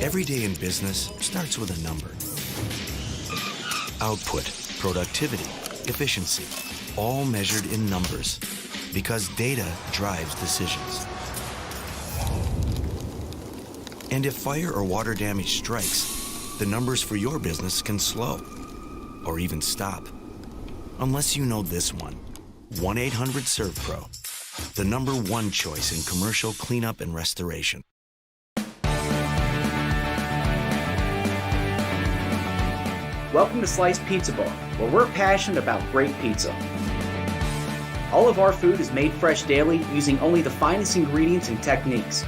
Every day in business starts with a number. Output, productivity, efficiency, all measured in numbers, because data drives decisions. And if fire or water damage strikes, the numbers for your business can slow or even stop. Unless you know this one, 1-800-SERVPRO, the number one choice in commercial cleanup and restoration. Welcome to Sliced Pizza Bar, where we're passionate about great pizza. All of our food is made fresh daily using only the finest ingredients and techniques.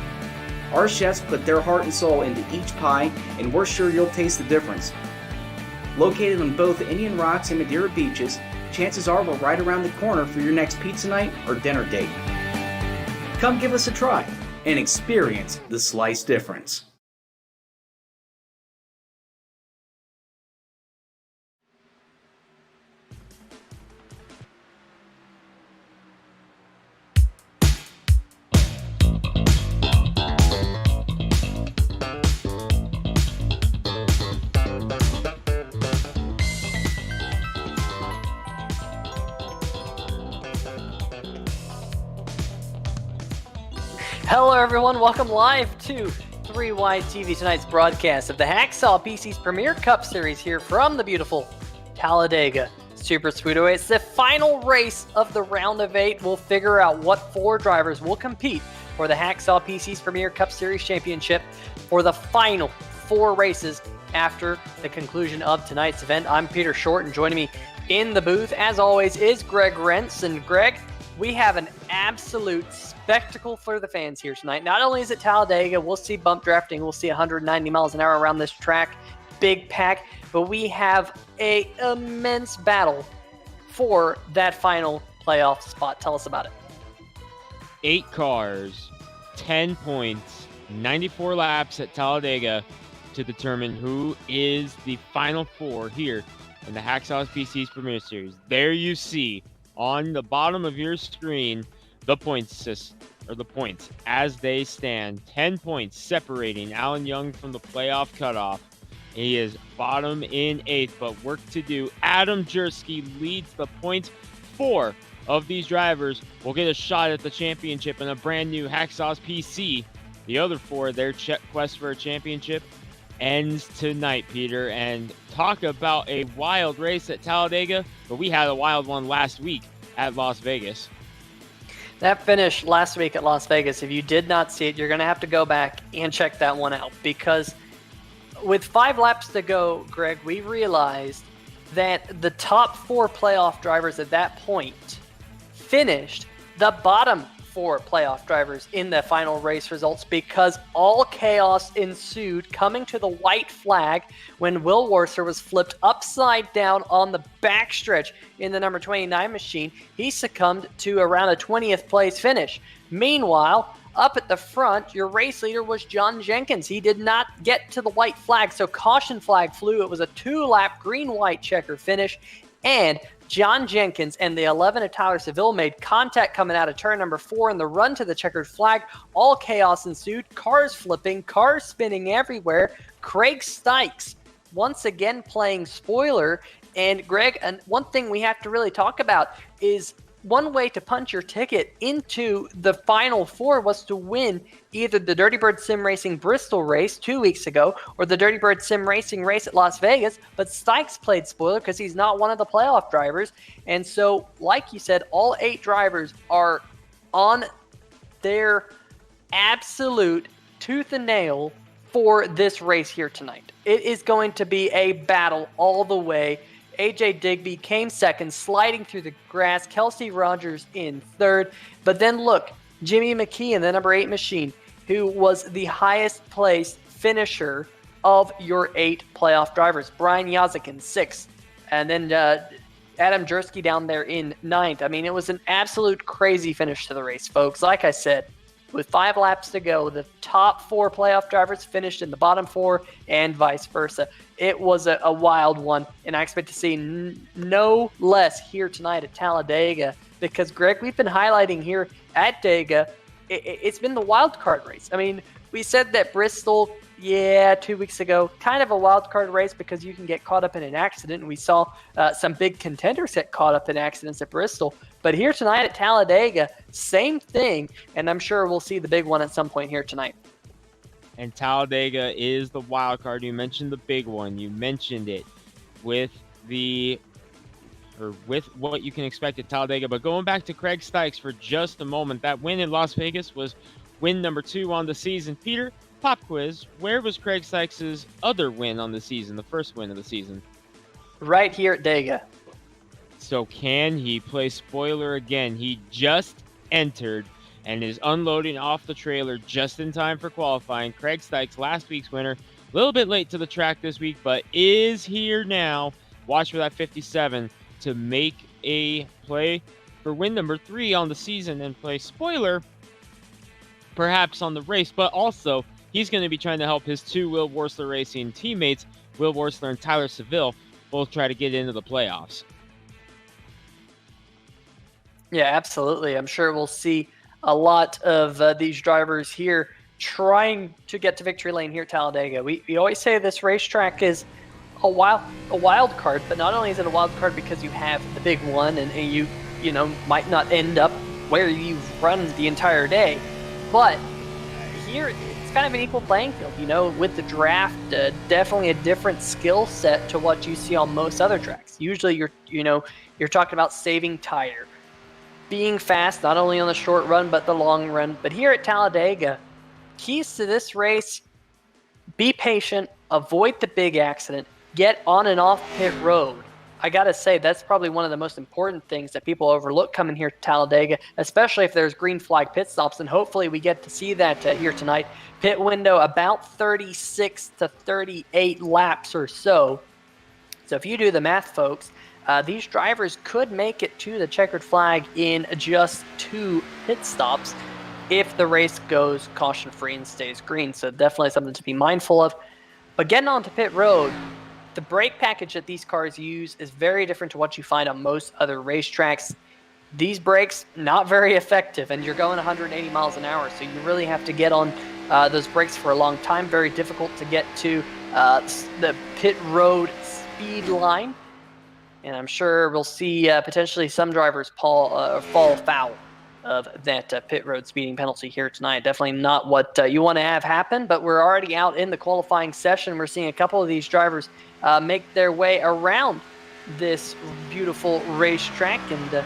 Our chefs put their heart and soul into each pie, and we're sure you'll taste the difference. Located on both the Indian Rocks and Madeira beaches, chances are we're right around the corner for your next pizza night or dinner date. Come give us a try and experience the slice difference. Hello everyone, welcome live to 3Y TV, tonight's broadcast of the Hacksaw PC's Premier Cup Series here from the beautiful Talladega Super Speedway. It's the final race of the round of 8. We'll figure out what 4 drivers will compete for the Hacksaw PC's Premier Cup Series Championship for the final 4 races after the conclusion of tonight's event. I'm Peter Short, and joining me in the booth, as always, is Greg Rentz. And Greg, we have an absolute spectacle for the fans here tonight. Not only is it Talladega, we'll see bump drafting, we'll see 190 miles an hour around this track, big pack, but we have an immense battle for that final playoff spot. Tell us about it. 8 cars, 10 points, 94 laps at Talladega to determine who is the final 4 here in the Hacksaw PC's Premier Series. There you see on the bottom of your screen the points as they stand. 10 points separating Alan Young from the playoff cutoff. He is bottom in 8th, but work to do. Adam Jersky leads the points. 4 of these drivers will get a shot at the championship in a brand new Hacksaw PC. The other 4, their quest for a championship ends tonight, Peter. And talk about a wild race at Talladega, but we had a wild one last week at Las Vegas. That finish last week at Las Vegas, if you did not see it, you're going to have to go back and check that one out, because with 5 laps to go, Greg, we realized that the top 4 playoff drivers at that point finished the bottom 4 playoff drivers in the final race results, because all chaos ensued coming to the white flag when Will Worcester was flipped upside down on the backstretch in the number 29 machine. He succumbed to around a 20th place finish. Meanwhile, up at the front, your race leader was John Jenkins. He did not get to the white flag, so caution flag flew. It was a 2-lap green-white checker finish, and John Jenkins and the 11 of Tyler Seville made contact coming out of turn number 4 in the run to the checkered flag. All chaos ensued, cars flipping, cars spinning everywhere. Craig Stykes once again playing spoiler. And Greg, and one thing we have to really talk about is one way to punch your ticket into the final 4 was to win either the Dirty Bird Sim Racing Bristol race 2 weeks ago or the Dirty Bird Sim Racing race at Las Vegas. But Stykes played spoiler because he's not one of the playoff drivers. And so, like you said, all 8 drivers are on their absolute tooth and nail for this race here tonight. It is going to be a battle all the way. AJ Digby came second, sliding through the grass. Kelsey Rogers in third. But then look, Jimmy McKee in the number 8 machine, who was the highest placed finisher of your 8 playoff drivers. Brian Yazik in 6th. And then Adam Jersky down there in 9th. I mean, it was an absolute crazy finish to the race, folks. Like I said, with 5 laps to go, the top 4 playoff drivers finished in the bottom 4 and vice versa. It was a wild one, and I expect to see no less here tonight at Talladega because, Greg, we've been highlighting here at Dega, it's been the wild card race. I mean, we said that Bristol Yeah, 2 weeks ago, kind of a wild card race because you can get caught up in an accident. And we saw some big contenders get caught up in accidents at Bristol. But here tonight at Talladega, same thing. And I'm sure we'll see the big one at some point here tonight. And Talladega is the wild card. You mentioned the big one. You mentioned it with what you can expect at Talladega. But going back to Craig Stykes for just a moment, that win in Las Vegas was win number 2 on the season. Peter, pop quiz, where was Craig Sykes' other win on the season, the first win of the season? Right here at Dega. So can he play spoiler again? He just entered and is unloading off the trailer just in time for qualifying. Craig Stykes, last week's winner, a little bit late to the track this week, but is here now. Watch for that 57 to make a play for win number 3 on the season and play spoiler perhaps on the race, but also he's going to be trying to help his 2 Will Worsler Racing teammates, Will Worsler and Tyler Seville, both try to get into the playoffs. Yeah, absolutely. I'm sure we'll see a lot of these drivers here trying to get to victory lane here at Talladega. We always say this racetrack is a wild card, but not only is it a wild card because you have the big one and you might not end up where you've run the entire day, but here it's kind of an equal playing field. With the draft, definitely a different skill set to what you see on most other tracks. Usually you're talking about saving tire, being fast not only on the short run but the long run. But here at Talladega, keys to this race: be patient, avoid the big accident, get on and off pit road. I gotta say, that's probably one of the most important things that people overlook coming here to Talladega, especially if there's green flag pit stops, and hopefully we get to see that here tonight. Pit window about 36 to 38 laps or so. So if you do the math, folks, these drivers could make it to the checkered flag in just 2 pit stops if the race goes caution-free and stays green. So definitely something to be mindful of. But getting onto pit road, the brake package that these cars use is very different to what you find on most other racetracks. These brakes, not very effective, and you're going 180 miles an hour, so you really have to get on those brakes for a long time. Very difficult to get to the pit road speed line, and I'm sure we'll see potentially some drivers fall foul of that pit road speeding penalty here tonight. Definitely not what you want to have happen, but we're already out in the qualifying session. We're seeing a couple of these drivers make their way around this beautiful racetrack, and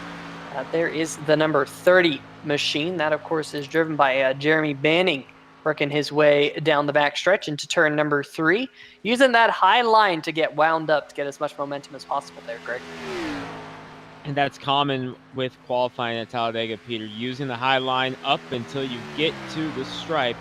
there is the number 30 machine. That, of course, is driven by Jeremy Banning, working his way down the back stretch into turn number 3, using that high line to get wound up to get as much momentum as possible there, Greg. And that's common with qualifying at Talladega, Peter, using the high line up until you get to the stripe,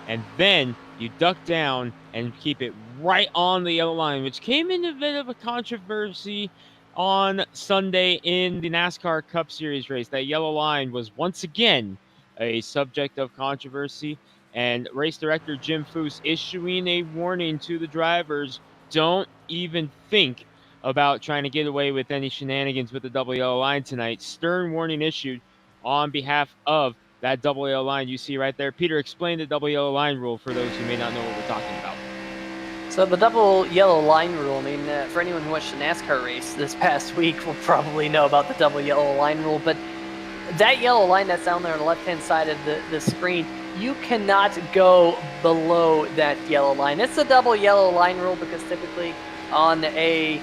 and then you duck down and keep it right on the yellow line, which came into a bit of a controversy on Sunday in the NASCAR Cup Series race. That yellow line was once again a subject of controversy, and race director Jim Foose issuing a warning to the drivers: don't even think about trying to get away with any shenanigans with the double yellow line tonight. Stern warning issued on behalf of that double yellow line you see right there. Peter, explain the double yellow line rule for those who may not know what we're talking about. So the double yellow line rule, for anyone who watched the NASCAR race this past week will probably know about the double yellow line rule, but that yellow line that's down there on the left-hand side of the screen, you cannot go below that yellow line. It's a double yellow line rule because typically on a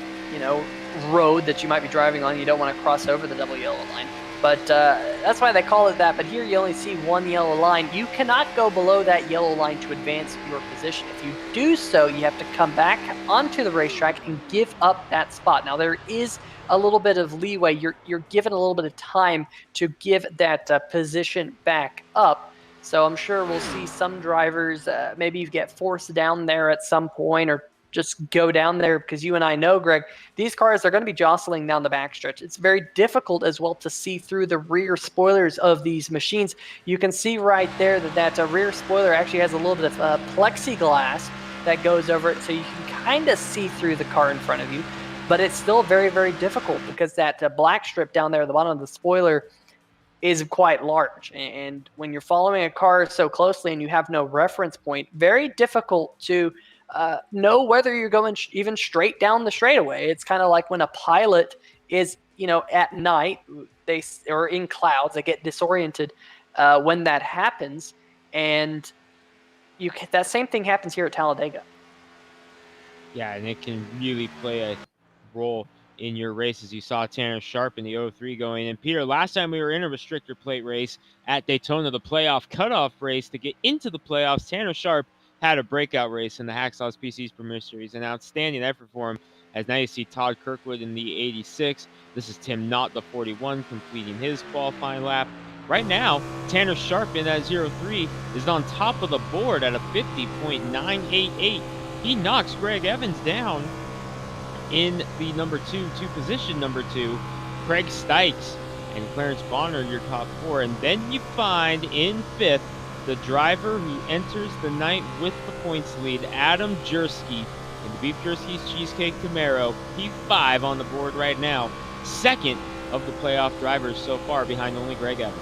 road that you might be driving on, you don't want to cross over the double yellow line. But that's why they call it that. But here you only see one yellow line. You cannot go below that yellow line to advance your position. If you do so, you have to come back onto the racetrack and give up that spot. Now, there is a little bit of leeway. You're given a little bit of time to give that position back up. So I'm sure we'll see some drivers maybe get forced down there at some point, or just go down there, because you and I know, Greg, these cars are going to be jostling down the backstretch. It's very difficult as well to see through the rear spoilers of these machines. You can see right there that rear spoiler actually has a little bit of plexiglass that goes over it, so you can kind of see through the car in front of you. But it's still very, very difficult because that black strip down there at the bottom of the spoiler, is quite large. And when you're following a car so closely and you have no reference point, very difficult to know whether you're going even straight down the straightaway. It's kind of like when a pilot is, at night, or in clouds, they get disoriented when that happens. And that same thing happens here at Talladega. Yeah, and it can really play a role in your races. You saw Tanner Sharp in the 03 going in. Peter, last time we were in a restrictor plate race at Daytona, the playoff cutoff race to get into the playoffs, Tanner Sharp had a breakout race in the Hacksaw PC's Premier Series. An outstanding effort for him, as now you see Todd Kirkwood in the 86. This is Tim Knott, the 41, completing his qualifying lap. Right now, Tanner Sharp in that 03 is on top of the board at a 50.988. He knocks Greg Evans down in the position number two. Craig Stykes and Clarence Bonner, your top four. And then you find in fifth the driver who enters the night with the points lead, Adam Jersky in the Beef Jersky's Cheesecake Camaro. P5 on the board right now. Second of the playoff drivers so far, behind only Greg Evans.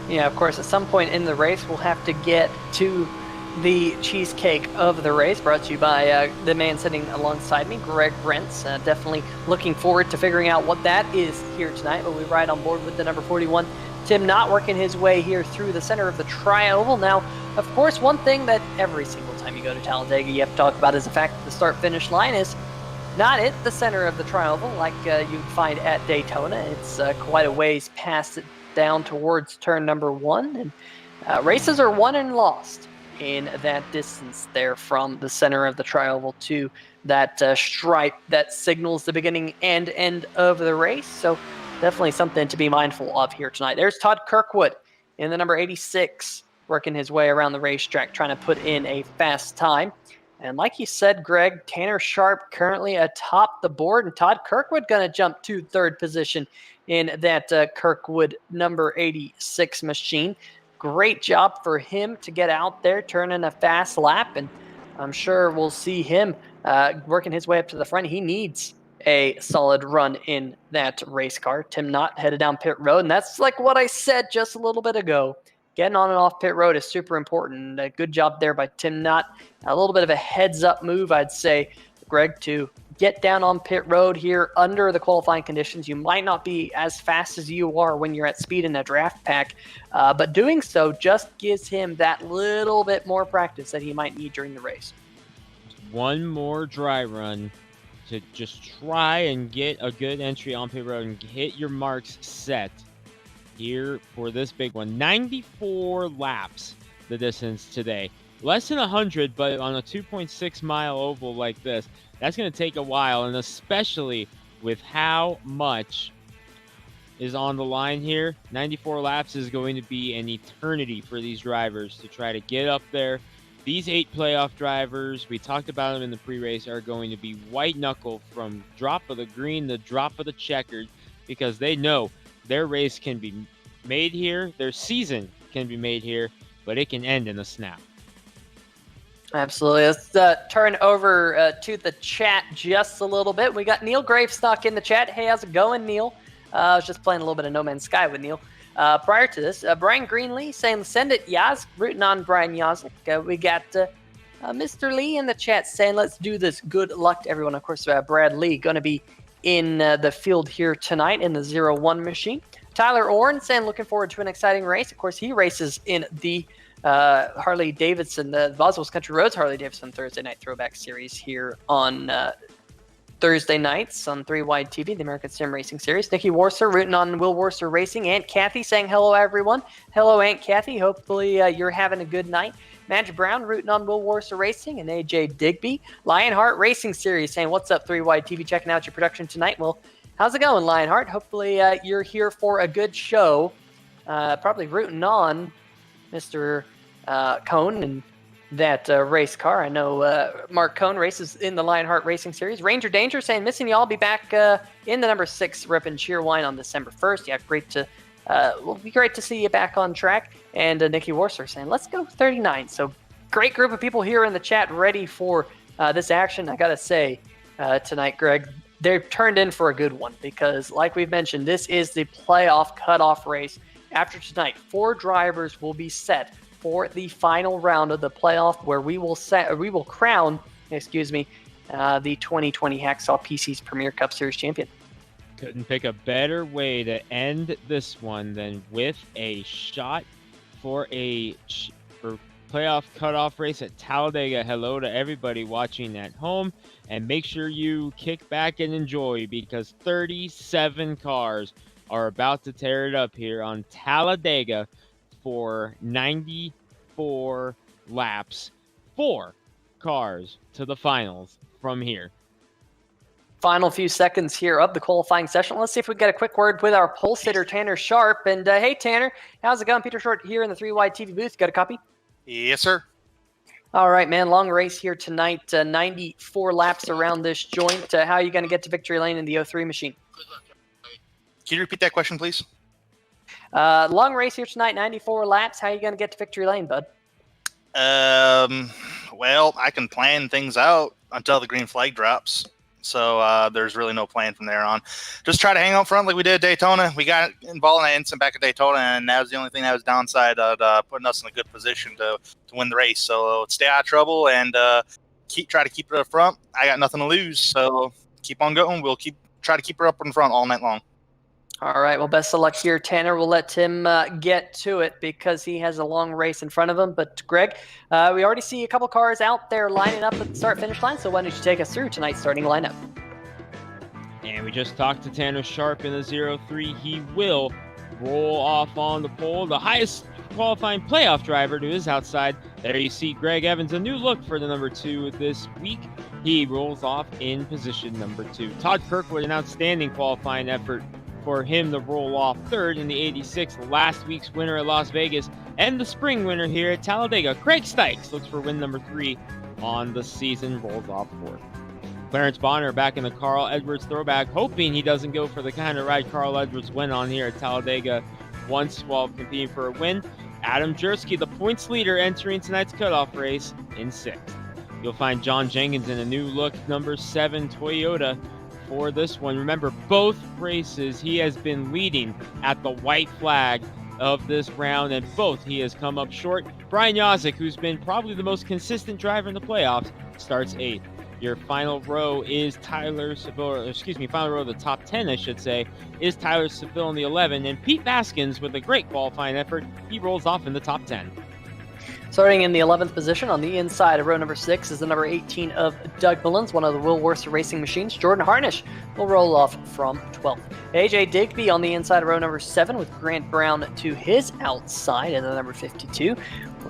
Yeah, of course, at some point in the race, we'll have to get to the cheesecake of the race, brought to you by the man sitting alongside me, Greg Rentz. Definitely looking forward to figuring out what that is here tonight. But we ride on board with the number 41, Tim Knott, working his way here through the center of the tri-oval. Now, of course, one thing that every single time you go to Talladega you have to talk about is the fact that the start-finish line is not at the center of the tri-oval like you'd find at Daytona. It's quite a ways past it, down towards turn number one. And races are won and lost in that distance there from the center of the tri-oval to that stripe that signals the beginning and end of the race. So definitely something to be mindful of here tonight. There's Todd Kirkwood in the number 86, working his way around the racetrack, trying to put in a fast time. And like you said, Greg, Tanner Sharp currently atop the board, and Todd Kirkwood going to jump to third position in that Kirkwood number 86 machine. Great job for him to get out there, turning a fast lap, and I'm sure we'll see him working his way up to the front. He needs a solid run in that race car. Tim Knott headed down pit road, and that's like what I said just a little bit ago. Getting on and off pit road is super important. A good job there by Tim Knott. A little bit of a heads-up move, I'd say, Greg, to get down on pit road here under the qualifying conditions. You might not be as fast as you are when you're at speed in a draft pack, but doing so just gives him that little bit more practice that he might need during the race. One more dry run to just try and get a good entry on pit road and hit your marks set here for this big one. 94 laps the distance today. Less than 100, but on a 2.6 mile oval like this, that's going to take a while, and especially with how much is on the line here, 94 laps is going to be an eternity for these drivers to try to get up there. These 8 playoff drivers, we talked about them in the pre-race, are going to be white knuckle from drop of the green to drop of the checkered, because they know their race can be made here, their season can be made here, but it can end in a snap. Absolutely. Let's turn over to the chat just a little bit. We got Neil Gravestock in the chat. Hey, how's it going, Neil? I was just playing a little bit of No Man's Sky with Neil. Prior to this, Brian Greenlee saying, send it, Yaz. Rooting on Brian Yazlik. We got Mr. Lee in the chat saying, let's do this. Good luck to everyone. Of course, Brad Lee going to be in the field here tonight in the 0-1 machine. Tyler Orn saying, looking forward to an exciting race. Of course, he races in the Harley Davidson, the Boswell's Country Roads Harley Davidson Thursday Night Throwback Series here on Thursday nights on 3 Wide TV, the American Sim Racing Series. Nikki Warser rooting on Will Warser Racing. Aunt Kathy saying hello, everyone. Hello, Aunt Kathy. Hopefully you're having a good night. Madge Brown rooting on Will Warser Racing and AJ Digby. Lionheart Racing Series saying, what's up, 3 Wide TV? Checking out your production tonight. Well, how's it going, Lionheart? Hopefully you're here for a good show. Probably rooting on Mr. Cohn and that race car. I know Mark Cohn races in the Lionheart Racing Series. Ranger Danger saying, missing y'all. Be back in the number 6 Rip and Cheerwine on December 1st. Yeah, great to will be great to see you back on track. And Nikki Warser saying, let's go 39. So great group of people here in the chat ready for this action. I gotta say tonight, Greg, they're turned in for a good one because, like we've mentioned, this is the playoff cutoff race. After tonight, 4 drivers will be set for the final round of the playoff, where we will crown, the 2020 Hacksaw PC's Premier Cup Series champion. Couldn't pick a better way to end this one than with a shot for for playoff cutoff race at Talladega. Hello to everybody watching at home, and make sure you kick back and enjoy, because 37 cars are about to tear it up here on Talladega for 94 laps. 4 cars to the finals from here. Final few seconds here of the qualifying session. Let's see if we get a quick word with our pole sitter, Tanner Sharp. And hey, Tanner, how's it going? Peter Short here in the 3-wide TV booth. Got a copy? Yes, sir. All right, man. Long race here tonight. 94 laps around this joint. How are you going to get to victory lane in the 03 machine? Can you repeat that question, please? Long race here tonight, 94 laps. How are you going to get to victory lane, bud? Well, I can plan things out until the green flag drops. So there's really no plan from there on. Just try to hang out front like we did at Daytona. We got involved in that incident back at Daytona, and that was the only thing that was downside of putting us in a good position to win the race. So stay out of trouble and try to keep it up front. I got nothing to lose, so keep on going. We'll try to keep her up in front all night long. All right, well, best of luck here, Tanner. We'll let Tim get to it because he has a long race in front of him. But, Greg, we already see a couple cars out there lining up at the start-finish line, so why don't you take us through tonight's starting lineup? And we just talked to Tanner Sharp in the 03. He will roll off on the pole. The highest qualifying playoff driver to his outside. There you see Greg Evans, a new look for the number 2 this week. He rolls off in position number 2. Todd Kirkwood, an outstanding qualifying effort for him to roll off 3rd in the 86, last week's winner at Las Vegas, and the spring winner here at Talladega. Craig Stykes looks for win number 3 on the season, rolls off 4th. Clarence Bonner back in the Carl Edwards throwback, hoping he doesn't go for the kind of ride Carl Edwards went on here at Talladega once while competing for a win. Adam Jersky, the points leader, entering tonight's cutoff race in 6th. You'll find John Jenkins in a new look number 7 Toyota for this one. Remember, both races he has been leading at the white flag of this round, and both he has come up short. Brian Yazik, who's been probably the most consistent driver in the playoffs, starts 8th. Your final row is Tyler Seville, final row of the top 10, I should say, is Tyler Seville in the 11, and Pete Baskins with a great qualifying effort. He rolls off in the top 10. Starting in the 11th position on the inside of row number 6 is the number 18 of Doug Mullins, one of the Will Worcester Racing Machines. Jordan Harnish will roll off from 12th. AJ Digby on the inside of row number 7 with Grant Brown to his outside in the number 52.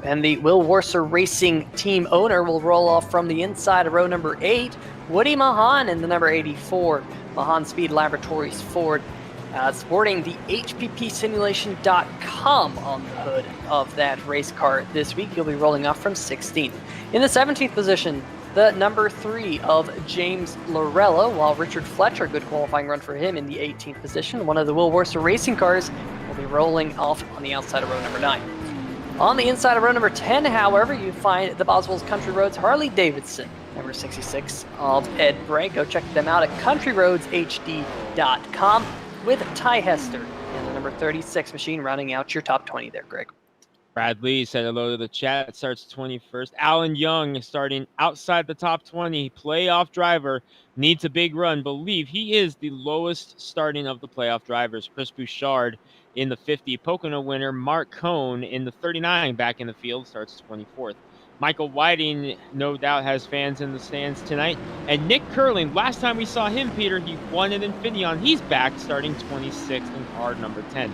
And the Will Worcester Racing team owner will roll off from the inside of row number 8. Woody Mahan in the number 84. Mahan Speed Laboratories Ford. Sporting the HPPsimulation.com on the hood of that race car this week. He'll be rolling off from 16th. In the 17th position, the number 3 of James Lorella, while Richard Fletcher, good qualifying run for him in the 18th position. One of the Will Worcester racing cars will be rolling off on the outside of row number 9. On the inside of row number 10, however, you find the Boswell's Country Roads Harley Davidson, number 66 of Ed Bray. Go check them out at countryroadshd.com. with Ty Hester in the number 36 machine, rounding out your top 20 there, Greg. Brad Lee said hello to the chat. Starts 21st. Alan Young starting outside the top 20. Playoff driver needs a big run. Believe he is the lowest starting of the playoff drivers. Chris Bouchard in the 50. Pocono winner Mark Cohn in the 39 back in the field. Starts 24th. Michael Whiting, no doubt, has fans in the stands tonight. And Nick Curling, last time we saw him, Peter, he won at Infineon. He's back, starting 26th in car number 10.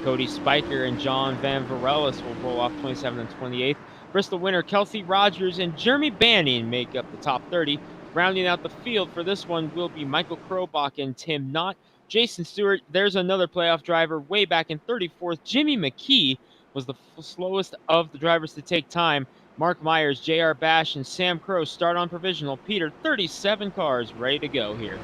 Cody Spiker and John Van Varelis will roll off 27th and 28th. Bristol winner Kelsey Rogers and Jeremy Banning make up the top 30. Rounding out the field for this one will be Michael Krobach and Tim Knott. Jason Stewart, there's another playoff driver way back in 34th. Jimmy McKee was the slowest of the drivers to take time. Mark Myers, J.R. Bash, and Sam Crow start on provisional. Peter, 37 cars ready to go here.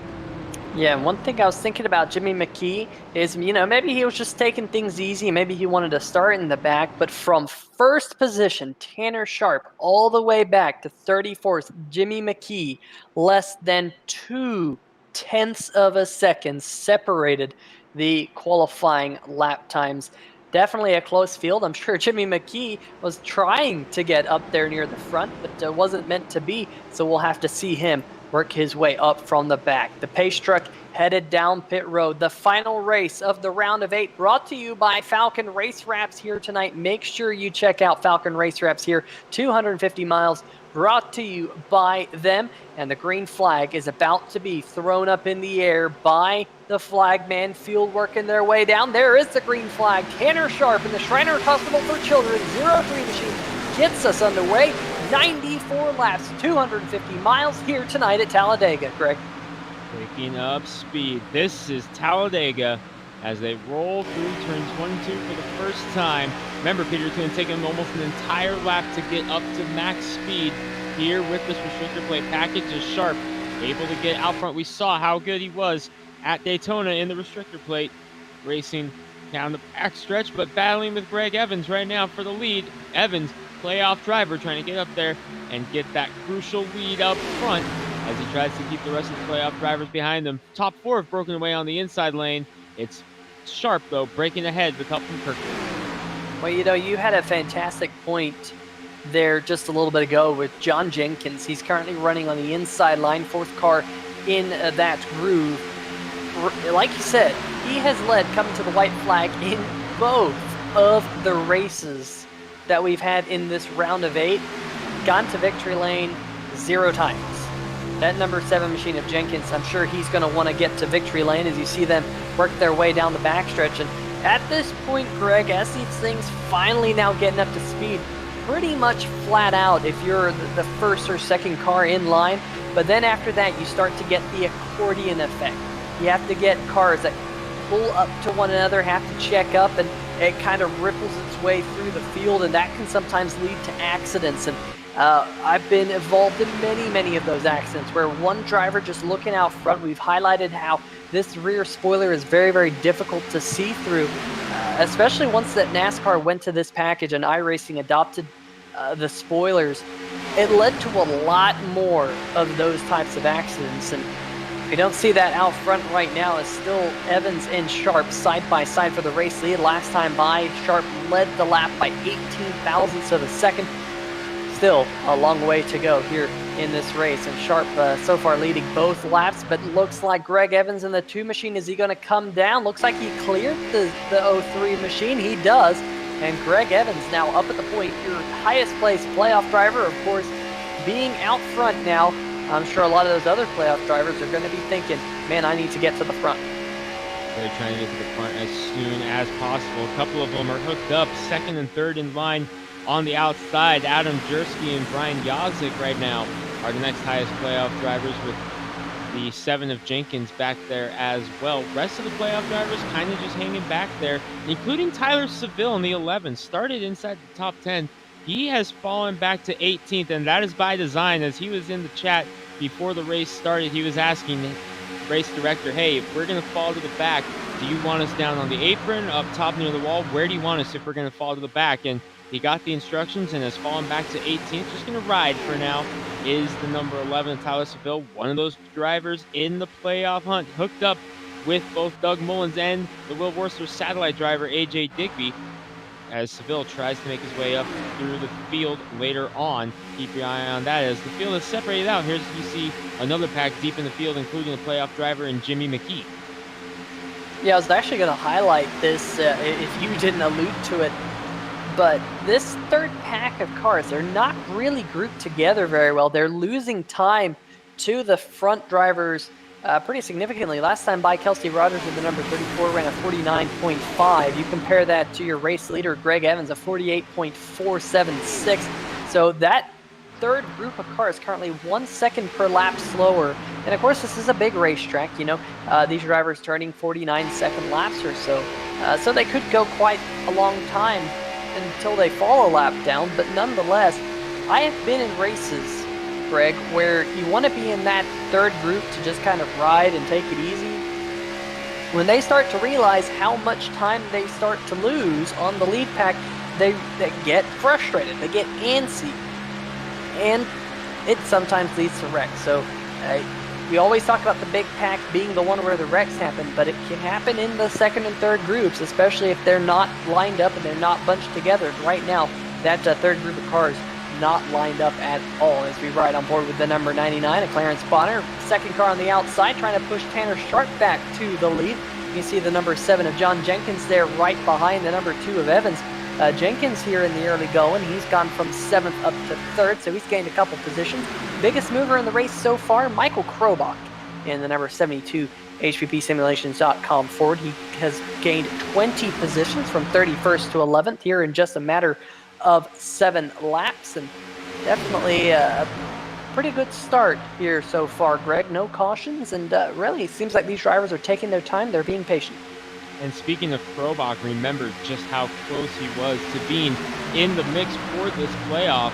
Yeah, and one thing I was thinking about Jimmy McKee is, maybe he was just taking things easy. Maybe he wanted to start in the back. But from first position, Tanner Sharp, all the way back to 34th, Jimmy McKee, less than 2 tenths of a second separated the qualifying lap times. Definitely a close field. I'm sure Jimmy McKee was trying to get up there near the front, but wasn't meant to be. So we'll have to see him work his way up from the back. The pace truck headed down pit road. The final race of the round of 8 brought to you by Falcon Race Wraps here tonight. Make sure you check out Falcon Race Wraps here. 250 miles brought to you by them. And the green flag is about to be thrown up in the air by the flagman. Field working their way down. There is the green flag. Tanner Sharp in the Shriner Hospital for Children 03 machine gets us underway. 94 laps, 250 miles here tonight at Talladega, Greg. Picking up speed. This is Talladega as they roll through turn 22 for the first time. Remember, Peter, it's going to take them almost an entire lap to get up to max speed here with this restrictor plate package. Is Sharp able to get out front? We saw how good he was at Daytona in the restrictor plate, racing down the back stretch, but battling with Greg Evans right now for the lead. Evans, playoff driver, trying to get up there and get that crucial lead up front as he tries to keep the rest of the playoff drivers behind him. Top 4 have broken away on the inside lane. It's Sharp, though, breaking ahead with help from Kirkwood. Well, you had a fantastic point there just a little bit ago with John Jenkins. He's currently running on the inside line, 4th car in that groove. Like you said, he has led coming to the white flag in both of the races that we've had in this round of 8. Gone to victory lane 0 times. That number 7 machine of Jenkins, I'm sure he's going to want to get to victory lane as you see them work their way down the backstretch. And at this point, Greg, as these things finally now getting up to speed, pretty much flat out if you're the first or second car in line. But then after that, you start to get the accordion effect. You have to get cars that pull up to one another, have to check up, and it kind of ripples its way through the field, and that can sometimes lead to accidents. And I've been involved in many of those accidents where one driver just looking out front. We've highlighted how this rear spoiler is very difficult to see through, especially once that NASCAR went to this package and iRacing adopted the spoilers. It led to a lot more of those types of accidents, and we don't see that out front right now. It's still Evans and Sharp side by side for the race lead. Last time by, Sharp led the lap by 18 thousandths of a second. Still a long way to go here in this race, and Sharp so far leading both laps, but looks like Greg Evans in the 2 machine, is he going to come down? Looks like he cleared the 03 machine. He does, and Greg Evans now up at the point, your highest placed playoff driver, of course, being out front now. I'm sure a lot of those other playoff drivers are going to be thinking, man, I need to get to the front. They're trying to get to the front as soon as possible. A couple of them are hooked up, 2nd and 3rd in line on the outside. Adam Jersky and Brian Yazik right now are the next highest playoff drivers, with the 7 of Jenkins back there as well. Rest of the playoff drivers kind of just hanging back there, including Tyler Seville in the 11. Started inside the top 10. He has fallen back to 18th, and that is by design. As he was in the chat before the race started, he was asking the race director, hey, if we're going to fall to the back, do you want us down on the apron, up top near the wall? Where do you want us if we're going to fall to the back? And he got the instructions and has fallen back to 18th. Just going to ride for now is the number 11, Tyler Seville, one of those drivers in the playoff hunt, hooked up with both Doug Mullins and the Will Worcester satellite driver, A.J. Digby, as Seville tries to make his way up through the field later on. Keep your eye on that as the field is separated out. Here's you see another pack deep in the field, including a playoff driver in Jimmy McKee. Yeah, I was actually going to highlight this if you didn't allude to it, but this 3rd pack of cars, they're not really grouped together very well. They're losing time to the front drivers pretty significantly. Last time by, Kelsey Rogers with the number 34 ran a 49.5. You compare that to your race leader, Greg Evans, a 48.476. So that 3rd group of cars currently 1 second per lap slower. And of course, this is a big racetrack. These drivers turning 49-second laps or so. So they could go quite a long time until they fall a lap down. But nonetheless, I have been in races, Greg, where you want to be in that 3rd group to just kind of ride and take it easy. When they start to realize how much time they start to lose on the lead pack, they get frustrated, they get antsy, and it sometimes leads to wrecks. So we always talk about the big pack being the one where the wrecks happen, but it can happen in the second and third groups, especially if they're not lined up and they're not bunched together. And right now, that third group of cars not lined up at all as we ride on board with the number 99, a Clarence Bonner. Second car on the outside trying to push Tanner Sharp back to the lead. You can see the number 7 of John Jenkins there right behind the number 2 of Evans. Jenkins here in the early going, he's gone from 7th up to 3rd, so he's gained a couple positions. Biggest mover in the race so far, Michael Krobach in the number 72 HPPSimulations.com Ford. He has gained 20 positions from 31st to 11th here in just a matter of 7 laps, and definitely a pretty good start here so far, Greg. No cautions, and really seems like these drivers are taking their time. They're being patient. And speaking of Krobach, remember just how close he was to being in the mix for this playoffs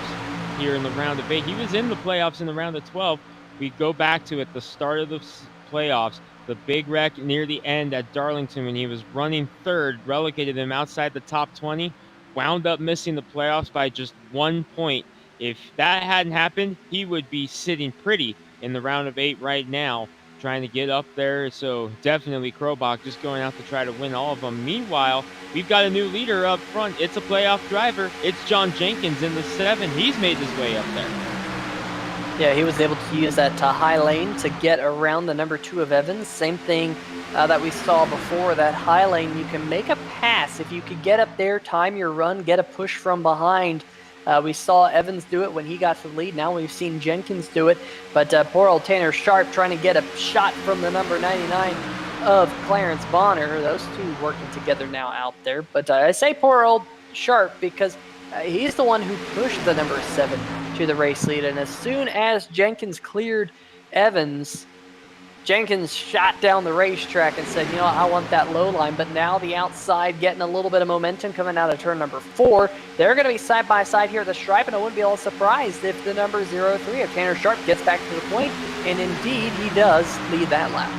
here in the round of 8. He was in the playoffs in the round of 12. We go back to at the start of the playoffs, the big wreck near the end at Darlington when he was running 3rd, relegated him outside the top 20, wound up missing the playoffs by just 1 point. If that hadn't happened, he would be sitting pretty in the round of 8 right now, trying to get up there. So definitely Krobach just going out to try to win all of them. Meanwhile, we've got a new leader up front. It's a playoff driver. It's John Jenkins in the 7. He's made his way up there. Yeah, he was able to use that high lane to get around the number 2 of Evans. Same thing that we saw before. That high lane, you can make a pass. If you could get up there, time your run, get a push from behind. We saw Evans do it when he got to the lead. Now we've seen Jenkins do it. But poor old Tanner Sharp trying to get a shot from the number 99 of Clarence Bonner. Those two working together now out there. But I say poor old Sharp because he's the one who pushed the number 7 to the race lead. And as soon as Jenkins cleared Evans, Jenkins shot down the racetrack and said, you know, I want that low line. But now the outside getting a little bit of momentum coming out of turn number 4. They're going to be side by side here at the stripe, and I wouldn't be all surprised if the number 03 of Tanner Sharp gets back to the point. And indeed, he does lead that lap.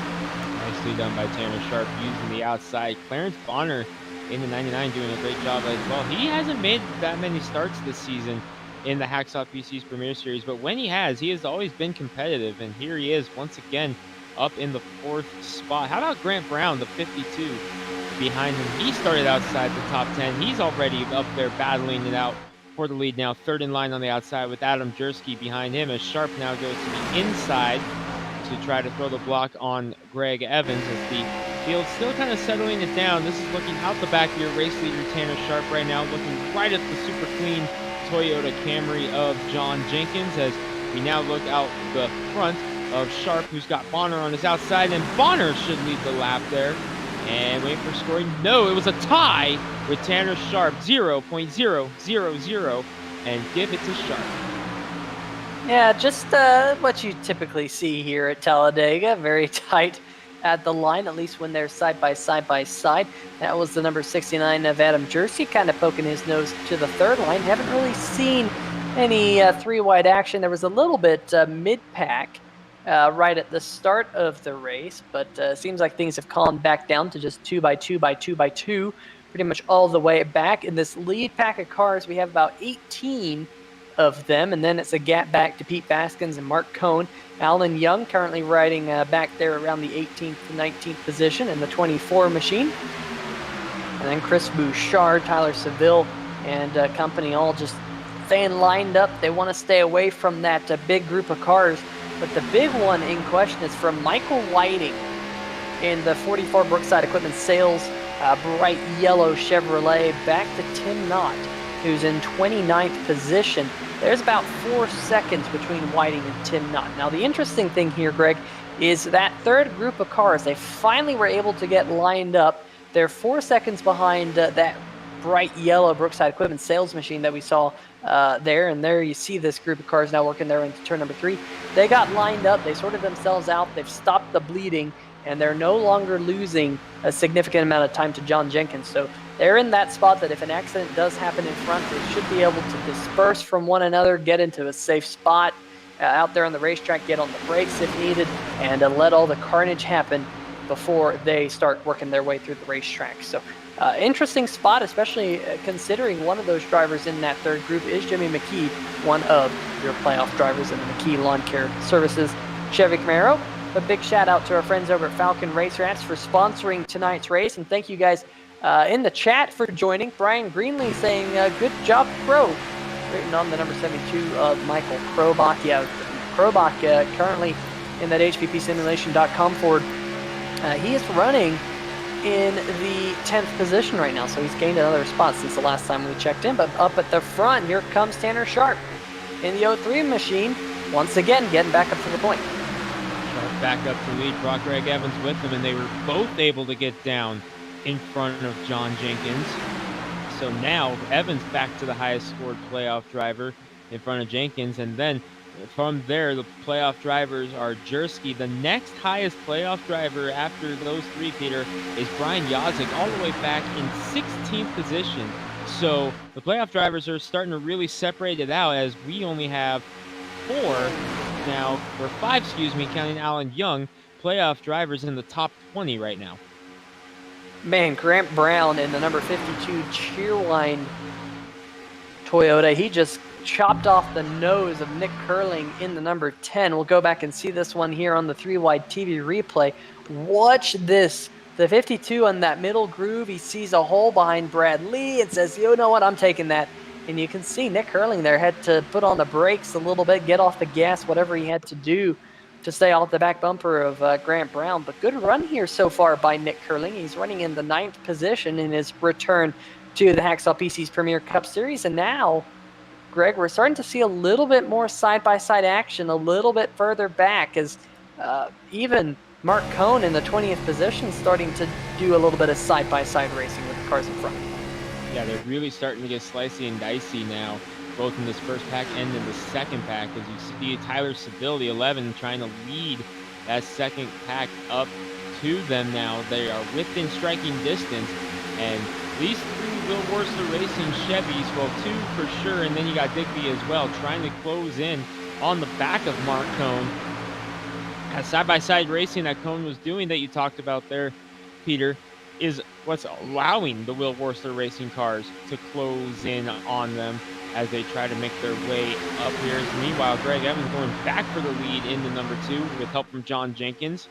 Nicely done by Tanner Sharp using the outside. Clarence Bonner in the 99 doing a great job as well. He hasn't made that many starts this season in the Hacksaw PC's Premier Series, but when he has always been competitive, and here he is once again up in the 4th spot. How about Grant Brown, the 52 behind him? He started outside the top 10. He's already up there battling it out for the lead now. 3rd in line on the outside with Adam Jersky behind him as Sharp now goes to the inside to try to throw the block on Greg Evans as the field still kind of settling it down. This is looking out the back of your race leader Tanner Sharp right now, looking right at the super clean Toyota Camry of John Jenkins as we now look out the front of Sharp, who's got Bonner on his outside, and Bonner should lead the lap there. And wait for scoring. No, it was a tie with Tanner Sharp, 0.000, and give it to Sharp. Yeah, just what you typically see here at Talladega. Very tight at the line, at least when they're side by side. That was the number 69 of Adam Jersey, kind of poking his nose to the 3rd line. Haven't really seen any 3-wide action. There was a little bit mid-pack right at the start of the race, but seems like things have calmed back down to just 2 by 2 by 2 by 2, pretty much all the way back. In this lead pack of cars, we have about 18 of them, and then it's a gap back to Pete Baskins and Mark Cohn. Alan Young currently riding back there around the 18th to 19th position in the 24 machine. And then Chris Bouchard, Tyler Seville, and company all just staying lined up. They want to stay away from that big group of cars. But the big one in question is from Michael Whiting in the 44 Brookside Equipment Sales bright yellow Chevrolet, back to Tim Knott, who's in 29th position. There's about 4 seconds between Whiting and Tim Knott. Now, the interesting thing here, Greg, is that 3rd group of cars, they finally were able to get lined up. They're 4 seconds behind that bright yellow Brookside Equipment Sales machine that we saw there. And there you see this group of cars now working their way into turn number 3. They got lined up. They sorted themselves out. They've stopped the bleeding, and they're no longer losing a significant amount of time to John Jenkins. So they're in that spot that if an accident does happen in front, they should be able to disperse from one another, get into a safe spot out there on the racetrack, get on the brakes if needed, and let all the carnage happen before they start working their way through the racetrack. So interesting spot, especially considering one of those drivers in that 3rd group is Jimmy McKee, one of your playoff drivers in the McKee Lawn Care Services Chevy Camaro. A big shout out to our friends over at Falcon Race Wraps for sponsoring tonight's race. And thank you guys in the chat for joining. Brian Greenlee saying, good job, Crow. Written on the number 72 of Michael Krobach. Yeah, Krobach currently in that HPPsimulation.com Ford. He is running in the 10th position right now, so he's gained another spot since the last time we checked in. But up at the front, here comes Tanner Sharp in the 03 machine, once again getting back up to the point. Sharp back up to lead, brought Greg Evans with him, and they were both able to get down in front of John Jenkins. So now Evans back to the highest scored playoff driver in front of Jenkins, and then from there, the playoff drivers are Jersky. The next highest playoff driver after those three, Peter, is Brian Yazik, all the way back in 16th position. So the playoff drivers are starting to really separate it out, as we only have five, counting Alan Young, playoff drivers in the top 20 right now. Man, Grant Brown in the number 52 Cheerline Toyota, he just chopped off the nose of Nick Curling in the number 10. We'll go back and see this one here on the 3-wide TV replay. Watch this. The 52 on that middle groove, he sees a hole behind Brad Lee and says, you know what, I'm taking that. And you can see Nick Curling there had to put on the brakes a little bit, get off the gas, whatever he had to do to stay off the back bumper of Grant Brown. But good run here so far by Nick Curling. He's running in the 9th position in his return to the Hacksaw PC's Premier Cup Series. And now, Greg, we're starting to see a little bit more side-by-side action, a little bit further back, as even Mark Cohn in the 20th position starting to do a little bit of side-by-side racing with the cars in front. Yeah, they're really starting to get slicey and dicey now, both in this first pack and in the second pack, as you see Tyler Seville, the 11, trying to lead that second pack up to them now. They are within striking distance, and these three Will Worcester Racing Chevys, well, two for sure, and then you got Digby as well, trying to close in on the back of Mark Cohn. That side-by-side racing that Cohn was doing that you talked about there, Peter, is what's allowing the Will Worcester Racing cars to close in on them as they try to make their way up here. Meanwhile, Greg Evans going back for the lead in the number 2 with help from John Jenkins.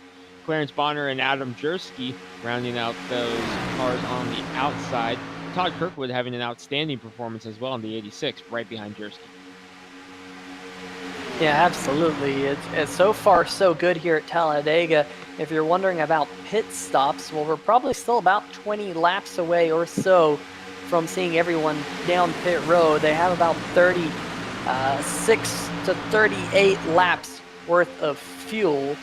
Clarence Bonner and Adam Jersky rounding out those cars on the outside. Todd Kirkwood having an outstanding performance as well in the 86, right behind Jersky. Yeah, absolutely. It's so far so good here at Talladega. If you're wondering about pit stops, well, we're probably still about 20 laps away or so from seeing everyone down pit road. They have about 36 to 38 laps worth of fuel.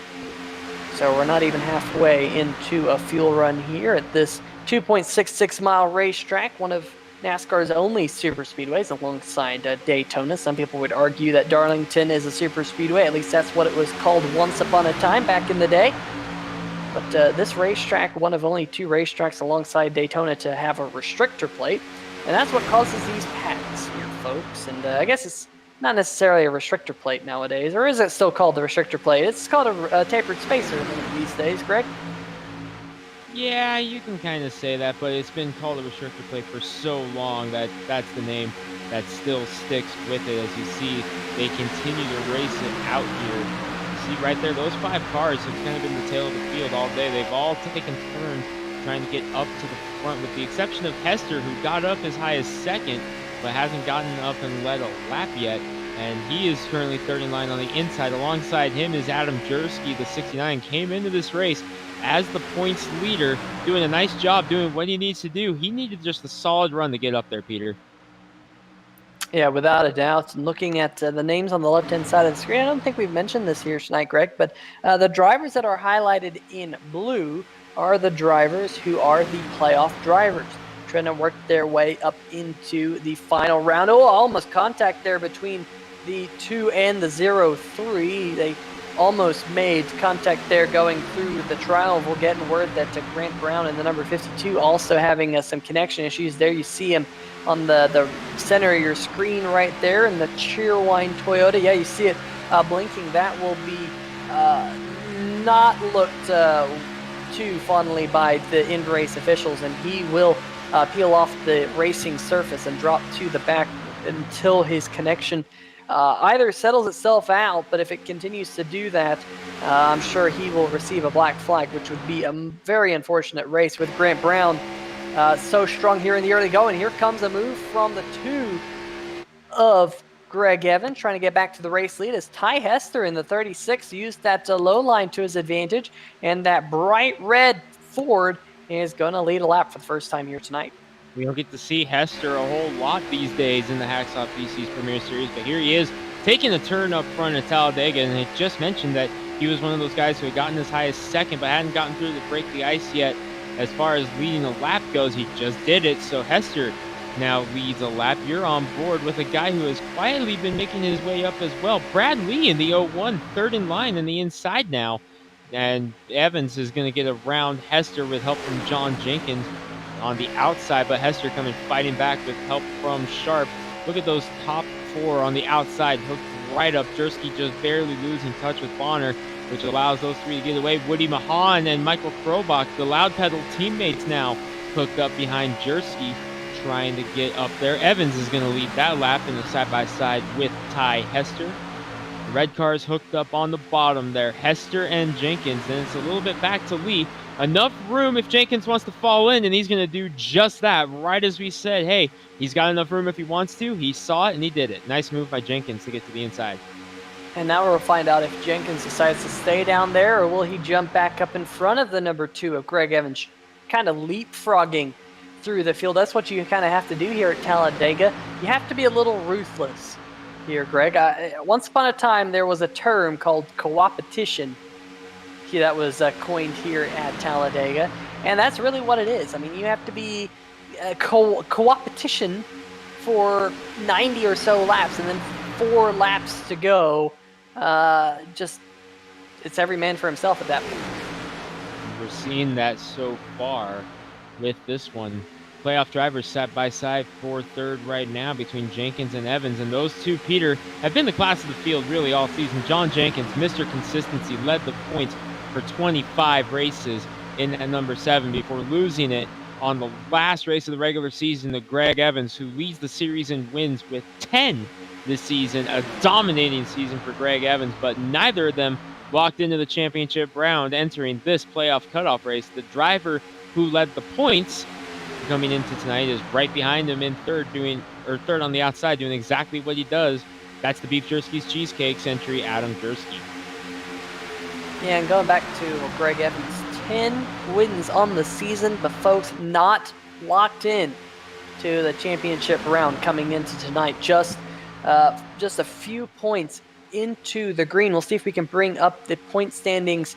So we're not even halfway into a fuel run here at this 2.66 mile racetrack, one of NASCAR's only super speedways alongside Daytona. Some people would argue that Darlington is a super speedway. At least that's what it was called once upon a time back in the day. But this racetrack, one of only 2 racetracks alongside Daytona to have a restrictor plate. And that's what causes these pads here, folks. And I guess it's not necessarily a restrictor plate nowadays. Or is it still called the restrictor plate? It's called a tapered spacer these days, Greg. Yeah, you can kind of say that, but it's been called a restrictor plate for so long that that's the name that still sticks with it. As you see, they continue to race it out here. See right there, those 5 cars have kind of been the tail of the field all day. They've all taken turns trying to get up to the front, with the exception of Hester, who got up as high as 2nd, but hasn't gotten up and led a lap yet. And he is currently 3rd in line on the inside. Alongside him is Adam Jersky, the 69, came into this race as the points leader, doing a nice job doing what he needs to do. He needed just a solid run to get up there, Peter. Yeah, without a doubt. And looking at the names on the left-hand side of the screen, I don't think we've mentioned this here tonight, Greg, but the drivers that are highlighted in blue are the drivers who are the playoff drivers, trying to work their way up into the final round. Oh, almost contact there between the 2 and the 0-3. They almost made contact there going through the trial. We're getting word that Grant Brown and the number 52 also having some connection issues there. You see him on the center of your screen right there in the Cheerwine Toyota. Yeah, you see it blinking. That will be not looked too fondly by the in-race officials, and he will peel off the racing surface and drop to the back until his connection either settles itself out, but if it continues to do that, I'm sure he will receive a black flag, which would be a very unfortunate race with Grant Brown so strong here in the early going. Here comes a move from the 2 of Greg Evans, trying to get back to the race lead as Ty Hester in the 36 used that low line to his advantage, and that bright red Ford is going to lead a lap for the first time here tonight. We don't get to see Hester a whole lot these days in the Hacksaw PC's Premier Series, but here he is taking a turn up front at Talladega, and it just mentioned that he was one of those guys who had gotten as high as second but hadn't gotten through to break the ice yet. As far as leading a lap goes, he just did it, so Hester now leads a lap. You're on board with a guy who has quietly been making his way up as well. Brad Lee in the 01, third in line in the inside now, and Evans is going to get around Hester with help from John Jenkins on the outside, but Hester coming fighting back with help from Sharp. Look at those top 4 on the outside, hooked right up. Jersky just barely losing touch with Bonner, which allows those 3 to get away. Woody Mahan and Michael Krobach, the loud pedal teammates, now hooked up behind Jersky, trying to get up there. Evans is going to lead that lap in the side-by-side with Ty Hester. The red car's hooked up on the bottom there. Hester and Jenkins, and it's a little bit back to Lee. Enough room if Jenkins wants to fall in, and he's going to do just that. Right as we said, hey, he's got enough room if he wants to. He saw it, and he did it. Nice move by Jenkins to get to the inside. And now we'll find out if Jenkins decides to stay down there, or will he jump back up in front of the number 2 of Greg Evans, kind of leapfrogging through the field. That's what you kind of have to do here at Talladega. You have to be a little ruthless here, Greg. Once upon a time, there was a term called co-opetition that was coined here at Talladega, and that's really what it is. I mean, you have to be co-opetition for 90 or so laps, and then 4 laps to go. It's every man for himself at that point. We're seeing that so far with this one. Playoff drivers side by side for third right now between Jenkins and Evans, and those 2, Peter, have been the class of the field really all season. John Jenkins, Mr. Consistency, led the points for 25 races in that number 7 before losing it on the last race of the regular season to Greg Evans, who leads the series in wins with 10 this season. A dominating season for Greg Evans, but neither of them walked into the championship round entering this playoff cutoff race. The driver who led the points coming into tonight is right behind him in third on the outside, doing exactly what he does. That's the Beef Jerski's Cheesecakes entry, Adam Jersky. Yeah, and going back to Greg Evans, 10 wins on the season, but folks not locked in to the championship round coming into tonight. Just a few points into the green. We'll see if we can bring up the point standings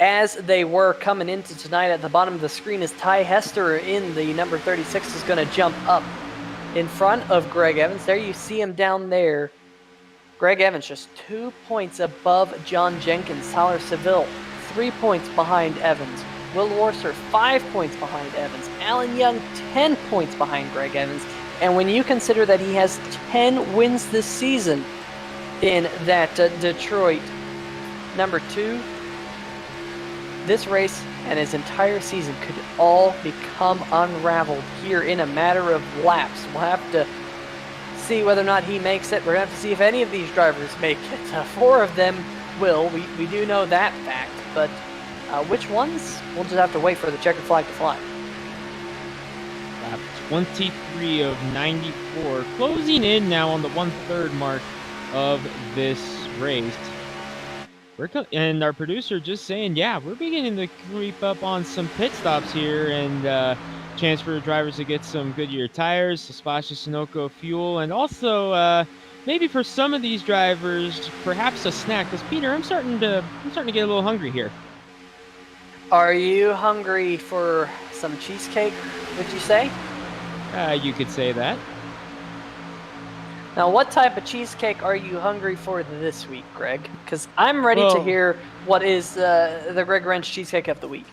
as they were coming into tonight. At the bottom of the screen is Ty Hester in the number 36 is going to jump up in front of Greg Evans. There you see him down there. Greg Evans just 2 points above John Jenkins. Tyler Seville 3 points behind Evans. Will Warser 5 points behind Evans. Alan Young 10 points behind Greg Evans. And when you consider that he has 10 wins this season in that Detroit number 2, this race and his entire season could all become unraveled here in a matter of laps. We'll have to see whether or not he makes it. We're going to have to see if any of these drivers make it. 4 of them will. We do know that fact. But which ones? We'll just have to wait for the checkered flag to fly. Lap 23 of 94. Closing in now on the 1/3 mark of this race. And our producer just saying, yeah, we're beginning to creep up on some pit stops here, and chance for drivers to get some Goodyear tires, a splash of Sunoco fuel, and also maybe for some of these drivers, perhaps a snack. Because Peter, I'm starting to get a little hungry here. Are you hungry for some cheesecake, would you say? You could say that. Now, what type of cheesecake are you hungry for this week, Greg? Because I'm ready to hear what is the Greg Wrench Cheesecake of the Week.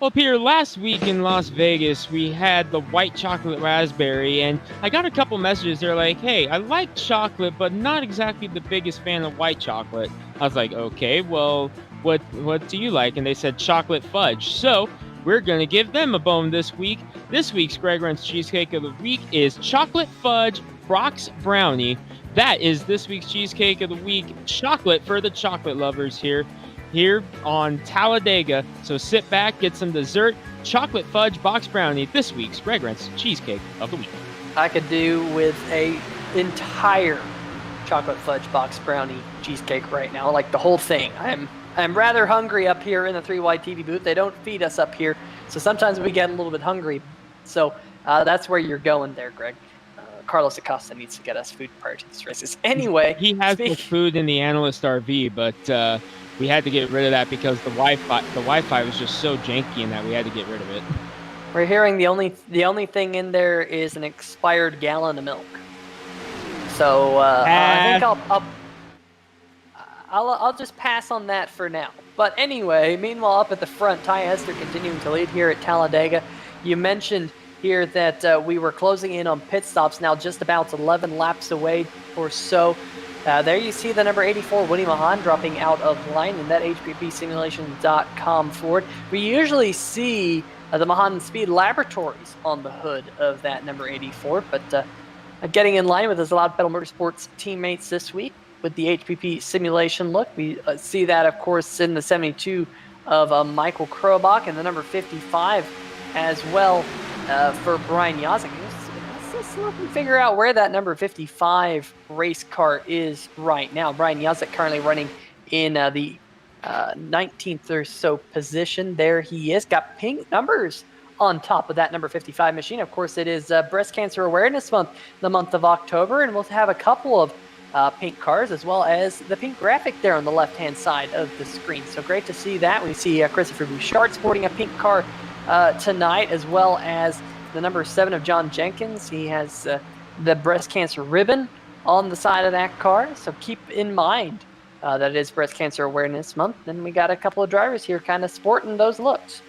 Well, Peter, last week in Las Vegas, we had the white chocolate raspberry, and I got a couple messages. They're like, hey, I like chocolate, but not exactly the biggest fan of white chocolate. I was like, okay, well, what do you like? And they said chocolate fudge. So we're going to give them a bone this week. This week's Greg Wrench Cheesecake of the Week is chocolate fudge Brock's Brownie That is this week's Cheesecake of the Week, chocolate for the chocolate lovers here on Talladega. So sit back, get some dessert, chocolate fudge box brownie, this week's Greg Rent's Cheesecake of the Week. I could do with a entire chocolate fudge box brownie cheesecake right now, like the whole thing. I'm rather hungry up here in the 3Y TV booth. They don't feed us up here, so sometimes we get a little bit hungry. So that's where you're going there, Greg. Carlos Acosta needs to get us food prior to these races. Anyway, he has the food in the analyst RV, but we had to get rid of that because the Wi-Fi was just so janky in that we had to get rid of it. We're hearing the only thing in there is an expired gallon of milk. So I think I'll just pass on that for now. But anyway, meanwhile, up at the front, Ty Hester continuing to lead here at Talladega. You mentioned here that we were closing in on pit stops, now just about 11 laps away or so. There you see the number 84, Woody Mahan, dropping out of line in that HPPsimulation.com Ford. We usually see the Mahan Speed Laboratories on the hood of that number 84, but getting in line with his Loud Pedal Motorsports teammates this week with the HPP simulation look. We see that, of course, in the 72 of Michael Krobach and the number 55 as well for Brian Yazek. Let's look and figure out where that number 55 race car is right now. Brian Yazek currently running in the 19th or so position. There he is. Got pink numbers on top of that number 55 machine. Of course, it is Breast Cancer Awareness Month, the month of October, and we'll have a couple of pink cars as well as the pink graphic there on the left-hand side of the screen. So great to see that. We see Christopher Bouchard sporting a pink car tonight, as well as the number 7 of John Jenkins. He has the breast cancer ribbon on the side of that car. So keep in mind that it is Breast Cancer Awareness Month. And we got a couple of drivers here kind of sporting those looks.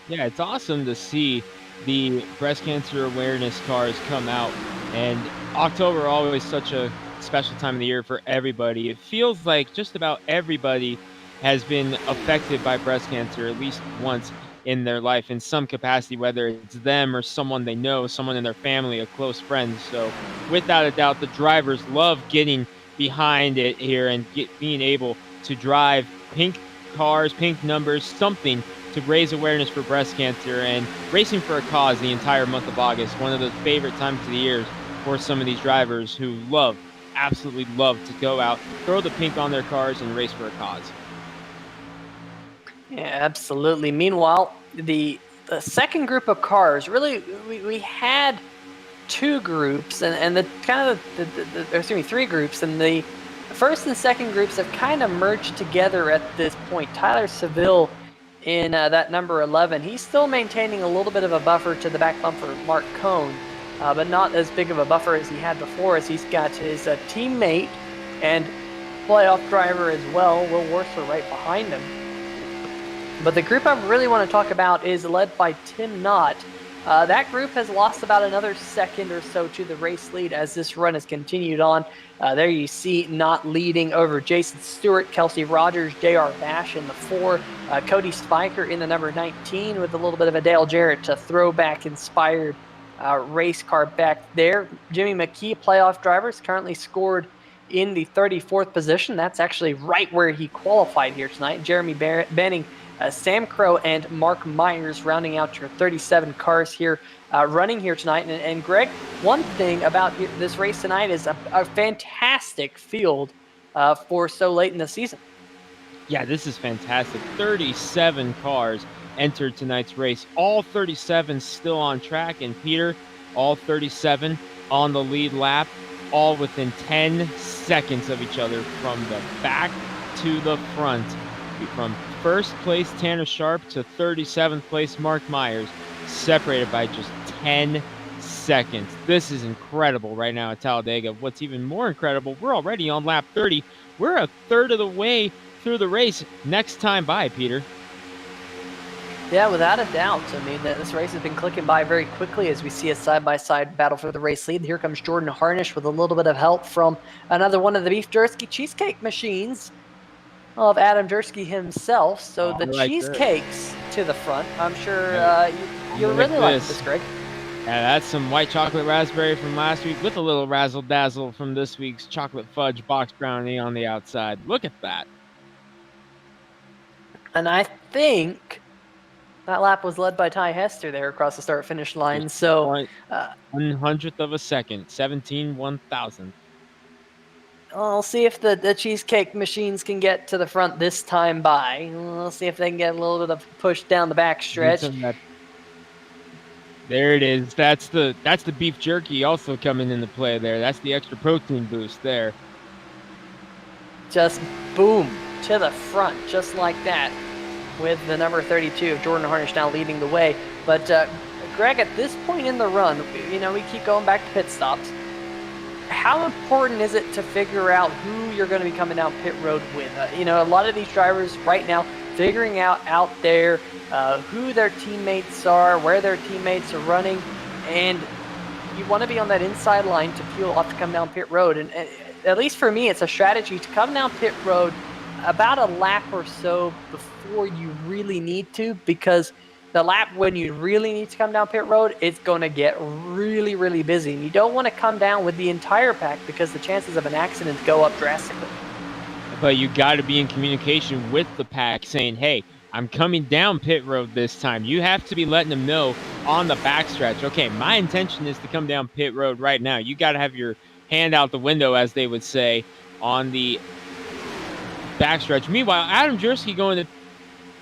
Yeah, it's awesome to see the breast cancer awareness cars come out. And October always such a special time of the year for everybody. It feels like just about everybody has been affected by breast cancer at least once in their life in some capacity, whether it's them or someone they know, someone in their family, a close friend. So without a doubt, the drivers love getting behind it here and being able to drive pink cars, pink numbers, something to raise awareness for breast cancer and racing for a cause the entire month of August. One of the favorite times of the year for some of these drivers who absolutely love to go out, throw the pink on their cars and race for a cause. Yeah, absolutely. Meanwhile, the second group of cars, really, we had two groups and the kind of three groups, and the first and second groups have kind of merged together at this point. Tyler Seville in that number 11, he's still maintaining a little bit of a buffer to the back bumper, Mark Cohn, but not as big of a buffer as he had before, as he's got his teammate and playoff driver as well, Will Worcester, right behind him. But the group I really want to talk about is led by Tim Knott. That group has lost about another second or so to the race lead as this run has continued on. There you see Knott leading over Jason Stewart, Kelsey Rogers, J.R. Bash in the 4, Cody Spiker in the number 19 with a little bit of a Dale Jarrett throwback inspired race car back there. Jimmy McKee, playoff driver, is currently scored in the 34th position. That's actually right where he qualified here tonight. Jeremy Benning, Sam Crow, and Mark Myers rounding out your 37 cars here running here tonight. And Greg, one thing about this race tonight is a fantastic field for so late in the season. Yeah, this is fantastic. 37 cars entered tonight's race. All 37 still on track. And Peter, all 37 on the lead lap, all within 10 seconds of each other from the back to the front. From first place Tanner Sharp to 37th place Mark Myers, separated by just 10 seconds. This is incredible right now at Talladega. What's even more incredible, we're already on lap 30. We're a third of the way through the race. Next time by, Peter. Yeah, without a doubt. I mean, this race has been clicking by very quickly as we see a side-by-side battle for the race lead. Here comes Jordan Harnish with a little bit of help from another one of the Beef Jerky cheesecake machines of Adam Jersky himself. So the cheesecakes to the front. I'm sure you really like this, Greg. Yeah, that's some white chocolate raspberry from last week with a little razzle dazzle from this week's chocolate fudge box brownie on the outside. Look at that. And I think that lap was led by Ty Hester there across the start finish line. So 1/100th of a second, 17/1000. I'll see if the cheesecake machines can get to the front this time by. We'll see if they can get a little bit of push down the back stretch. There it is. That's the beef jerky also coming into play there. That's the extra protein boost there. Just boom to the front, just like that, with the number 32 of Jordan Harnish now leading the way. But Greg, at this point in the run, we keep going back to pit stops. How important is it to figure out who you're going to be coming down pit road with? A lot of these drivers right now figuring out there who their teammates are, where their teammates are running, and you want to be on that inside line to peel off to come down pit road. And at least for me, it's a strategy to come down pit road about a lap or so before you really need to, because the lap when you really need to come down pit road, it's going to get really, really busy. And you don't want to come down with the entire pack because the chances of an accident go up drastically. But you got to be in communication with the pack saying, hey, I'm coming down pit road this time. You have to be letting them know on the backstretch, okay, my intention is to come down pit road right now. You got to have your hand out the window, as they would say, on the backstretch. Meanwhile, Adam Jersky going to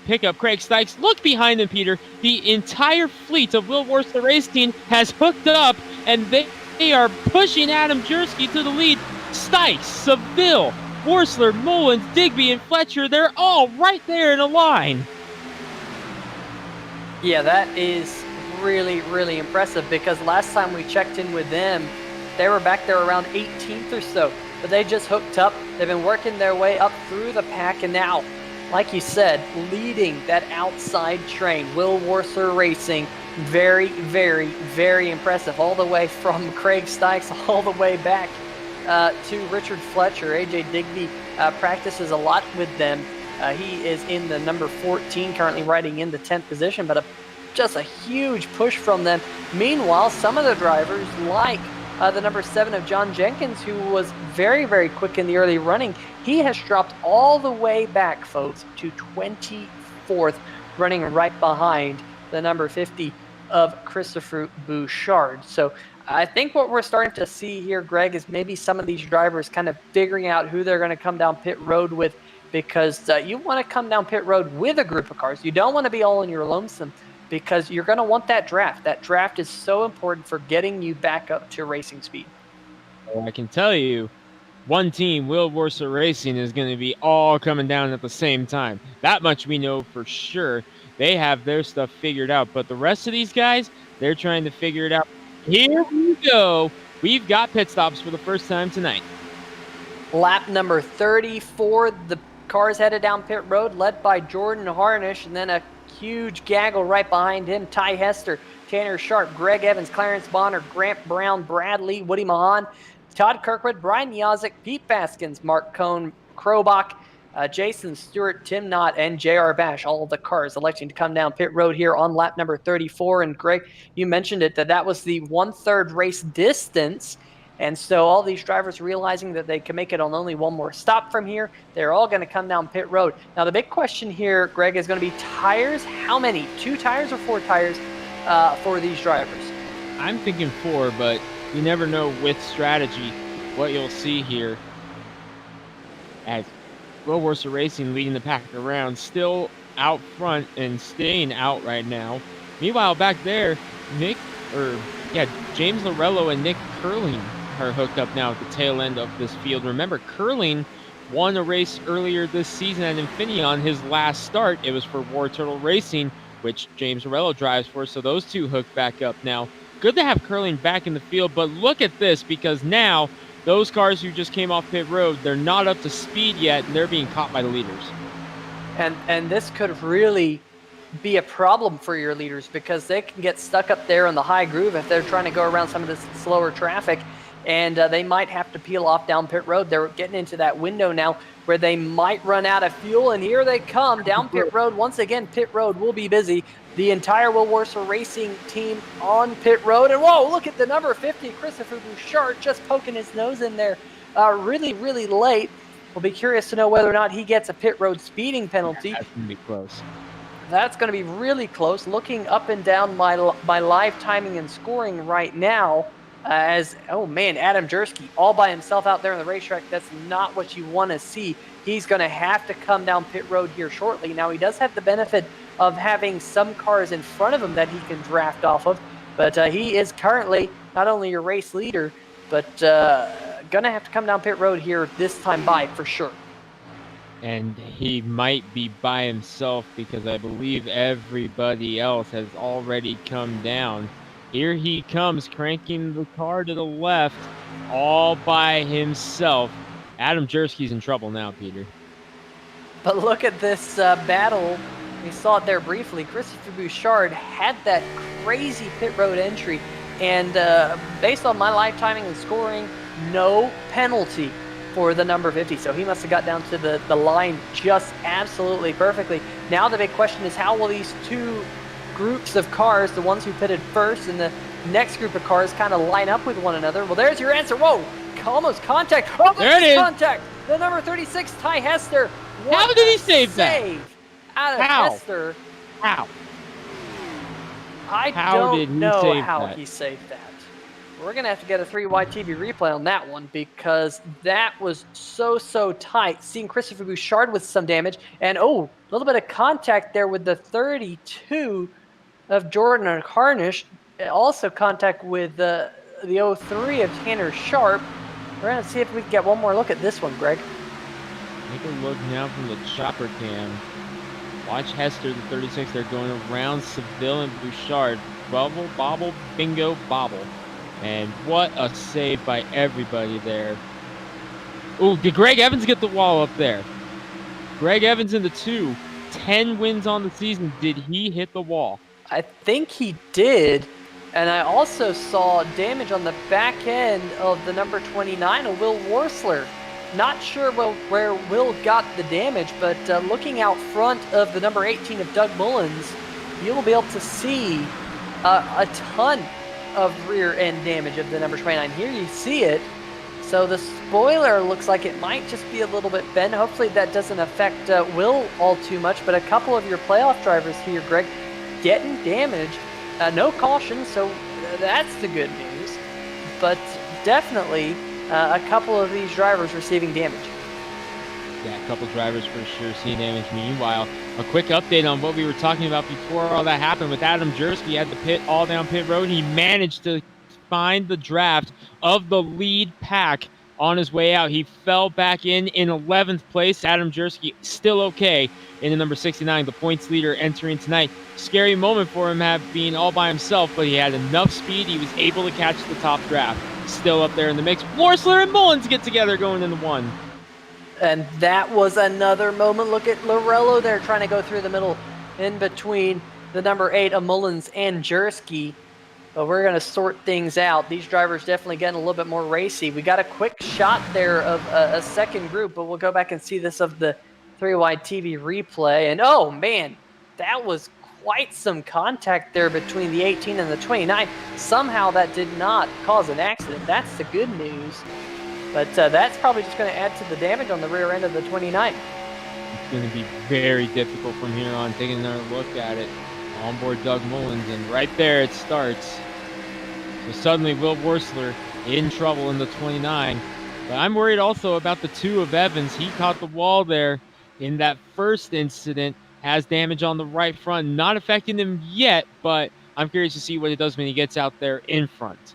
pick up Craig Stykes. Look behind him, Peter. The entire fleet of Will Worcester Racing has hooked up, and they are pushing Adam Jersky to the lead. Stykes, Seville, Worsler, Mullins, Digby, and Fletcher, they're all right there in a line. Yeah, that is really, really impressive, because last time we checked in with them, they were back there around 18th or so. But they just hooked up. They've been working their way up through the pack, and now, like you said, leading that outside train, Will Worcester Racing. Very, very, very impressive. All the way from Craig Stykes all the way back to Richard Fletcher. AJ Digby practices a lot with them. He is in the number 14, currently riding in the 10th position, but just a huge push from them. Meanwhile, some of the drivers, like the number 7 of John Jenkins, who was very, very quick in the early running, he has dropped all the way back, folks, to 24th, running right behind the number 50 of Christopher Bouchard. So I think what we're starting to see here, Greg, is maybe some of these drivers kind of figuring out who they're going to come down pit road with, because you want to come down pit road with a group of cars. You don't want to be all in your lonesome, because you're going to want that draft. That draft is so important for getting you back up to racing speed. Well, I can tell you, one team, Will Worcester Racing, is going to be all coming down at the same time. That much we know for sure. They have their stuff figured out, but the rest of these guys, they're trying to figure it out. Here we go. We've got pit stops for the first time tonight. Lap number 34, the cars headed down pit road, led by Jordan Harnish, and then a huge gaggle right behind him. Ty Hester, Tanner Sharp, Greg Evans, Clarence Bonner, Grant Brown, Bradley, Woody Mahan, Todd Kirkwood, Brian Yazik, Pete Baskins, Mark Cohn, Krobach, Jason Stewart, Tim Knott, and J.R. Bash. All of the cars electing to come down pit road here on lap number 34. And Greg, you mentioned it, that was the 1/3 race distance. And so all these drivers realizing that they can make it on only one more stop from here, they're all going to come down pit road. Now, the big question here, Greg, is going to be tires. How many? 2 tires or 4 tires for these drivers? I'm thinking 4, but you never know with strategy what you'll see here. As Will Worcester Racing leading the pack around, still out front and staying out right now. Meanwhile, back there, James Lorello and Nick Curling are hooked up now at the tail end of this field. Remember, Curling won a race earlier this season at Infineon, his last start. It was for War Turtle Racing, which James Lorello drives for, so those two hooked back up now. Good to have Curling back in the field, but look at this, because now those cars who just came off pit road, they're not up to speed yet, and they're being caught by the leaders. And this could really be a problem for your leaders, because they can get stuck up there in the high groove if they're trying to go around some of this slower traffic, and they might have to peel off down pit road. They're getting into that window now where they might run out of fuel. And here they come down pit road. Once again, pit road will be busy. The entire Will Warsaw Racing team on pit road. And whoa, look at the number 50, Christopher Bouchard, just poking his nose in there really, really late. We'll be curious to know whether or not he gets a pit road speeding penalty. That's going to be close. That's going to be really close. Looking up and down my live timing and scoring right now, oh man, Adam Jersky all by himself out there on the racetrack. That's not what you want to see. He's going to have to come down pit road here shortly. Now, he does have the benefit of having some cars in front of him that he can draft off of, but he is currently not only your race leader, but going to have to come down pit road here this time by for sure. And he might be by himself because I believe everybody else has already come down. Here he comes, cranking the car to the left, all by himself. Adam Jersky's in trouble now, Peter. But look at this battle. We saw it there briefly. Christopher Bouchard had that crazy pit road entry, and based on my live timing and scoring, no penalty for the number 50. So he must have got down to the line just absolutely perfectly. Now the big question is, how will these two groups of cars, the ones who pitted first and the next group of cars, kind of line up with one another? Well, there's your answer. Whoa, almost contact. Oh, there it is. Contact. The number 36, Ty Hester. How did he save that? Out of How? Hester. How? I don't know how he saved that. We're going to have to get a 3-wide TV replay on that one because that was so tight. Seeing Christopher Bouchard with some damage. And, oh, a little bit of contact there with the 32 of Jordan Harnish. Also contact with the 03 of Tanner Sharp. We're going to see if we can get one more look at this one, Greg. Take a look now from the chopper cam. Watch Hester, the 36. They're going around Seville and Bouchard. Bubble, bobble, bingo, bobble. And what a save by everybody there. Oh, did Greg Evans get the wall up there? Greg Evans in the 2. 10 wins on the season. Did he hit the wall? I think he did. And I also saw damage on the back end of the number 29 of Will Worsler. Not sure where Will got the damage, but looking out front of the number 18 of Doug Mullins, you'll be able to see a ton of rear end damage of the number 29. Here you see it. So the spoiler looks like it might just be a little bit bent. Hopefully that doesn't affect Will all too much, but a couple of your playoff drivers here, Greg, getting damaged. No caution, so that's the good news. But definitely a couple of these drivers receiving damage. Yeah, a couple drivers for sure seeing damage. Meanwhile, a quick update on what we were talking about before all that happened with Adam Jersky at the pit, all down pit road. He managed to find the draft of the lead pack on his way out. He fell back in 11th place. Adam Jersky still okay in the number 69, the points leader entering tonight. Scary moment for him being all by himself, but he had enough speed. He was able to catch the top draft. Still up there in the mix. Worsler and Mullins get together going into one. And that was another moment. Look at Lorello there trying to go through the middle in between the number 8 of Mullins and Jersky. But we're going to sort things out. These drivers definitely getting a little bit more racy. We got a quick shot there of a second group, but we'll go back and see this of the 3-wide TV replay. And oh man, that was quite some contact there between the 18 and the 29. Somehow that did not cause an accident. That's the good news. But that's probably just going to add to the damage on the rear end of the 29. It's going to be very difficult from here on. Taking another look at it. Onboard Doug Mullins, and right there it starts. So suddenly Will Worsler in trouble in the 29. But I'm worried also about the 2 of Evans. He caught the wall there in that first incident. Has damage on the right front. Not affecting him yet, but I'm curious to see what it does when he gets out there in front.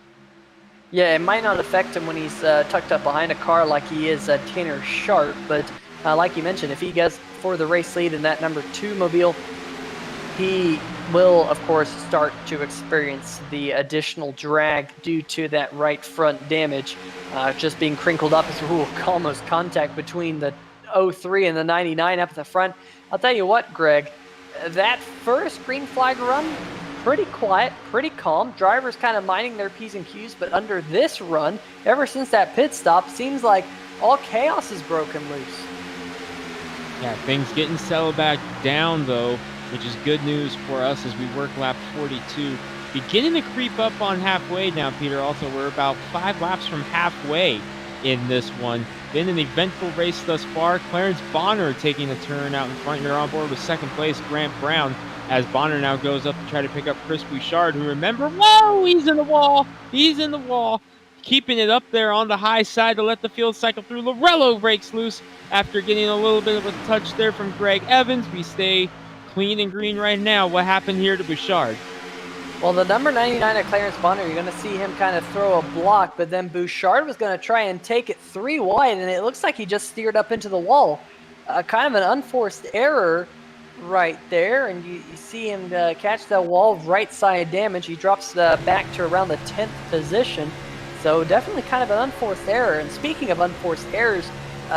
Yeah, it might not affect him when he's tucked up behind a car like he is Tanner Sharp, but like you mentioned, if he goes for the race lead in that number 2 mobile, he will, of course, start to experience the additional drag due to that right front damage. Just being crinkled up as almost contact between the 03 and the 99 up at the front. I'll tell you what, Greg, that first green flag run, pretty quiet, pretty calm. Drivers kind of minding their P's and Q's, but under this run, ever since that pit stop, seems like all chaos is broken loose. Yeah, things getting settled back down, though, which is good news for us as we work lap 42. Beginning to creep up on halfway now, Peter. Also, we're about 5 laps from halfway in this one. Been an eventful race thus far. Clarence Bonner taking a turn out in front. You're on board with second place, Grant Brown, as Bonner now goes up to try to pick up Chris Bouchard, who, remember, whoa, he's in the wall. He's in the wall. Keeping it up there on the high side to let the field cycle through. Lorello breaks loose after getting a little bit of a touch there from Greg Evans. We stay clean and green right now. What happened here to Bouchard? Well, the number 99 of Clarence Bonner, you're going to see him kind of throw a block, but then Bouchard was going to try and take it 3 wide, and it looks like he just steered up into the wall. Kind of an unforced error right there, and you see him catch that wall, right side damage. He drops back to around the 10th position, so definitely kind of an unforced error. And speaking of unforced errors,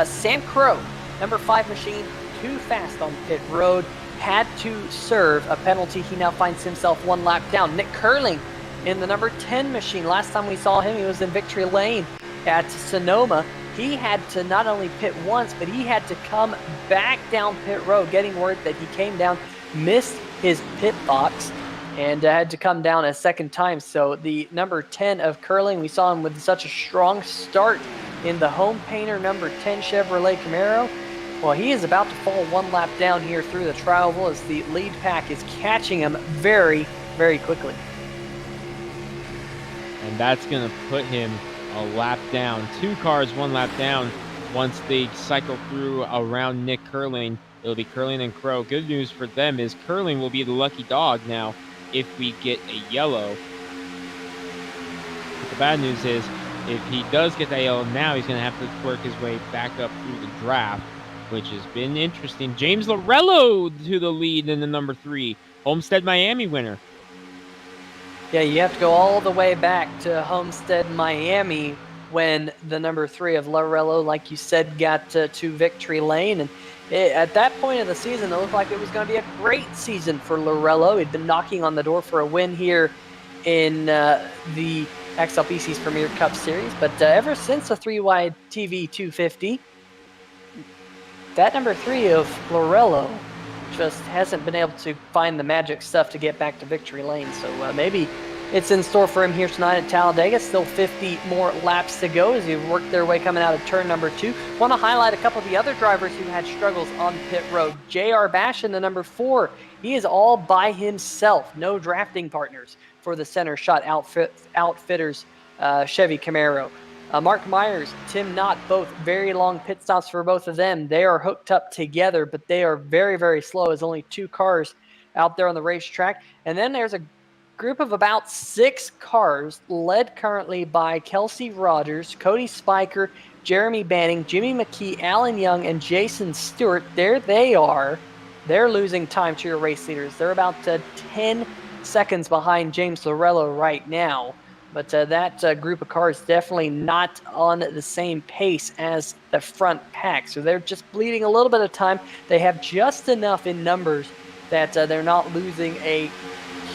Sam Crow, number 5 machine, too fast on pit road, had to serve a penalty. He now finds himself 1 lap down. Nick Curling in the number 10 machine. Last time we saw him, he was in victory lane at Sonoma. He had to not only pit once, but he had to come back down pit road, getting word that he came down, missed his pit box, and had to come down a second time. So the number 10 of Curling, we saw him with such a strong start in the home painter number 10 Chevrolet Camaro. Well, he is about to fall 1 lap down here through the tri-oval as the lead pack is catching him very, very quickly. And that's going to put him a lap down. 2 cars, 1 lap down. Once they cycle through around Nick Curling, it'll be Curling and Crow. Good news for them is Curling will be the lucky dog now if we get a yellow. But the bad news is if he does get that yellow now, he's going to have to work his way back up through the draft, which has been interesting. James Lorello to the lead in the number 3 Homestead Miami winner. Yeah, you have to go all the way back to Homestead Miami when the number 3 of Lorello, like you said, got to victory lane. And at that point of the season, it looked like it was going to be a great season for Lorello. He'd been knocking on the door for a win here in the Hacksaw PC's Premier Cup Series. But ever since the 3-wide TV 250, that number 3 of Lorello just hasn't been able to find the magic stuff to get back to victory lane. So maybe it's in store for him here tonight at Talladega. Still 50 more laps to go as you work their way coming out of turn number 2. Want to highlight a couple of the other drivers who had struggles on pit road. J.R. Bash in the number 4. He is all by himself. No drafting partners for the center shot outfitters Chevy Camaro. Mark Myers, Tim Knott, both very long pit stops for both of them. They are hooked up together, but they are very, very slow as only 2 cars out there on the racetrack. And then there's a group of about 6 cars led currently by Kelsey Rogers, Cody Spiker, Jeremy Banning, Jimmy McKee, Alan Young, and Jason Stewart. There they are. They're losing time to your race leaders. They're about 10 seconds behind James Lorello right now. But that group of cars definitely not on the same pace as the front pack. So they're just bleeding a little bit of time. They have just enough in numbers that they're not losing a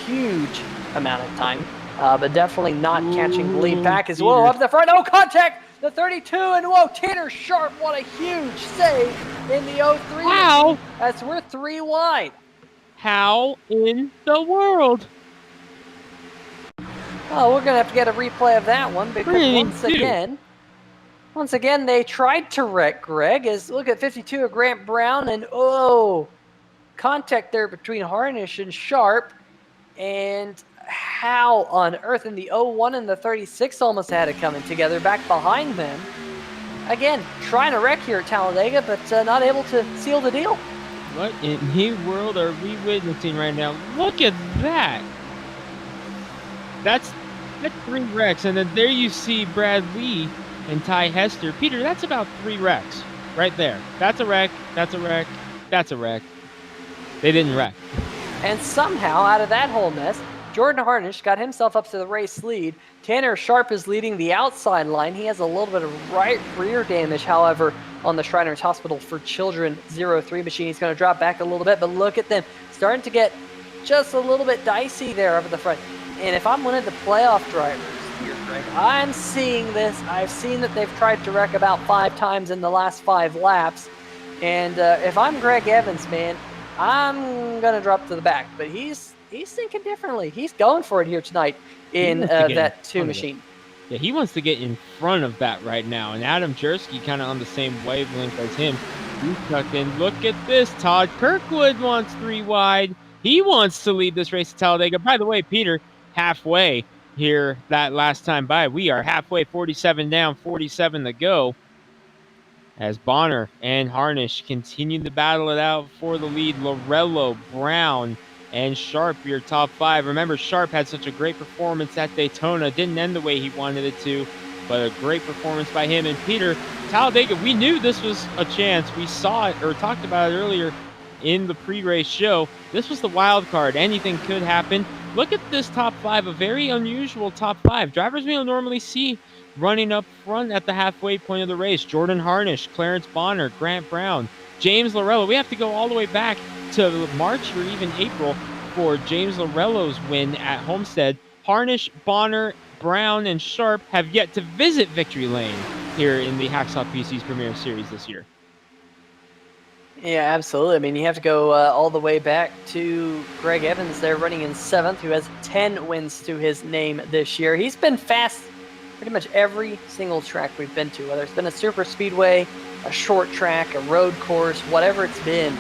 huge amount of time. But definitely not catching the lead pack as well. Up the front, oh, contact! The 32, and whoa, Tanner Sharp, what a huge save in the 03. Wow! As we're 3 wide. How in the world? Oh, we're going to have to get a replay of that one because once again, they tried to wreck Greg. Look at 52 of Grant Brown, and contact there between Harnish and Sharp. And how on earth in the 01 and the 36 almost had it coming together back behind them. Again, trying to wreck here at Talladega, but not able to seal the deal. What in the world are we witnessing right now? Look at that. That's 3 wrecks, and then there you see Brad Lee and Ty Hester. Peter, that's about 3 wrecks right there. That's a wreck, that's a wreck, that's a wreck. They didn't wreck. And somehow, out of that whole mess, Jordan Harnish got himself up to the race lead. Tanner Sharp is leading the outside line. He has a little bit of right rear damage, however, on the Shriners Hospital for Children 03 machine. He's going to drop back a little bit, but look at them. Starting to get just a little bit dicey there up at the front. And if I'm one of the playoff drivers here, Greg, I'm seeing this. I've seen that they've tried to wreck about 5 times in the last 5 laps. And if I'm Greg Evans, man, I'm gonna drop to the back. But he's thinking differently. He's going for it here tonight in wants to get in that 2 front of it. machine. Yeah, he wants to get in front of that right now. And Adam Jersky kind of on the same wavelength as him. He's tucked in. Look at this. Todd Kirkwood wants 3 wide. He wants to lead this race at Talladega. By the way, Peter, halfway here that last time by. We are halfway, 47 down, 47 to go. As Bonner and Harnish continue to battle it out for the lead. Lorello, Brown, and Sharp, your top 5. Remember, Sharp had such a great performance at Daytona. Didn't end the way he wanted it to, but a great performance by him. And Peter, Talladega, we knew this was a chance. We saw it or talked about it earlier in the pre-race show. This was the wild card. Anything could happen. Look at this top 5, a very unusual top 5. Drivers we don't normally see running up front at the halfway point of the race. Jordan Harnish, Clarence Bonner, Grant Brown, James Lorello. We have to go all the way back to March or even April for James Lorello's win at Homestead. Harnish, Bonner, Brown, and Sharp have yet to visit Victory Lane here in the Hacksaw PC's Premier Series this year. Yeah, absolutely. I mean, you have to go all the way back to Greg Evans there running in 7th, who has 10 wins to his name this year. He's been fast pretty much every single track we've been to, whether it's been a super speedway, a short track, a road course, whatever it's been.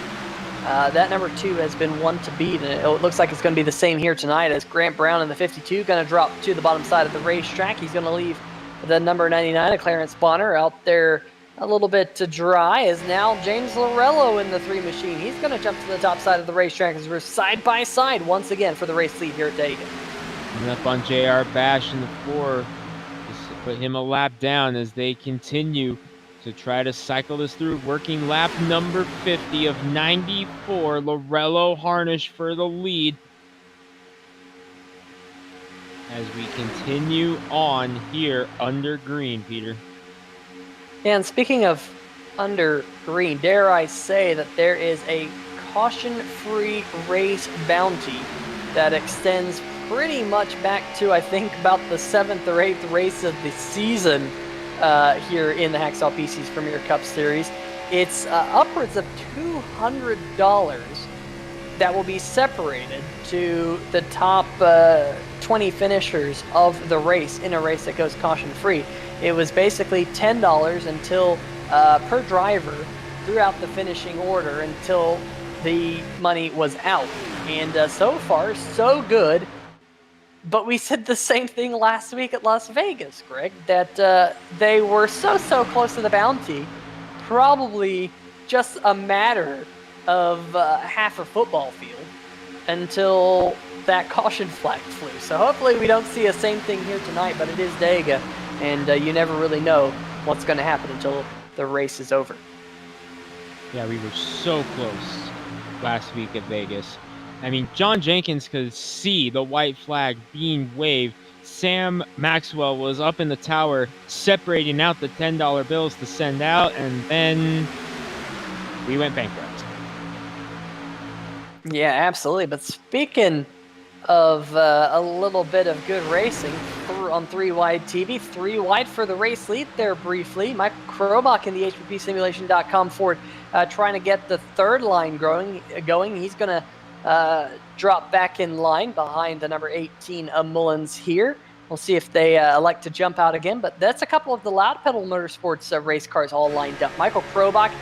That number 2 has been one to beat, and it looks like it's going to be the same here tonight as Grant Brown in the 52 going to drop to the bottom side of the racetrack. He's going to leave the number 99, a Clarence Bonner, out there a little bit to dry, as now James Lorello in the 3 machine. He's going to jump to the top side of the racetrack as we're side by side once again for the race lead here at Dayton. Coming up on JR Bash in the 4. Just put him a lap down as they continue to try to cycle this through. Working lap number 50 of 94. Lorello Harnish for the lead. As we continue on here under green, Peter. And speaking of under green, dare I say that there is a caution-free race bounty that extends pretty much back to, I think, about the 7th or 8th race of the season here in the Hacksaw PC's Premier Cup Series. It's upwards of $200 that will be separated to the top 20 finishers of the race in a race that goes caution-free. It was basically $10 until per driver throughout the finishing order until the money was out. And so far, so good. But we said the same thing last week at Las Vegas, Greg, that they were so close to the bounty, probably just a matter of half a football field until that caution flag flew. So hopefully we don't see the same thing here tonight, but it is Dega, and you never really know what's going to happen until the race is over. Yeah, we were so close last week at Vegas. I mean, John Jenkins could see the white flag being waved. Sam Maxwell was up in the tower separating out the $10 bills to send out, and then we went bankrupt. Yeah, absolutely. But speaking of a little bit of good racing on 3 Wide TV, 3 wide for the race lead there briefly. Michael Krobach in the HPPsimulation.com Ford trying to get the 3rd line going. He's going to drop back in line behind the number 18 Mullins here. We'll see if they elect to jump out again, but that's a couple of the Loud Pedal Motorsports race cars all lined up. Michael Krobach,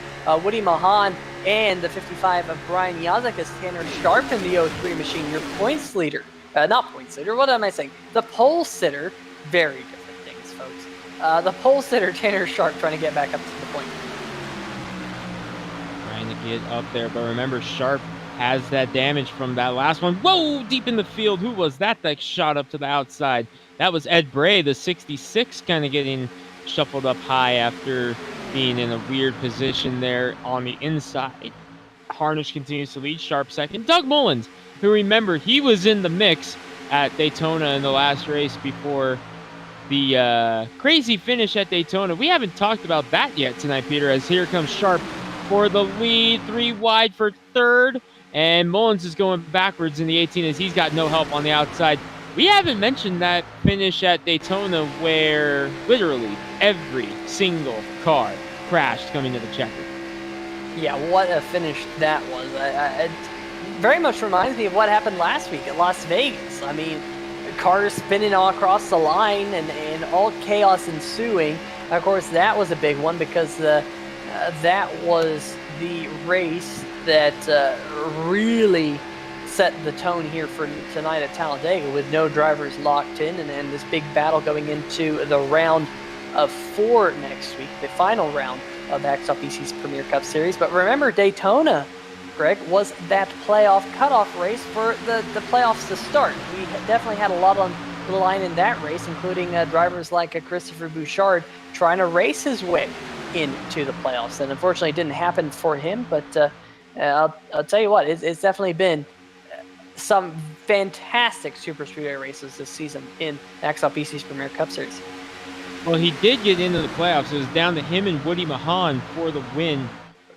Woody Mahan, and the 55 of Brian Yazek as Tanner Sharp in the 03 machine, your points leader. Not points leader, what am I saying? The pole sitter, very different things, folks. The pole sitter, Tanner Sharp, trying to get back up to the point. Trying to get up there, but remember, Sharp has that damage from that last one. Whoa, deep in the field. Who was that shot up to the outside? That was Ed Bray, the 66, kind of getting shuffled up high after being in a weird position there on the inside. Harnish continues to lead. Sharp second. Doug Mullins, who, remember, he was in the mix at Daytona in the last race before the crazy finish at Daytona. We haven't talked about that yet tonight, Peter, as here comes Sharp for the lead. 3 wide for 3rd. And Mullins is going backwards in the 18 as he's got no help on the outside. We haven't mentioned that finish at Daytona where literally every single car crashed coming to the checker. Yeah, what a finish that was. It very much reminds me of what happened last week at Las Vegas. I mean, cars spinning all across the line and all chaos ensuing. Of course, that was a big one because that was the race that really set the tone here for tonight at Talladega, with no drivers locked in, and this big battle going into the round of 4 next week, the final round of Hacksaw PC's Premier Cup Series. But remember, Daytona, Greg, was that playoff cutoff race for the playoffs to start. We definitely had a lot on the line in that race, including drivers like Christopher Bouchard trying to race his way into the playoffs. And unfortunately, it didn't happen for him, but I'll tell you what, it's definitely been some fantastic Super Speedway races this season in Hacksaw PC's Premier Cup Series. Well, he did get into the playoffs. It was down to him and Woody Mahan for the win,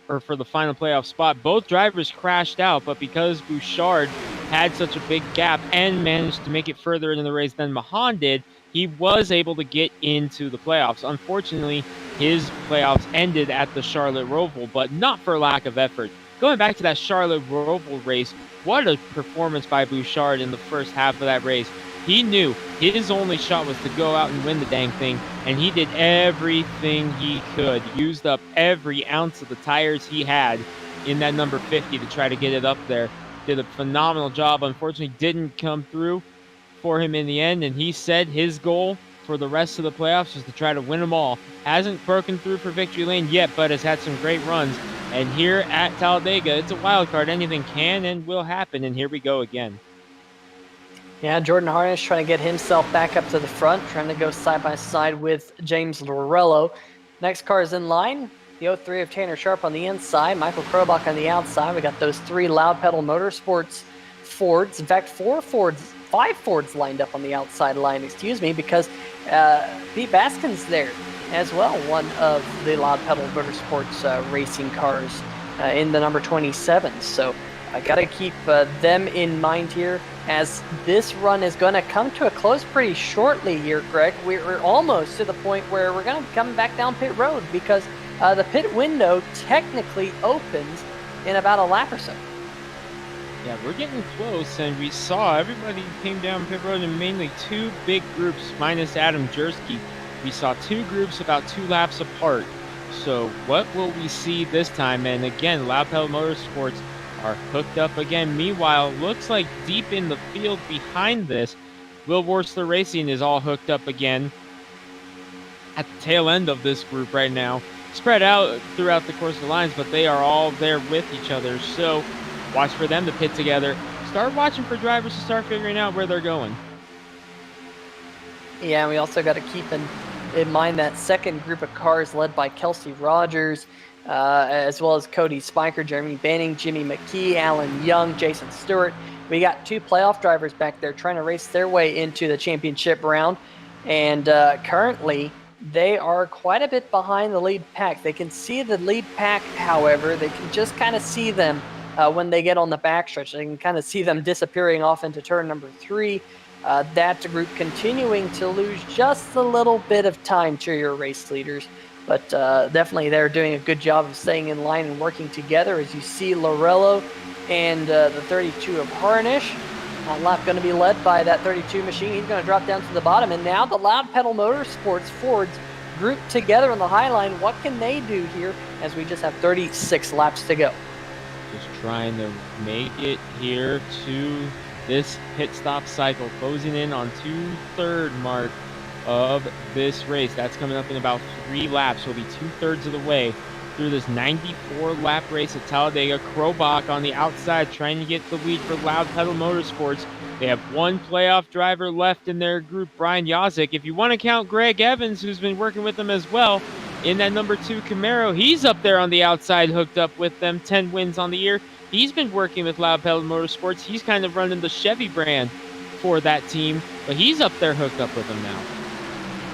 or for the final playoff spot. Both drivers crashed out, but because Bouchard had such a big gap and managed to make it further into the race than Mahan did, he was able to get into the playoffs. Unfortunately, his playoffs ended at the Charlotte Roval, but not for lack of effort. Going back to that Charlotte Roval race, what a performance by Bouchard in the first half of that race. He knew his only shot was to go out and win the dang thing, and he did everything he could. Used up every ounce of the tires he had in that number 50 to try to get it up there. Did a phenomenal job. Unfortunately, didn't come through for him in the end, and he said his goal for the rest of the playoffs was to try to win them all. Hasn't broken through for victory lane yet, but has had some great runs. And here at Talladega, it's a wild card. Anything can and will happen, and here we go again. Yeah, Jordan Harnish trying to get himself back up to the front, trying to go side by side with James Lorello. Next car is in line. The 03 of Tanner Sharp on the inside, Michael Krobach on the outside. We got those 3 Loud Pedal Motorsports Fords. In fact, 5 Fords lined up on the outside line, because Pete Baskin's there as well, one of the Loud Pedal Motorsports racing cars in the number 27. So I got to keep them in mind here, as this run is going to come to a close pretty shortly here, Greg. We're almost to the point where we're going to come back down pit road, because the pit window technically opens in about a lap or so. Yeah, we're getting close, and we saw everybody came down pit road in mainly 2 big groups, minus Adam Jersky. We saw 2 groups about 2 laps apart. So what will we see this time? And again, Loud Pedal Motorsports are hooked up again. Meanwhile, looks like deep in the field behind this, Will Worsler Racing is all hooked up again at the tail end of this group right now. Spread out throughout the course of the lines, but they are all there with each other. So watch for them to pit together. Start watching for drivers to start figuring out where they're going. Yeah, and we also got to keep in mind that second group of cars led by Kelsey Rogers, as well as Cody Spiker, Jeremy Banning, Jimmy McKee, Alan Young, Jason Stewart. We got 2 playoff drivers back there trying to race their way into the championship round. And currently, they are quite a bit behind the lead pack. They can see the lead pack, however. They can just kind of see them when they get on the backstretch. They can kind of see them disappearing off into turn number 3. That group continuing to lose just a little bit of time to your race leaders. But definitely they're doing a good job of staying in line and working together. As you see, Lorello and the 32 of Harnish. That lap going to be led by that 32 machine. He's going to drop down to the bottom. And now the Loud Pedal Motorsports Fords grouped together on the high line. What can they do here as we just have 36 laps to go? Just trying to make it here to this pit stop cycle, closing in on 2/3 mark of this race. That's coming up in about 3 laps. We'll be 2/3 of the way through this 94-lap race at Talladega. Krobach on the outside trying to get the lead for Loud Pedal Motorsports. They have 1 playoff driver left in their group, Brian Yazik. If you want to count Greg Evans, who's been working with them as well, in that number 2 Camaro, he's up there on the outside hooked up with them, 10 wins on the year. He's been working with Loud Pedal Motorsports. He's kind of running the Chevy brand for that team, but he's up there hooked up with them now.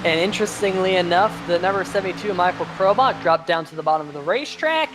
And interestingly enough, the number 72, Michael Krobach, dropped down to the bottom of the racetrack,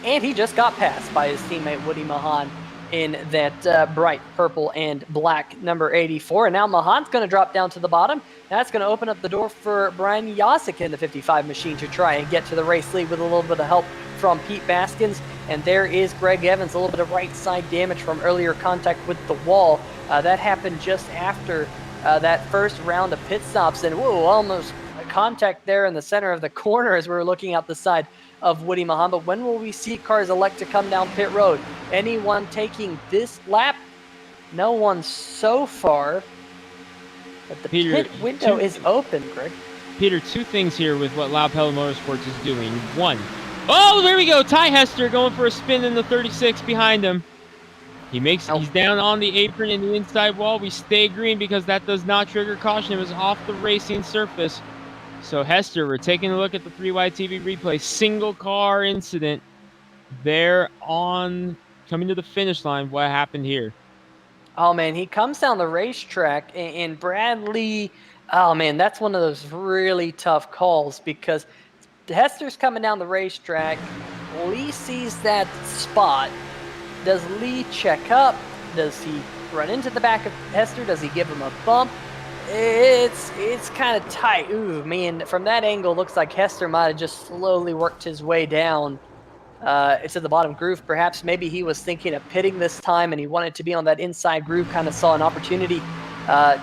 and he just got passed by his teammate Woody Mahan in that bright purple and black number 84. And now Mahan's going to drop down to the bottom. That's going to open up the door for Brian Yazik in the 55 machine to try and get to the race lead with a little bit of help from Pete Baskins, and there is Greg Evans, a little bit of right side damage from earlier contact with the wall. That happened just after that first round of pit stops, and whoa, almost contact there in the center of the corner as we were looking out the side of Woody Muhammad. When will we see cars elect to come down pit road? Anyone taking this lap? No one so far. But the pit window is open, Greg. Peter, two things here with what Loud Pedal Motorsports is doing. One, oh, there we go. Ty Hester going for a spin in the 36 behind him. He's down on the apron in the inside wall. We stay green because that does not trigger caution. It was off the racing surface. So Hester, we're taking a look at the 3Y TV replay. Single car incident there on coming to the finish line. What happened here? Oh, man, he comes down the racetrack, and Bradley, oh, man, that's one of those really tough calls because Hester's coming down the racetrack. Lee sees that spot. Does Lee check up? Does he run into the back of Hester? Does he give him a bump? It's kind of tight. Ooh, man, from that angle, looks like Hester might have just slowly worked his way down to the bottom groove. Perhaps maybe he was thinking of pitting this time and he wanted to be on that inside groove, kind of saw an opportunity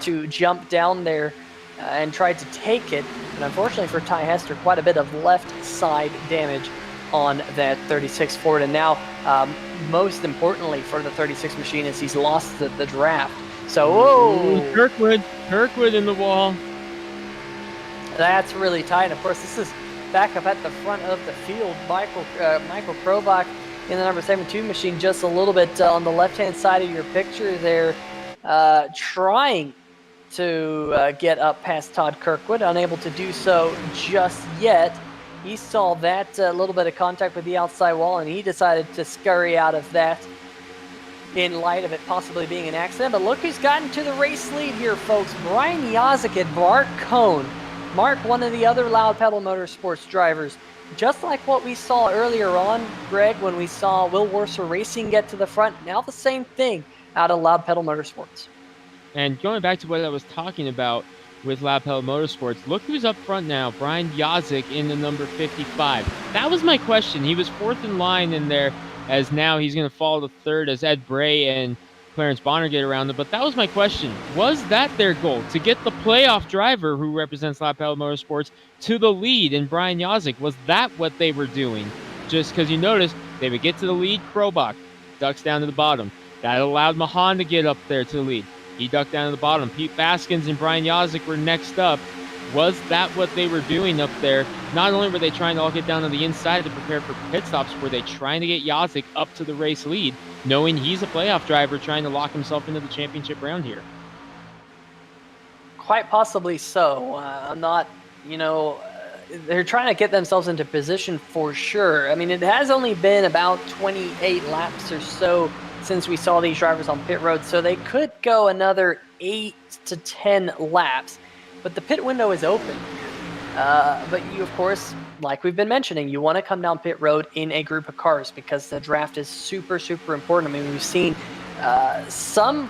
to jump down there and tried to take it. And unfortunately for Ty Hester, quite a bit of left side damage on that 36 Ford. And now, most importantly for the 36 machine is he's lost the draft. So, whoa! Kirkwood in the wall. That's really tight. Of course, this is back up at the front of the field. Michael Krobach in the number 72 machine, just a little bit on the left-hand side of your picture there, trying to get up past Todd Kirkwood, unable to do so just yet. He saw that little bit of contact with the outside wall, and he decided to scurry out of that in light of it possibly being an accident. But look who's gotten to the race lead here, folks. Brian Yazik and Mark Cohn. Mark, one of the other Loud Pedal Motorsports drivers. Just like what we saw earlier on, Greg, when we saw Will Worser Racing get to the front. Now the same thing out of Loud Pedal Motorsports. And going back to what I was talking about with Loud Pedal Motorsports, look who's up front now. Brian Yazik in the number 55. That was my question. He was fourth in line in there, as now he's going to fall to third as Ed Bray and Clarence Bonner get around him. But that was my question. Was that their goal, to get the playoff driver who represents Loud Pedal Motorsports to the lead in Brian Yazik? Was that what they were doing? Just because you notice they would get to the lead, Krobach ducks down to the bottom. That allowed Mahan to get up there to the lead. He ducked down to the bottom. Pete Baskins and Brian Yazik were next up. Was that what they were doing up there? Not only were they trying to all get down to the inside to prepare for pit stops, were they trying to get Yazik up to the race lead, knowing he's a playoff driver trying to lock himself into the championship round here? Quite possibly so. I'm not, they're trying to get themselves into position for sure. I mean, it has only been about 28 laps or so since we saw these drivers on pit road, so they could go another 8 to 10 laps. But the pit window is open. But you, of course, like we've been mentioning, you want to come down pit road in a group of cars because the draft is super, super important. I mean, we've seen some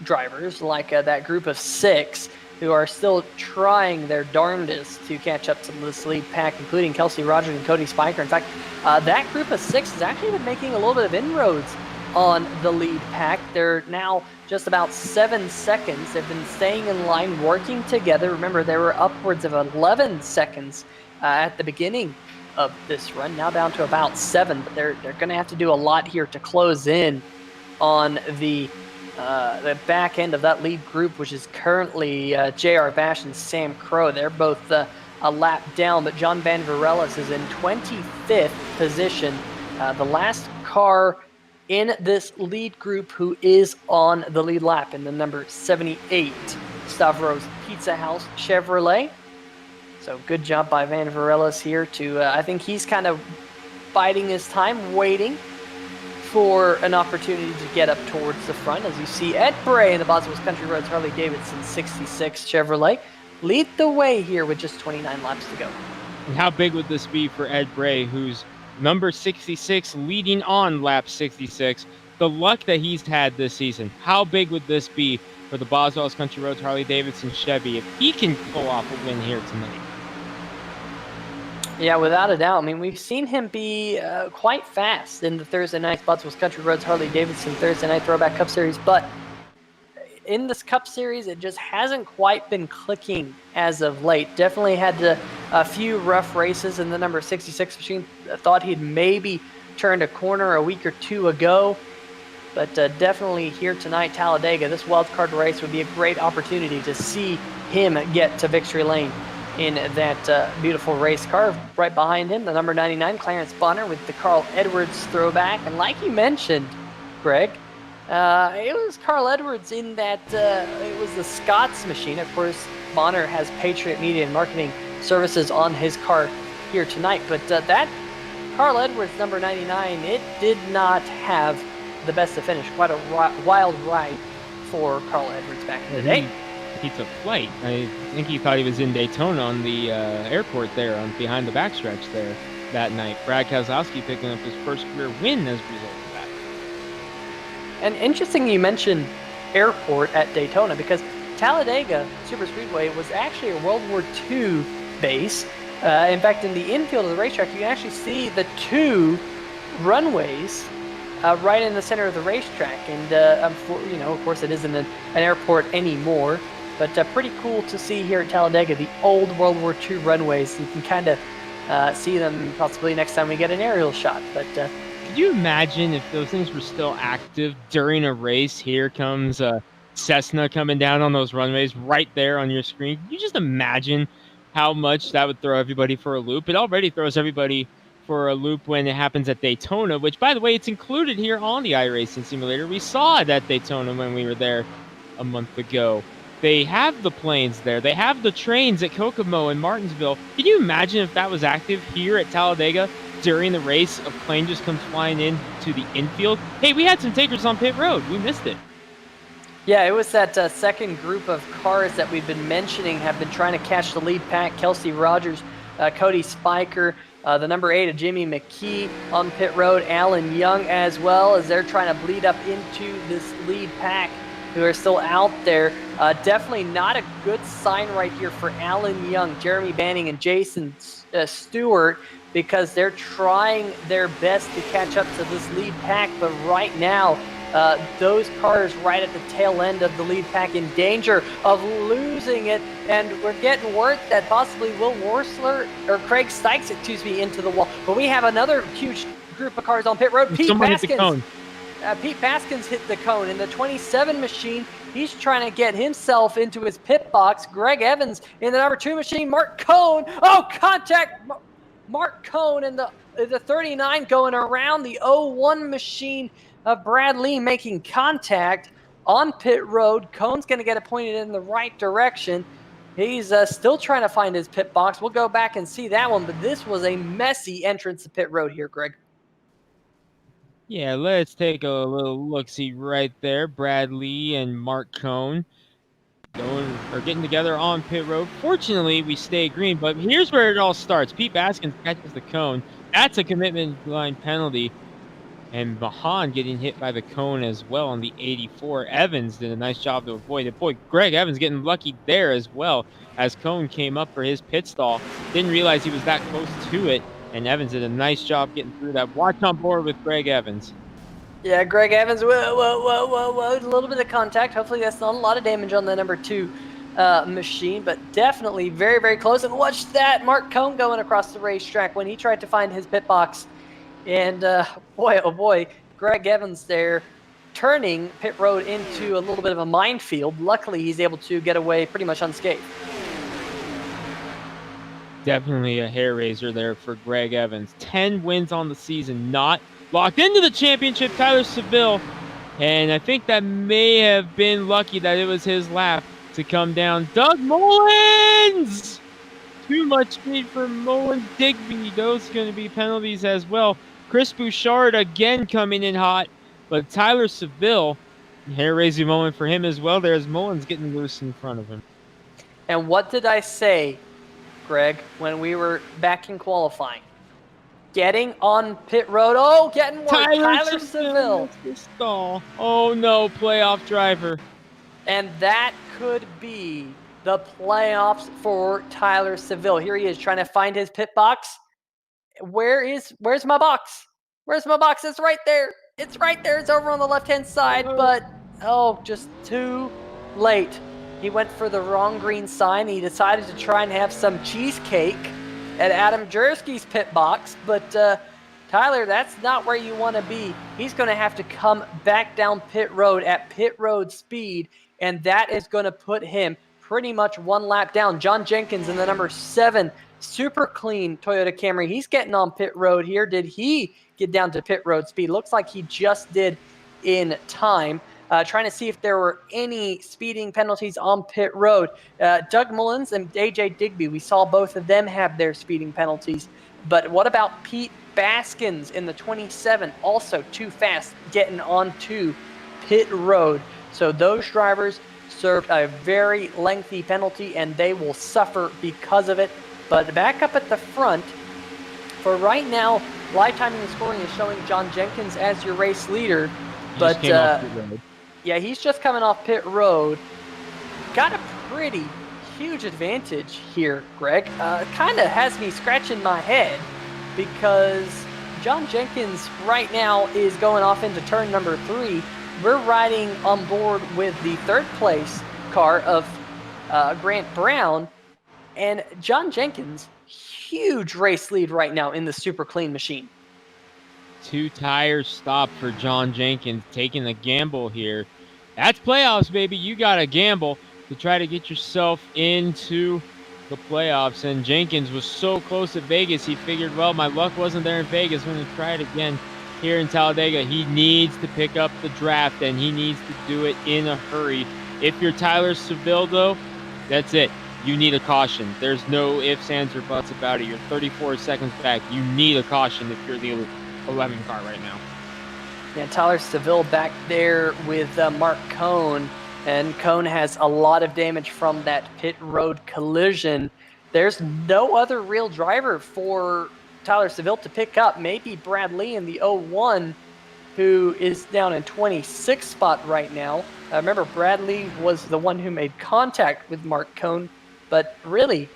drivers, like that group of 6, who are still trying their darndest to catch up to this lead pack, including Kelsey Rogers and Cody Spiker. In fact, that group of 6 has actually been making a little bit of inroads on the lead pack. They're now just about 7 seconds. They've been staying in line, working together. Remember, they were upwards of 11 seconds at the beginning of this run, now down to about 7. But they're going to have to do a lot here to close in on the back end of that lead group, which is currently J.R. Bash and Sam Crow. They're both a lap down, but John Van Varellis is in 25th position. The last car in this lead group who is on the lead lap in the number 78 Stavros Pizza House Chevrolet. So good job by Van Varellis here to, I think he's kind of biding his time, waiting for an opportunity to get up towards the front. As you see Ed Bray in the Boswell's Country Roads Harley Davidson 66 Chevrolet lead the way here with just 29 laps to go. And how big would this be for Ed Bray, who's number 66, leading on lap 66. The luck that he's had this season, how big would this be for the Boswell's Country Roads Harley Davidson Chevy if he can pull off a win here tonight? Yeah, without a doubt. I mean, we've seen him be quite fast in the Thursday night Spotswood Country Roads Harley Davidson Thursday night Throwback Cup Series, but in this Cup Series, it just hasn't quite been clicking as of late. Definitely had a few rough races in the number 66 machine. I thought he'd maybe turned a corner a week or two ago, but definitely here tonight, Talladega, this wildcard race would be a great opportunity to see him get to victory lane in that beautiful race car. Right behind him, the number 99, Clarence Bonner, with the Carl Edwards throwback. And like you mentioned, Greg, it was Carl Edwards in that it was the Scott's machine. Of course, Bonner has Patriot Media and Marketing Services on his car here tonight. But that Carl Edwards number 99, it did not have the best of finish. Quite a wild ride for Carl Edwards back in the day. He took flight. I think he thought he was in Daytona on the airport there, on behind the backstretch there that night. Brad Keselowski picking up his first career win as a result of that. And interesting you mentioned airport at Daytona, because Talladega Superspeedway was actually a World War II base. In fact, in the infield of the racetrack, you can actually see the two runways right in the center of the racetrack. And, of course, it isn't an airport anymore, but pretty cool to see here at Talladega, the old World War II runways. You can kind of see them possibly next time we get an aerial shot. But could you imagine if those things were still active during a race? Here comes a Cessna coming down on those runways right there on your screen. Can you just imagine how much that would throw everybody for a loop? It already throws everybody for a loop when it happens at Daytona, which, by the way, it's included here on the iRacing Simulator. We saw it at Daytona when we were there a month ago. They have the planes there. They have the trains at Kokomo and Martinsville. Can you imagine if that was active here at Talladega during the race? A plane just comes flying in to the infield. Hey, we had some takers on pit road. We missed it. Yeah, it was that second group of cars that we've been mentioning have been trying to catch the lead pack. Kelsey Rogers, Cody Spiker, the number 8 of Jimmy McKee on pit road, Alan Young as well, as they're trying to bleed up into this lead pack who are still out there. Definitely not a good sign right here for Alan Young, Jeremy Banning, and Jason Stewart, because they're trying their best to catch up to this lead pack. But right now, those cars right at the tail end of the lead pack in danger of losing it. And we're getting word that possibly Will Worsler, or Craig Sykes, into the wall. But we have another huge group of cars on pit road. Pete Baskins hit the cone in the 27 machine. He's trying to get himself into his pit box. Greg Evans in the number 2 machine. Mark Cohn. Oh, contact. Mark Cohn in the 39 going around the 01 machine of Brad Lee, making contact on pit road. Cohn's going to get it pointed in the right direction. He's still trying to find his pit box. We'll go back and see that one, but this was a messy entrance to pit road here, Greg. Yeah, let's take a little look-see right there. Brad Lee and Mark Cohn getting together on pit road. Fortunately, we stay green, but here's where it all starts. Pete Baskins catches the cone. That's a commitment line penalty. And Mahan getting hit by the cone as well on the 84. Evans did a nice job to avoid it. Boy, Greg Evans getting lucky there as well, as Cone came up for his pit stall. Didn't realize he was that close to it, and Evans did a nice job getting through that. Watch on board with Greg Evans. Yeah, Greg Evans, whoa, a little bit of contact. Hopefully that's not a lot of damage on the number 2 machine, but definitely very, very close. And watch that, Mark Cohn going across the racetrack when he tried to find his pit box. And boy, oh boy, Greg Evans there turning pit road into a little bit of a minefield. Luckily, he's able to get away pretty much unscathed. Definitely a hair raiser there for Greg Evans. 10 wins on the season, not locked into the championship. Tyler Seville, and I think that may have been lucky that it was his lap to come down. Doug Mullins! Too much speed for Mullins. Digby, those going to be penalties as well. Chris Bouchard again coming in hot, but Tyler Seville, hair-raising moment for him as well. There's Mullins getting loose in front of him. And what did I say, Greg, when we were back in qualifying? Getting on pit road. Oh, getting work. Tyler Seville. Stall. Oh no, playoff driver. And that could be the playoffs for Tyler Seville. Here he is trying to find his pit box. Where's my box? Where's my box? It's right there. It's right there. It's over on the left-hand side, but just too late. He went for the wrong green sign. He decided to try and have some cheesecake at Adam Jersky's pit box, but Tyler, that's not where you want to be. He's going to have to come back down pit road at pit road speed, and that is going to put him pretty much one lap down. John Jenkins in the number 7 super clean Toyota Camry. He's getting on pit road here. Did he get down to pit road speed? Looks like he just did in time. Trying to see if there were any speeding penalties on pit road. Doug Mullins and AJ Digby, we saw both of them have their speeding penalties. But what about Pete Baskins in the 27? Also too fast getting onto pit road. So those drivers served a very lengthy penalty, and they will suffer because of it. But back up at the front, for right now, live timing and scoring is showing John Jenkins as your race leader. But yeah, he's just coming off pit road. Got a pretty huge advantage here, Greg. Kind of has me scratching my head because John Jenkins right now is going off into turn number 3. We're riding on board with the 3rd place car of Grant Brown, and John Jenkins, huge race lead right now in the super clean machine. 2 tires stopped for John Jenkins, taking a gamble here. That's playoffs, baby. You got to gamble to try to get yourself into the playoffs. And Jenkins was so close at Vegas, he figured, well, my luck wasn't there in Vegas. I'm going to try it again here in Talladega. He needs to pick up the draft, and he needs to do it in a hurry. If you're Tyler Seville, though, that's it. You need a caution. There's no ifs, ands, or buts about it. You're 34 seconds back. You need a caution if you're the 11 car right now. Yeah, Tyler Seville back there with Mark Cohn, and Cohn has a lot of damage from that pit road collision. There's no other real driver for Tyler Seville to pick up. Maybe Brad Lee in the 01, who is down in 26th spot right now. Remember, Brad Lee was the one who made contact with Mark Cohn, but really,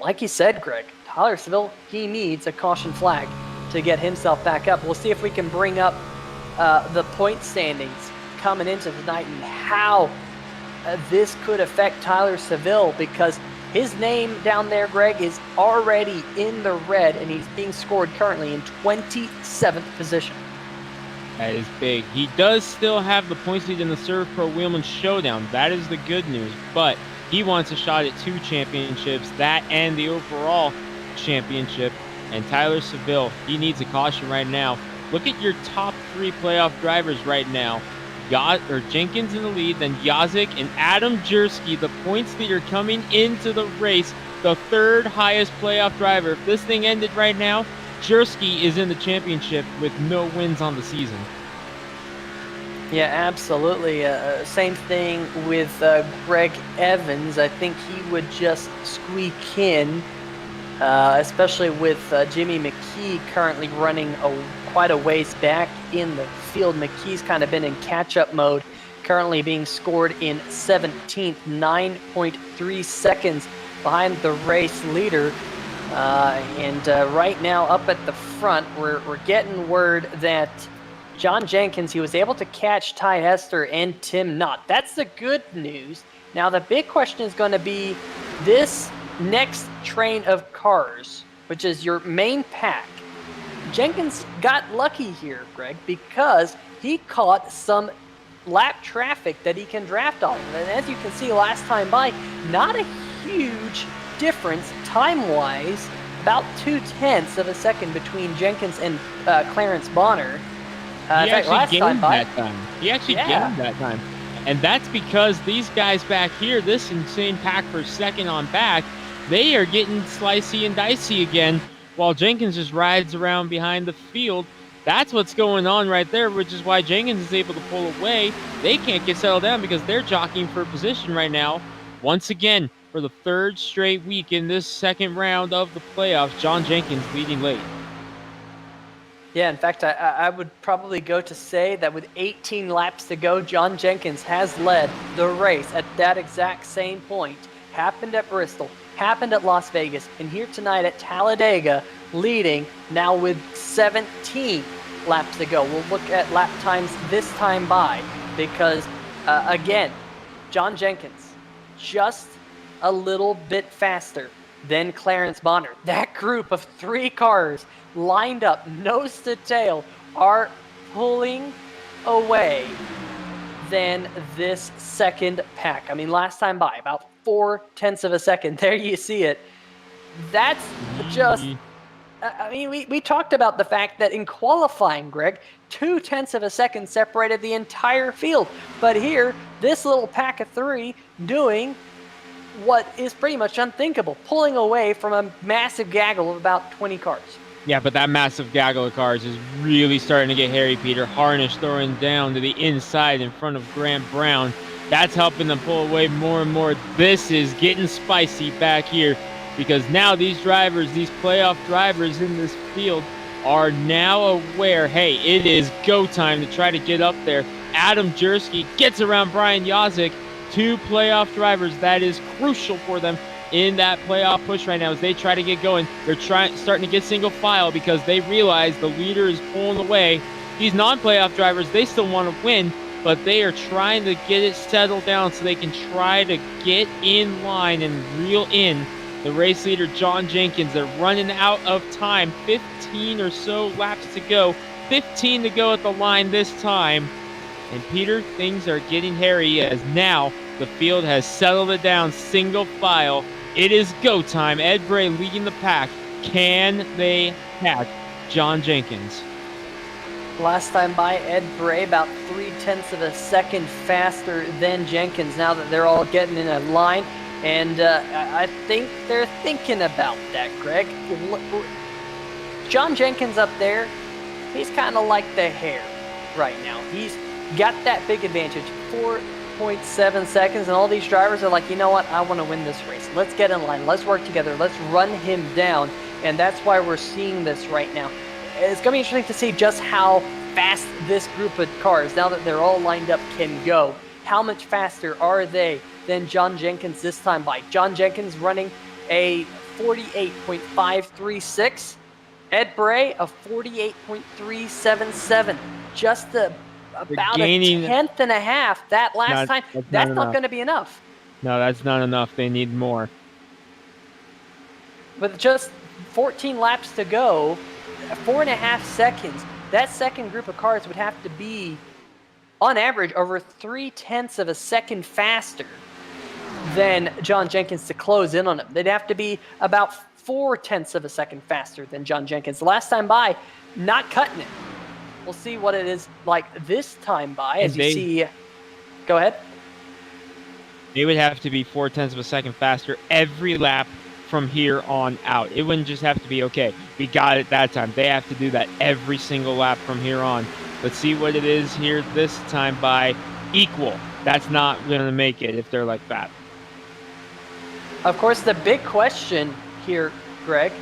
like you said, Greg, Tyler Seville, he needs a caution flag to get himself back up. We'll see if we can bring up the point standings coming into the night and how this could affect Tyler Seville, because his name down there, Greg, is already in the red, and he's being scored currently in 27th position. That is big. He does still have the points lead in the Serve Pro Wheelman Showdown. That is the good news, but he wants a shot at 2 championships, that and the overall championship. And Tyler Seville, he needs a caution right now. Look at your top 3 playoff drivers right now. Jenkins in the lead, then Yazik and Adam Jersky, the points leader coming into the race, the 3rd highest playoff driver. If this thing ended right now, Jersky is in the championship with no wins on the season. Yeah, absolutely. Same thing with Greg Evans. I think he would just squeak in, especially with Jimmy McKee currently running quite a ways back in the field. McKee's kind of been in catch-up mode, currently being scored in 17th, 9.3 seconds behind the race leader. And right now up at the front, we're getting word that John Jenkins, he was able to catch Ty Hester and Tim Knott. That's the good news. Now the big question is going to be this next train of cars, which is your main pack. Jenkins got lucky here, Greg, because he caught some lap traffic that he can draft off. And as you can see last time by, not a huge difference time-wise, about 0.2 of a second between Jenkins and Clarence Bonner. He actually gained that time. And that's because these guys back here, this insane pack per second on back, they are getting slicey and dicey again, while Jenkins just rides around behind the field. That's what's going on right there, which is why Jenkins is able to pull away. They can't get settled down because they're jockeying for position right now. Once again, for the 3rd straight week in this 2nd round of the playoffs, John Jenkins leading late. Yeah, in fact, I would probably go to say that with 18 laps to go, John Jenkins has led the race at that exact same point. Happened at Bristol, happened at Las Vegas, and here tonight at Talladega, leading now with 17 laps to go. We'll look at lap times this time by because, again, John Jenkins just a little bit faster than Clarence Bonner. That group of 3 cars lined up nose to tail are pulling away than this second pack. I mean, last time by about 0.4 of a second. There you see it. That's just, I mean, we talked about the fact that in qualifying, Greg, 0.2 of a second separated the entire field. But here, this little pack of 3 doing what is pretty much unthinkable, pulling away from a massive gaggle of about 20 cars. Yeah, but that massive gaggle of cars is really starting to get hairy, Peter. Harnish throwing down to the inside in front of Grant Brown. That's helping them pull away more and more. This is getting spicy back here because now these drivers, these playoff drivers in this field are now aware, hey, it is go time to try to get up there. Adam Jersky gets around Brian Yazik. 2 playoff drivers. That is crucial for them in that playoff push right now as they try to get going. They're starting to get single file because they realize the leader is pulling away. These non-playoff drivers, they still want to win, but they are trying to get it settled down so they can try to get in line and reel in the race leader, John Jenkins. They're running out of time. 15 or so laps to go. 15 to go at the line this time. And Peter, things are getting hairy as now the field has settled it down single file. It is go time. Ed Bray leading the pack. Can they catch John Jenkins? Last time by, Ed Bray about 0.3 of a second faster than Jenkins now that they're all getting in a line. And I think they're thinking about that, Greg. John Jenkins up there, he's kind of like the hare right now. He's got that big advantage, 4.7 seconds, and all these drivers are like, you know what, I want to win this race. Let's get in line. Let's work together. Let's run him down, and that's why we're seeing this right now. It's going to be interesting to see just how fast this group of cars, now that they're all lined up, can go. How much faster are they than John Jenkins this time by? John Jenkins running a 48.536. Ed Bray, a 48.377. Just about a 10th and a half that last time. That's not going to be enough. No, that's not enough. They need more. With just 14 laps to go, 4.5 seconds, that second group of cars would have to be, on average, over 0.3 of a second faster than John Jenkins to close in on him. They'd have to be about 0.4 of a second faster than John Jenkins. The last time by, not cutting it. We'll see what it is like this time by as you see. Go ahead. They would have to be 0.4 of a second faster every lap from here on out. It wouldn't just have to be, okay, we got it that time. They have to do that every single lap from here on. Let's see what it is here this time by equal. That's not going to make it if they're like that. Of course, the big question here, Greg,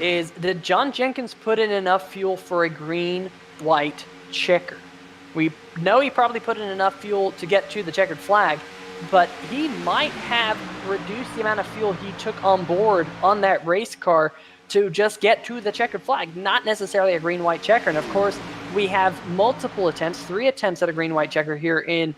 is did John Jenkins put in enough fuel for a green-white checker? We know he probably put in enough fuel to get to the checkered flag, but he might have reduced the amount of fuel he took on board on that race car to just get to the checkered flag, not necessarily a green-white checker. And of course, we have multiple attempts, 3 attempts at a green-white checker here in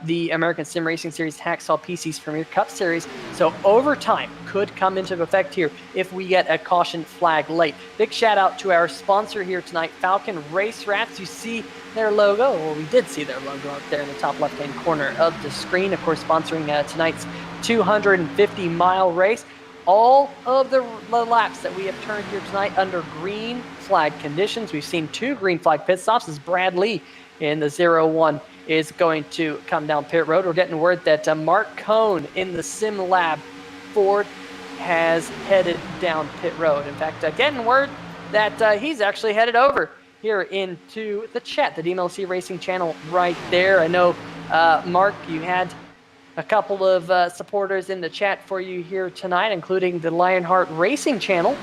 the American Sim Racing Series Hacksaw PC's Premier Cup Series. So overtime could come into effect here if we get a caution flag late. Big shout out to our sponsor here tonight, Falcon Race Rats. You see their logo, well, we did see their logo up there in the top left-hand corner of the screen, of course, sponsoring tonight's 250-mile race. All of the laps that we have turned here tonight under green flag conditions. We've seen 2 green flag pit stops as Brad Lee in the 0-1 is going to come down pit road. We're getting word that Mark Cohn in the Sim Lab Ford has headed down pit road. In fact, getting word that he's actually headed over here into the chat, the DMLC Racing channel right there. I know, Mark, you had a couple of supporters in the chat for you here tonight, including the Lionheart Racing channel.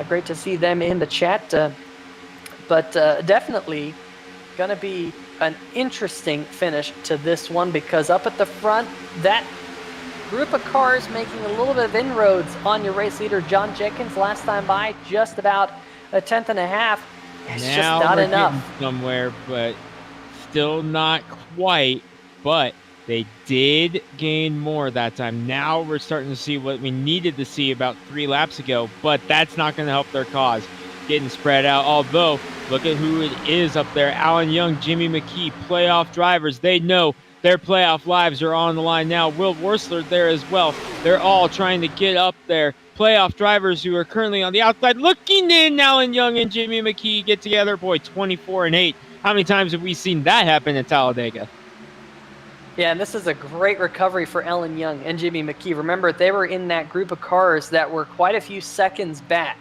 Great to see them in the chat. But definitely going to be an interesting finish to this one, because up at the front, that group of cars making a little bit of inroads on your race leader, John Jenkins, last time by, just about a tenth and a half. It's now just not we're enough. getting somewhere, but still not quite. But they did gain more that time. Now we're starting to see what we needed to see about 3 laps ago, but that's not going to help their cause. Getting spread out, although look at who it is up there. Alan Young, Jimmy McKee, playoff drivers. They know their playoff lives are on the line now. Will Worsler there as well. They're all trying to get up there. Playoff drivers who are currently on the outside looking in. Alan Young and Jimmy McKee get together. Boy, 24-8. How many times have we seen that happen at Talladega? Yeah, and this is a great recovery for Alan Young and Jimmy McKee. Remember, they were in that group of cars that were quite a few seconds back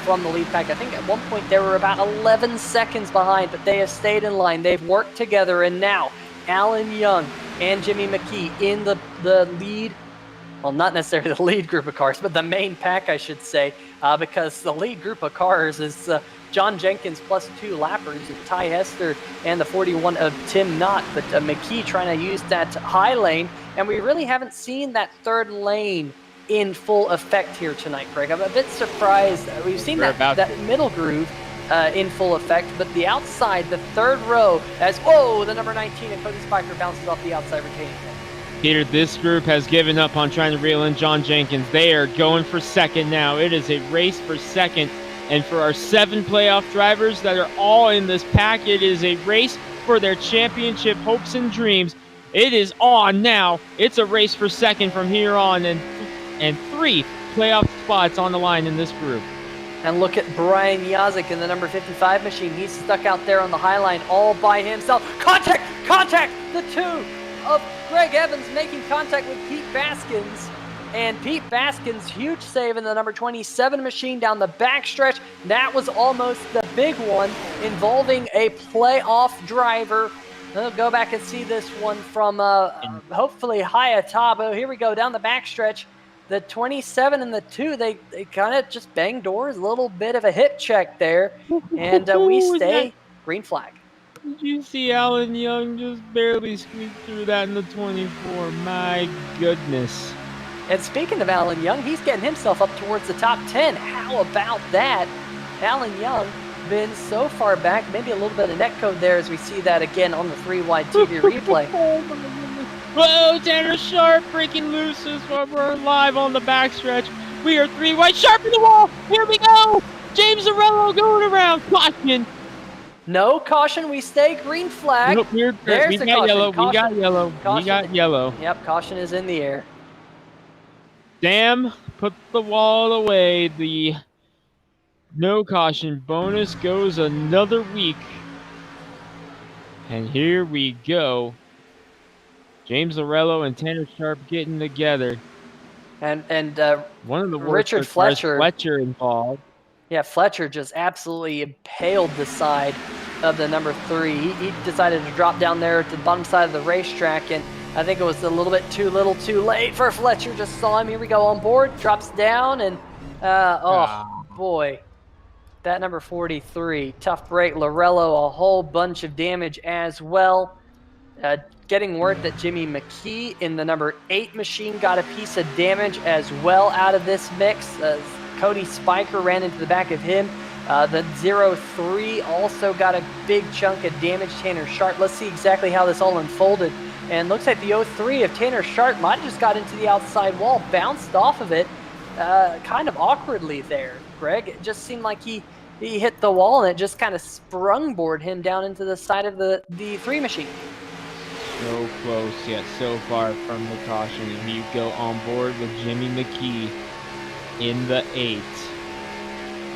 from the lead pack. I think at one point they were about 11 seconds behind, but they have stayed in line. They've worked together, and now Alan Young and Jimmy McKee in the lead. Well, not necessarily the lead group of cars, but the main pack, I should say, because the lead group of cars is John Jenkins plus 2 lappers, Ty Hester and the 41 of Tim Knott, but McKee trying to use that high lane, and we really haven't seen that third lane in full effect here tonight, Greg. I'm a bit surprised. We've seen that middle groove in full effect, but the outside, the third row, as the number 19 and Cody Spiker bounces off the outside retaining pin. Peter, this group has given up on trying to reel in John Jenkins. They are going for second now. It is a race for second. And for our 7 playoff drivers that are all in this pack, it is a race for their championship hopes and dreams. It is on now. It's a race for second from here on, and 3 playoff spots on the line in this group. And look at Brian Yazik in the number 55 machine. He's stuck out there on the high line all by himself. Contact! The 2 of Greg Evans making contact with Pete Baskins. And Pete Baskins, huge save in the number 27 machine down the backstretch. That was almost the big one involving a playoff driver. We'll go back and see this one from hopefully high atop. Oh, here we go down the backstretch. The 27 and the 2, they kind of just banged doors. A little bit of a hip check there. And we stay green flag. Did you see Alan Young just barely squeeze through that in the 24? My goodness. And speaking of Alan Young, he's getting himself up towards the top 10. How about that? Alan Young been so far back, maybe a little bit of netcode there as we see that again on the 3-wide TV replay. Whoa, Tanner Sharp breaking loose as we're live on the backstretch. We are 3-wide, Sharp in the wall. Here we go. James Arello going around. Caution. No caution. We stay green flag. Nope, there's we the got caution. yellow. Caution. We got yellow. Caution. We got yellow. Yep, caution is in the air. Damn, put the wall away. The no caution bonus goes another week. And here we go. James Arello and Tanner Sharp getting together. And one of the Richard Fletcher involved. Yeah, Fletcher just absolutely impaled the side of the number 3. He decided to drop down there to the bottom side of the racetrack, and I think it was a little bit too little too late for Fletcher. Just saw him. Here we go on board. Drops down, and boy, that number 43. Tough break. Lorello, a whole bunch of damage as well. Getting word that Jimmy McKee in the number 8 machine got a piece of damage as well out of this mix. Cody Spiker ran into the back of him. The 0-3 also got a big chunk of damage. Tanner Sharp. Let's see exactly how this all unfolded. And looks like the 0-3 of Tanner Sharp might have just got into the outside wall, bounced off of it kind of awkwardly there, Greg. It just seemed like he hit the wall and it just kind of sprungboarded him down into the side of the 3 machine. So close, yet so far from the caution. And you go on board with Jimmy McKee in the 8.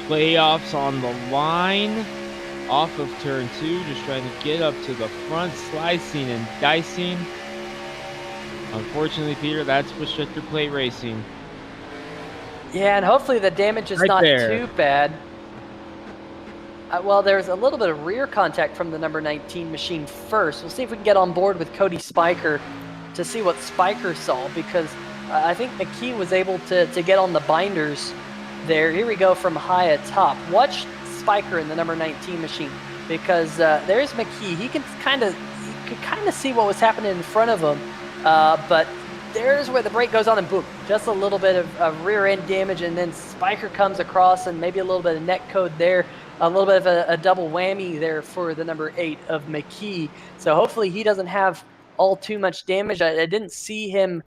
Playoffs on the line. Off of turn 2, just trying to get up to the front, slicing and dicing. Unfortunately, Peter, that's restrictor plate racing. Yeah, and hopefully the damage is not too bad. Well, there's a little bit of rear contact from the number 19 machine first. We'll see if we can get on board with Cody Spiker to see what Spiker saw, because I think McKee was able to get on the binders there. Here we go from high atop. Watch Spiker in the number 19 machine, because there's McKee. He could kind of see what was happening in front of him, but there's where the brake goes on, and boom, just a little bit of rear end damage, and then Spiker comes across, and maybe a little bit of net code there, a little bit of a double whammy there for the number 8 of McKee. So hopefully he doesn't have all too much damage. I didn't see him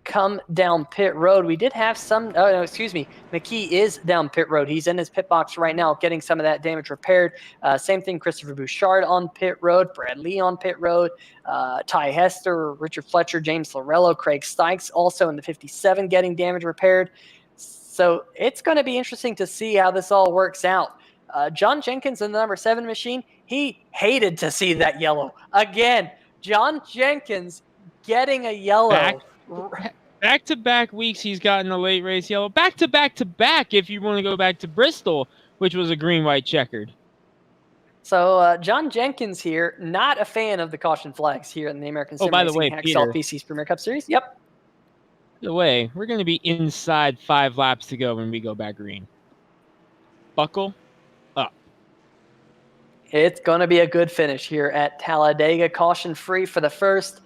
come down pit road. We did have some, oh no, excuse me, McKee is down pit road. He's in his pit box right now getting some of that damage repaired. Same thing, Christopher Bouchard on pit road, Brad Lee on pit road, Ty Hester, Richard Fletcher, James Lorello, Craig Stykes also in the 57 getting damage repaired. So it's going to be interesting to see how this all works out. John Jenkins in the number 7 machine, he hated to see that yellow. Again, John Jenkins getting a yellow. Back-to-back weeks he's gotten a late race yellow. Back-to-back if you want to go back to Bristol, which was a green-white checkered. So John Jenkins here, not a fan of the caution flags here in the American Sim Racing Hacksaw PC's Premier Cup Series. Yep. By the way, we're going to be inside 5 laps to go when we go back green. Buckle up. It's going to be a good finish here at Talladega. Caution-free for the first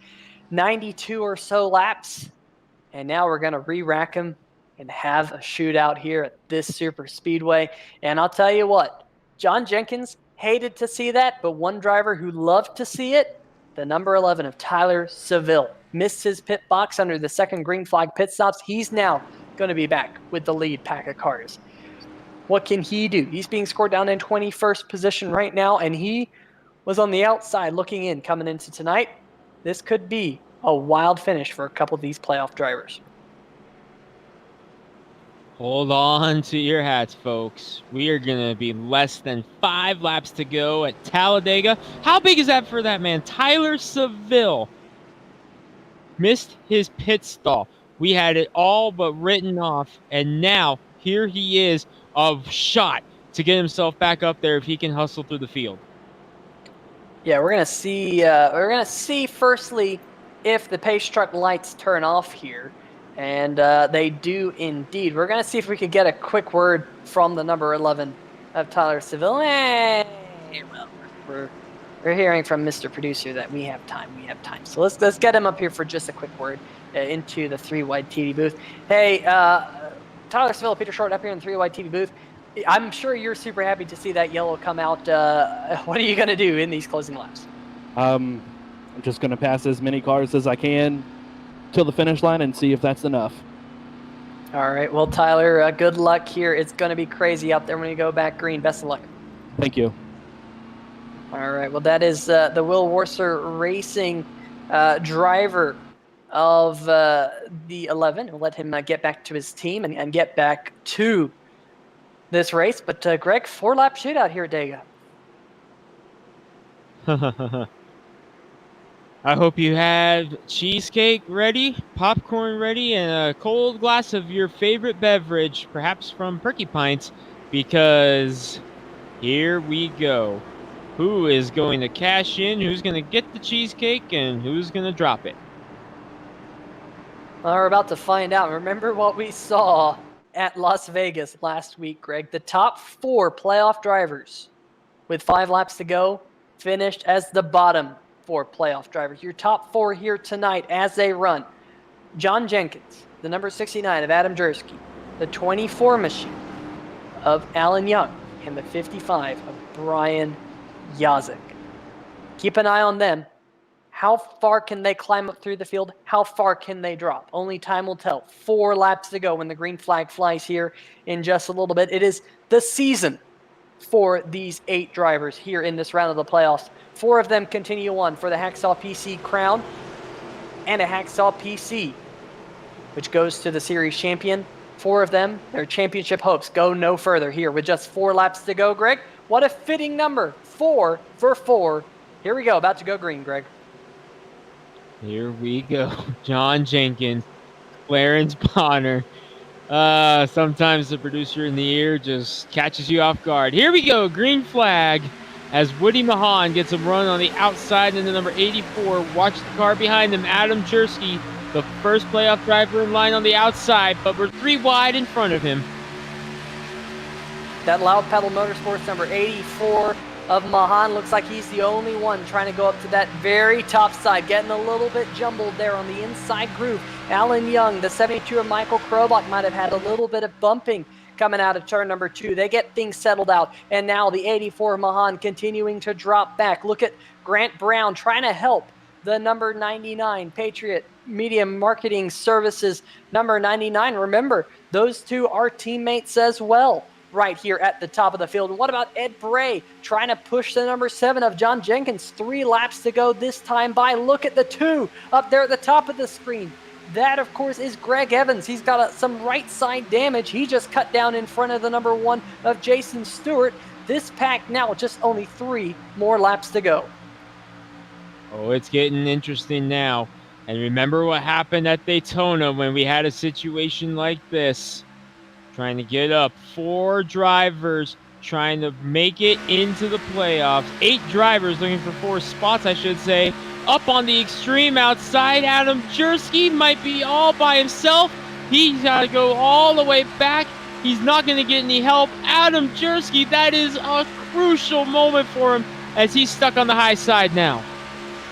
92 or so laps. And now we're going to re-rack them and have a shootout here at this super speedway. And I'll tell you what, John Jenkins hated to see that, but one driver who loved to see it, the number 11 of Tyler Seville, missed his pit box under the second green flag pit stops. He's now going to be back with the lead pack of cars. What can he do? He's being scored down in 21st position right now, and he was on the outside looking in coming into tonight. This could be a wild finish for a couple of these playoff drivers. Hold on to your hats, folks. We are going to be less than 5 laps to go at Talladega. How big is that for that man? Tyler Seville missed his pit stall. We had it all but written off, and now here he is, a shot to get himself back up there if he can hustle through the field. Yeah, we're gonna see firstly if the pace truck lights turn off here, and they do indeed. We're gonna see if we could get a quick word from the number 11 of Tyler Seville. Well, we're hearing from Mr. Producer that we have time. So let's get him up here for just a quick word into the 3-wide TV booth. Hey, Tyler Seville, Peter Short up here in the 3-wide TV booth. I'm sure you're super happy to see that yellow come out. What are you going to do in these closing laps? I'm just going to pass as many cars as I can till the finish line and see if that's enough. All right. Well, Tyler, good luck here. It's going to be crazy out there when you go back green. Best of luck. Thank you. All right. Well, that is the Will Worcer Racing driver of the 11. We'll let him get back to his team and get back to this race. But Greg, 4-lap shootout here at Dega. I hope you have cheesecake ready, popcorn ready, and a cold glass of your favorite beverage, perhaps from Perky Pints, because here we go. Who is going to cash in? Who's going to get the cheesecake? And who's going to drop it? Well, we're about to find out. Remember what we saw at Las Vegas last week, Greg? The top 4 playoff drivers with 5 laps to go finished as the bottom 4 playoff drivers. Your top 4 here tonight as they run. John Jenkins, the number 69 of Adam Jersky, the 24 machine of Alan Young, and the 55 of Brian Yazik. Keep an eye on them. How far can they climb up through the field? How far can they drop? Only time will tell. 4 laps to go when the green flag flies here in just a little bit. It is the season for these 8 drivers here in this round of the playoffs. 4 of them continue on for the Hacksaw PC crown and a Hacksaw PC, which goes to the series champion. 4 of them, their championship hopes go no further here with just 4 laps to go, Greg. What a fitting number. 4 for 4. Here we go. About to go green, Greg. Here we go. John Jenkins, Clarence Bonner. Sometimes the producer in the ear just catches you off guard. Here we go. Green flag as Woody Mahan gets a run on the outside into number 84. Watch the car behind him. Adam Chersky, the first playoff driver in line on the outside, but we're 3 wide in front of him. That Loud Pedal Motorsports number 84 of Mahan. Looks like he's the only one trying to go up to that very top side, getting a little bit jumbled there on the inside groove. Alan Young, the 72 of Michael Krobach, might have had a little bit of bumping coming out of turn number 2. They get things settled out, and now the 84 Mahan continuing to drop back. Look at Grant Brown trying to help the number 99 Patriot Media Marketing Services number 99. Remember, those two are teammates as well right here at the top of the field. And what about Ed Bray trying to push the number 7 of John Jenkins? 3 laps to go this time by. Look at the 2 up there at the top of the screen. That, of course, is Greg Evans. He's got some right side damage. He just cut down in front of the number 1 of Jason Stewart. This pack now just only 3 more laps to go. Oh, it's getting interesting now. And remember what happened at Daytona when we had a situation like this. Trying to get up. 4 drivers trying to make it into the playoffs. 8 drivers looking for 4 spots, I should say. Up on the extreme outside, Adam Jersky might be all by himself. He's got to go all the way back. He's not going to get any help. Adam Jersky, that is a crucial moment for him as he's stuck on the high side now.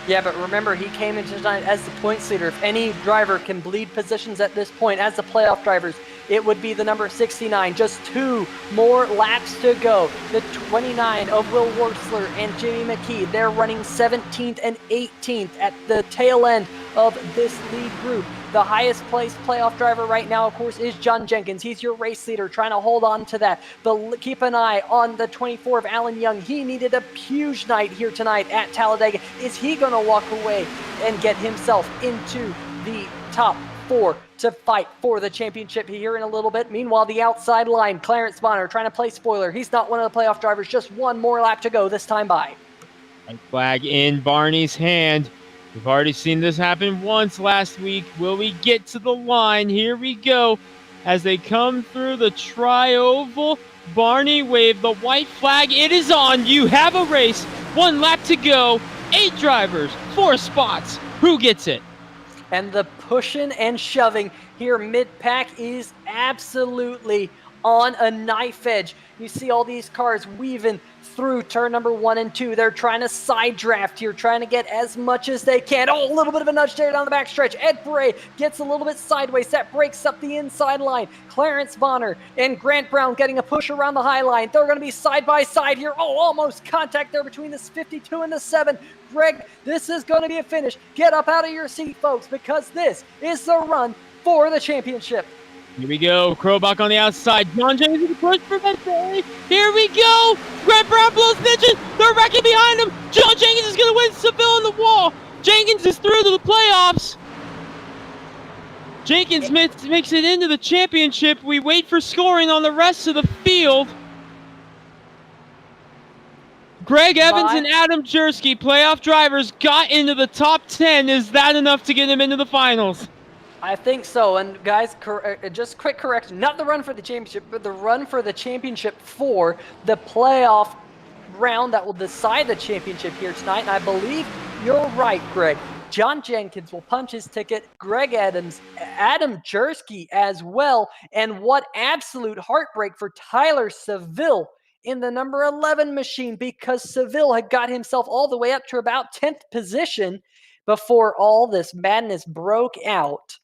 Yeah, but remember, he came into tonight as the points leader. If any driver can bleed positions at this point as the playoff drivers, it would be the number 69. Just 2 more laps to go. The 29 of Will Wurzler and Jimmy McKee. They're running 17th and 18th at the tail end of this lead group. The highest placed playoff driver right now, of course, is John Jenkins. He's your race leader, trying to hold on to that. But keep an eye on the 24 of Alan Young. He needed a huge night here tonight at Talladega. Is he going to walk away and get himself into the top 4 to fight for the championship here in a little bit? Meanwhile, the outside line, Clarence Bonner trying to play spoiler. He's not one of the playoff drivers. Just 1 more lap to go this time by. White flag in Barney's hand. We've already seen this happen once last week. Will we get to the line? Here we go. As they come through the tri-oval, Barney waved the white flag. It is on. You have a race. 1 lap to go. 8 drivers, 4 spots. Who gets it? And the pushing and shoving here mid-pack is absolutely on a knife edge. You see all these cars weaving through turn number 1 and 2. They're trying to side draft here, trying to get as much as they can. Oh, a little bit of a nudge there down the backstretch. Ed Bray gets a little bit sideways. That breaks up the inside line. Clarence Bonner and Grant Brown getting a push around the high line. They're going to be side by side here. Oh, almost contact there between the 52 and the 7. Greg, this is going to be a finish. Get up out of your seat, folks, because this is the run for the championship. Here we go. Krobach on the outside. John Jenkins with the push for victory. Here we go. Grant Brown blows pitches. They're wrecking behind him. John Jenkins is going to win Seville on the wall. Jenkins is through to the playoffs. Jenkins makes it into the championship. We wait for scoring on the rest of the field. Greg Evans and Adam Jersky, playoff drivers, got into the top 10. Is that enough to get him into the finals? I think so. And guys, just quick correction, not the run for the championship, but the run for the championship for the playoff round that will decide the championship here tonight. And I believe you're right, Greg. John Jenkins will punch his ticket. Greg Adams, Adam Jersky as well. And what absolute heartbreak for Tyler Seville in the number 11 machine, because Seville had got himself all the way up to about 10th position before all this madness broke out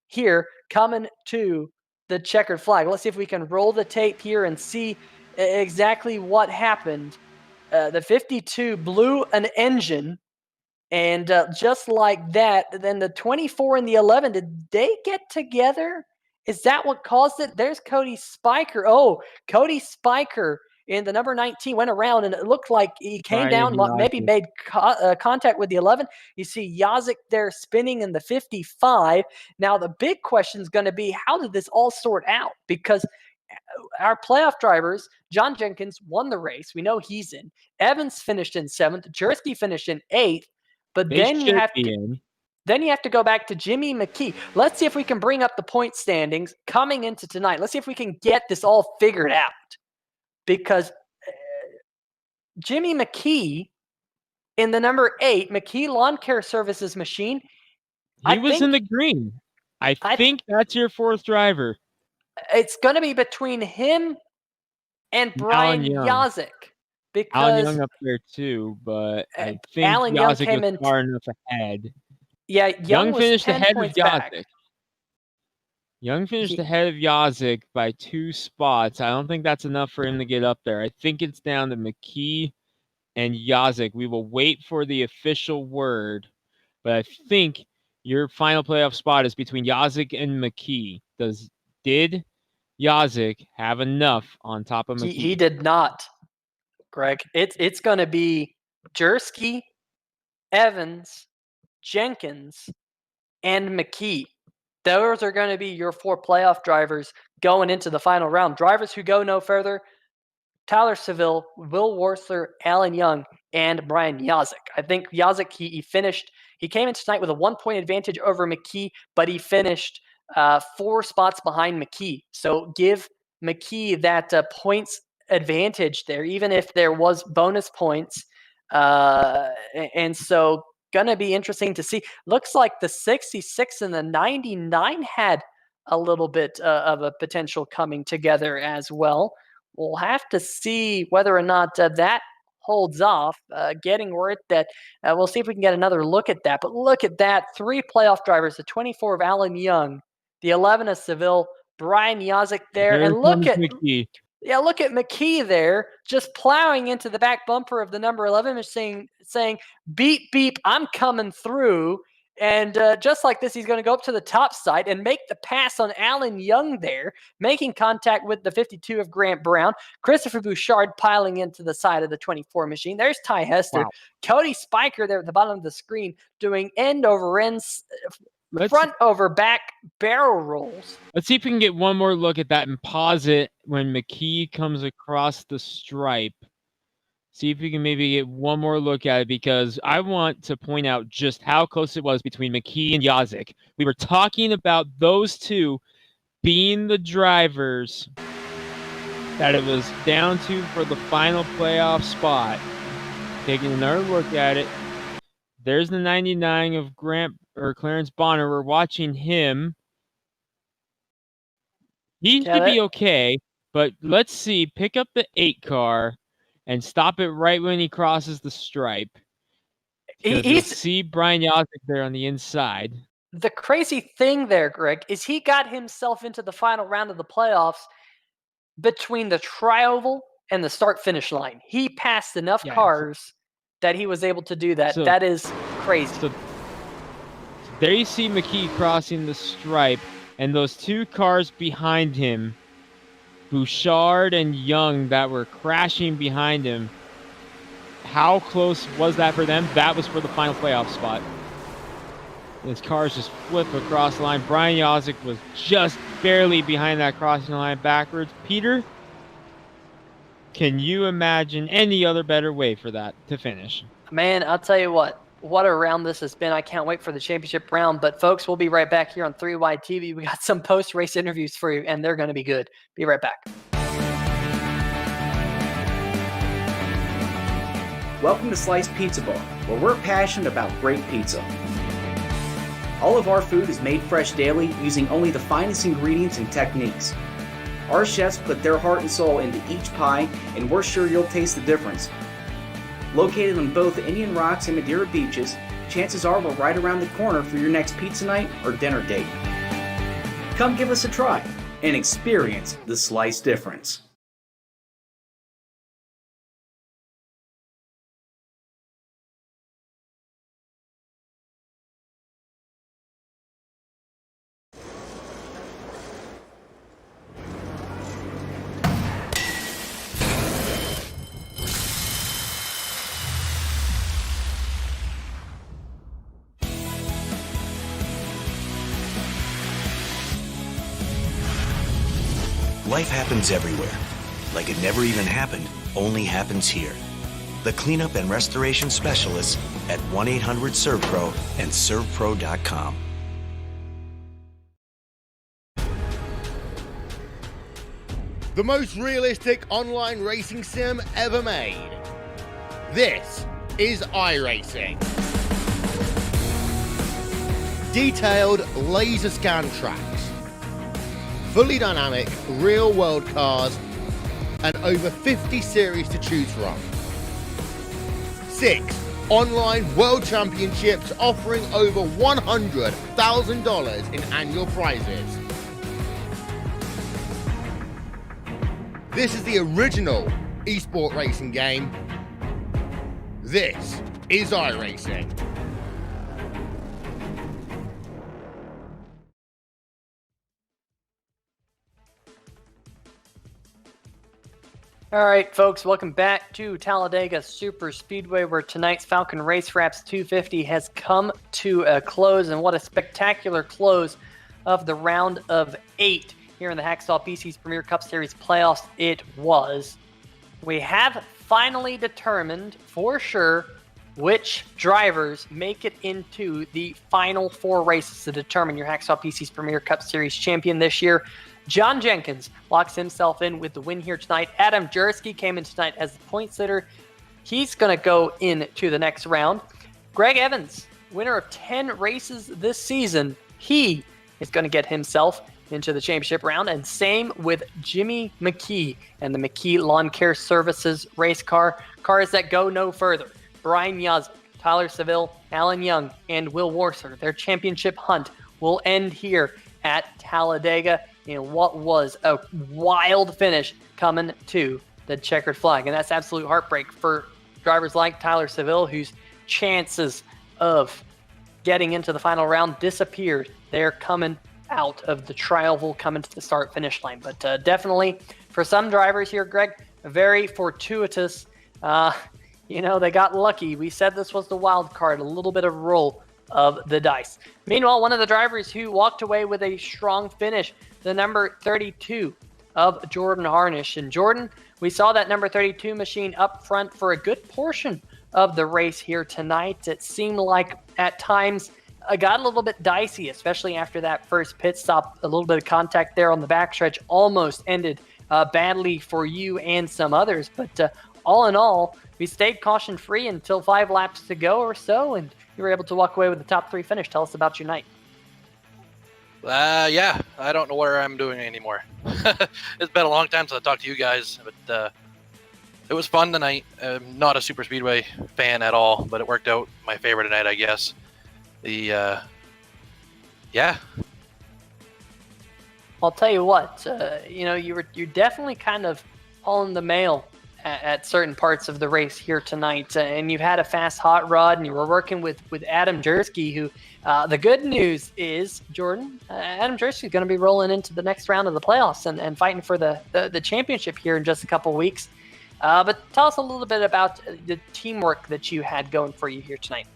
here coming to the checkered flag. Let's see if we can roll the tape here and see exactly what happened. The 52 blew an engine, and just like that, then the 24 and the 11, did they get together? Is that what caused it? There's Cody Spiker. Oh, Cody Spiker in the number 19 went around, and it looked like he came down, maybe made contact with the 11. You see Yazik there spinning in the 55. Now, the big question is going to be, how did this all sort out? Because our playoff drivers, John Jenkins won the race. We know he's in. Evans finished in 7th. Jersky finished in 8th. But then you have to go back to Jimmy McKee. Let's see if we can bring up the point standings coming into tonight. Let's see if we can get this all figured out. Because Jimmy McKee in the number 8, McKee Lawn Care Services machine. He was in the green. I think that's your 4th driver. It's going to be between him and Brian Yazik. because Young up there too, but I think Alan Young Yazik came was in. far enough ahead. Yeah, Young was finished 10 ahead of points back. Yazik. Young finished ahead of Yazik by 2 spots. I don't think that's enough for him to get up there. I think it's down to McKee and Yazik. We will wait for the official word, but I think your final playoff spot is between Yazik and McKee. Did Yazik have enough on top of McKee? He did not, Greg. It's going to be Jersky, Evans, Jenkins, and McKee. Those are going to be your 4 playoff drivers going into the final round. Drivers who go no further: Tyler Seville, Will Worcester, Alan Young, and Brian Yazik. I think Yazik, he came in tonight with a 1-point advantage over McKee, but he finished 4 spots behind McKee. So give McKee that points advantage there, even if there was bonus points. And so going to be interesting to see. Looks like the 66 and the 99 had a little bit of a potential coming together as well. We'll have to see whether or not that holds off. Getting word that we'll see if we can get another look at that. But look at that. 3 playoff drivers, the 24 of Alan Young, the 11 of Seville, Brian Yazik there. Here And look comes at McKee. Yeah, look at McKee there, just plowing into the back bumper of the number 11 machine, saying, beep, beep, I'm coming through. And just like this, he's going to go up to the top side and make the pass on Alan Young there, making contact with the 52 of Grant Brown. Christopher Bouchard piling into the side of the 24 machine. There's Ty Hester. Wow. Cody Spiker there at the bottom of the screen doing end over ends, front over back barrel rolls. Let's see if we can get one more look at that and pause it when McKee comes across the stripe. See if we can maybe get one more look at it, because I want to point out just how close it was between McKee and Yazik. We were talking about those two being the drivers that it was down to for the final playoff spot. Taking another look at it. There's the 99 of Clarence Bonner. We're watching him. He should be okay, but let's see. Pick up the 8 car and stop it right when he crosses the stripe. You'll see Brian Yazik there on the inside. The crazy thing there, Greg, is he got himself into the final round of the playoffs between the trioval and the start-finish line. He passed enough cars that he was able to do that. That is crazy. So there you see McKee crossing the stripe, and those 2 cars behind him, Bouchard and Young, that were crashing behind him. How close was that for them? That was for the final playoff spot. His cars just flip across the line. Brian Yazik was just barely behind that crossing line backwards. Peter, can you imagine any other better way for that to finish? Man, I'll tell you what a round this has been. I can't wait for the championship round. But folks, we'll be right back here on 3 Wide TV. We got some post-race interviews for you, and they're going to be good. Be right back. Welcome to Sliced Pizza Bar, where we're passionate about great pizza. All of our food is made fresh daily using only the finest ingredients and techniques. Our chefs put their heart and soul into each pie, and we're sure you'll taste the difference. Located on both the Indian Rocks and Madeira beaches, chances are we're right around the corner for your next pizza night or dinner date. Come give us a try and experience the slice difference. Life happens everywhere. Like it never even happened, only happens here. The cleanup and restoration specialists at 1-800-SERVPRO and ServPro.com. The most realistic online racing sim ever made. This is iRacing. Detailed laser scan tracks, fully dynamic real world cars, and over 50 series to choose from. 6 online world championships offering over $100,000 in annual prizes. This is the original esport racing game. This is iRacing. All right, folks, welcome back to Talladega Super Speedway, where tonight's Falcon Race Wraps 250 has come to a close, and what a spectacular close of the round of 8 here in the Hacksaw PC's Premier Cup Series playoffs it was. We have finally determined for sure which drivers make it into the final 4 races to determine your Hacksaw PC's Premier Cup Series champion this year. John Jenkins locks himself in with the win here tonight. Adam Jersky came in tonight as the point sitter. He's going to go into the next round. Greg Evans, winner of 10 races this season, he is going to get himself into the championship round. And same with Jimmy McKee and the McKee Lawn Care Services race car. Cars that go no further. Brian Yazek, Tyler Seville, Alan Young, and Will Warser. Their championship hunt will end here at Talladega in what was a wild finish coming to the checkered flag. And that's absolute heartbreak for drivers like Tyler Seville, whose chances of getting into the final round disappeared. They're coming out of the trial, coming to the start-finish line. But definitely, for some drivers here, Greg, very fortuitous. They got lucky. We said this was the wild card, a little bit of roll of the dice. Meanwhile, one of the drivers who walked away with a strong finish, the number 32 of Jordan Harnish. And Jordan, we saw that number 32 machine up front for a good portion of the race here tonight. It seemed like at times it got a little bit dicey, especially after that first pit stop. A little bit of contact there on the backstretch almost ended badly for you and some others. But all in all, we stayed caution-free until 5 laps to go or so, and you were able to walk away with the top 3 finish. Tell us about your night. Yeah, I don't know what I'm doing anymore. It's been a long time since I talked to you guys, but it was fun tonight. I'm not a super speedway fan at all, but it worked out my favorite tonight, I guess. Yeah. I'll tell you what, you're definitely kind of hauling the mail at certain parts of the race here tonight, and you've had a fast hot rod, and you were working with Adam Jersky, who the good news is, Jordan, Adam Jersky is going to be rolling into the next round of the playoffs and fighting for the championship here in just a couple weeks. But tell us a little bit about the teamwork that you had going for you here tonight.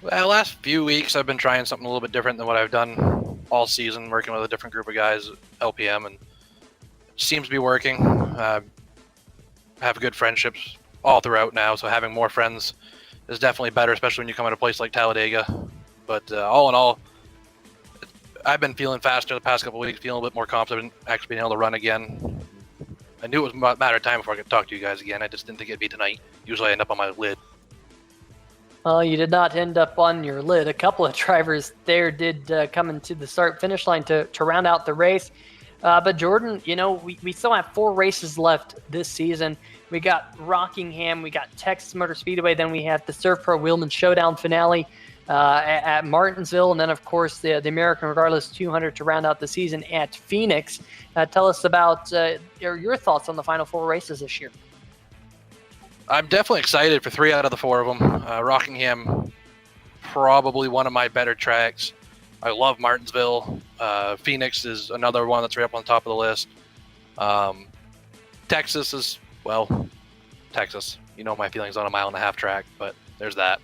Well, last few weeks I've been trying something a little bit different than what I've done all season, working with a different group of guys, LPM, and it seems to be working. Have good friendships all throughout now, so having more friends is definitely better, especially when you come at a place like Talladega. But all in all, I've been feeling faster the past couple of weeks, feeling a little bit more confident, actually being able to run again. I knew it was a matter of time before I could talk to you guys again. I just didn't think it'd be tonight. Usually I end up on my lid. Well, you did not end up on your lid. A couple of drivers there did come into the start-finish line to round out the race. But Jordan, we still have 4 races left this season. We got Rockingham, we got Texas Motor Speedway, then we have the Surf Pro Wheelman Showdown finale at Martinsville, and then, of course, the American Regardless 200 to round out the season at Phoenix. Tell us about your thoughts on the final 4 races this year. I'm definitely excited for 3 out of the 4 of them. Rockingham, probably one of my better tracks. I love Martinsville. Phoenix is another one that's right up on top of the list. Texas is, Texas. You know my feelings on a 1.5 mile track, but there's that.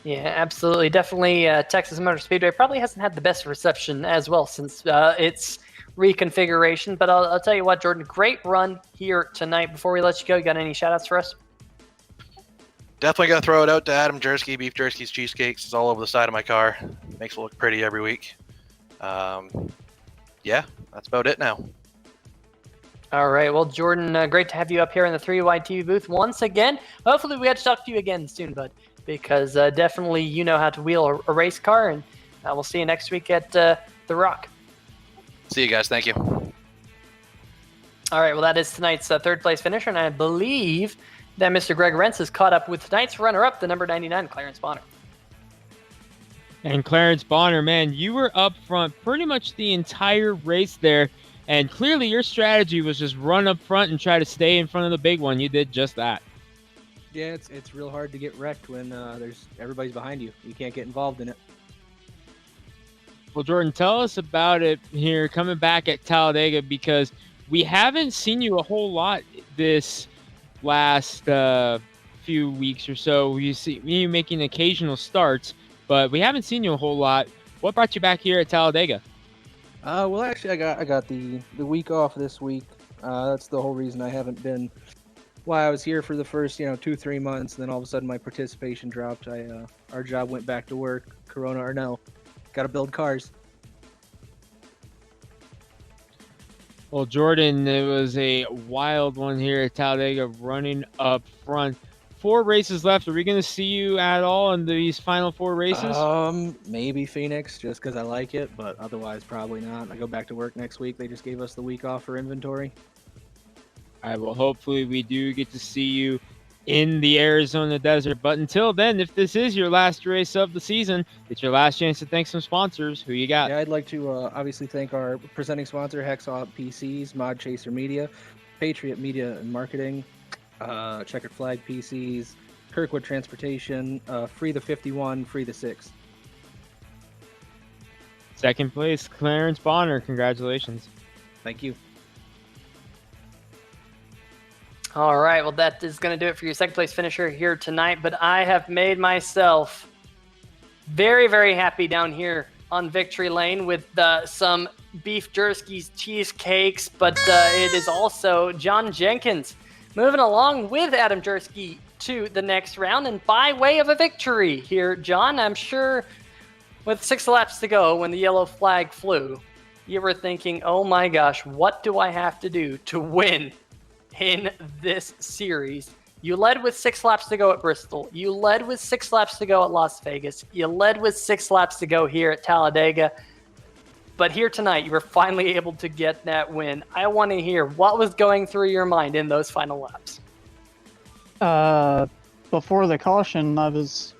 Yeah, absolutely. Definitely Texas Motor Speedway probably hasn't had the best reception as well since its reconfiguration. But I'll tell you what, Jordan, great run here tonight. Before we let you go, you got any shout-outs for us? Definitely got to throw it out to Adam Jersky, Beef Jersky's Cheesecakes. It's all over the side of my car. Makes it look pretty every week. Yeah, that's about it now. All right. Well, Jordan, great to have you up here in the 3Wide TV booth once again. Hopefully we get to talk to you again soon, bud, because definitely you know how to wheel a race car, and we'll see you next week at The Rock. See you guys. Thank you. All right, well, that is tonight's third place finisher, and I believe that Mr. Greg Rentz is caught up with tonight's runner-up, the number 99, Clarence Bonner. And Clarence Bonner, man, you were up front pretty much the entire race there, and clearly your strategy was just run up front and try to stay in front of the big one. You did just that. Yeah, it's real hard to get wrecked when everybody's behind you. You can't get involved in it. Well, Jordan, tell us about it here coming back at Talladega, because we haven't seen you a whole lot this last few weeks or so. We see you making occasional starts, but we haven't seen you a whole lot. What brought you back here at Talladega? Well, actually, I got the week off this week. That's the whole reason I haven't been. Why I was here for the first 2-3 months, and then all of a sudden my participation dropped. Our job went back to work. Corona or no, got to build cars. Well, Jordan, it was a wild one here at Talladega, running up front. 4 races left. Are we going to see you at all in these final 4 races? Maybe Phoenix, just because I like it, but otherwise probably not. I go back to work next week. They just gave us the week off for inventory. All right, well, hopefully we do get to see you in the Arizona desert. But until then, if this is your last race of the season, it's your last chance to thank some sponsors. Who you got? Yeah, I'd like to obviously thank our presenting sponsor, Hacksaw PCs, Mod Chaser Media, Patriot Media and Marketing, Checkered Flag PCs, Kirkwood Transportation, Free the 51, Free the 6. Second place, Clarence Bonner. Congratulations. Thank you. All right, well, that is going to do it for your second place finisher here tonight, but I have made myself very, very happy down here on Victory Lane with some beef jerskies, cheesecakes, but it is also John Jenkins moving along with Adam Jersky to the next round, and by way of a victory here, John, I'm sure with 6 laps to go when the yellow flag flew, you were thinking, oh my gosh, what do I have to do to win in this series? You led with 6 laps to go at Bristol. You led with 6 laps to go at Las Vegas. You led with 6 laps to go here at Talladega. But here tonight, you were finally able to get that win. I want to hear what was going through your mind in those final laps. Before the caution, I was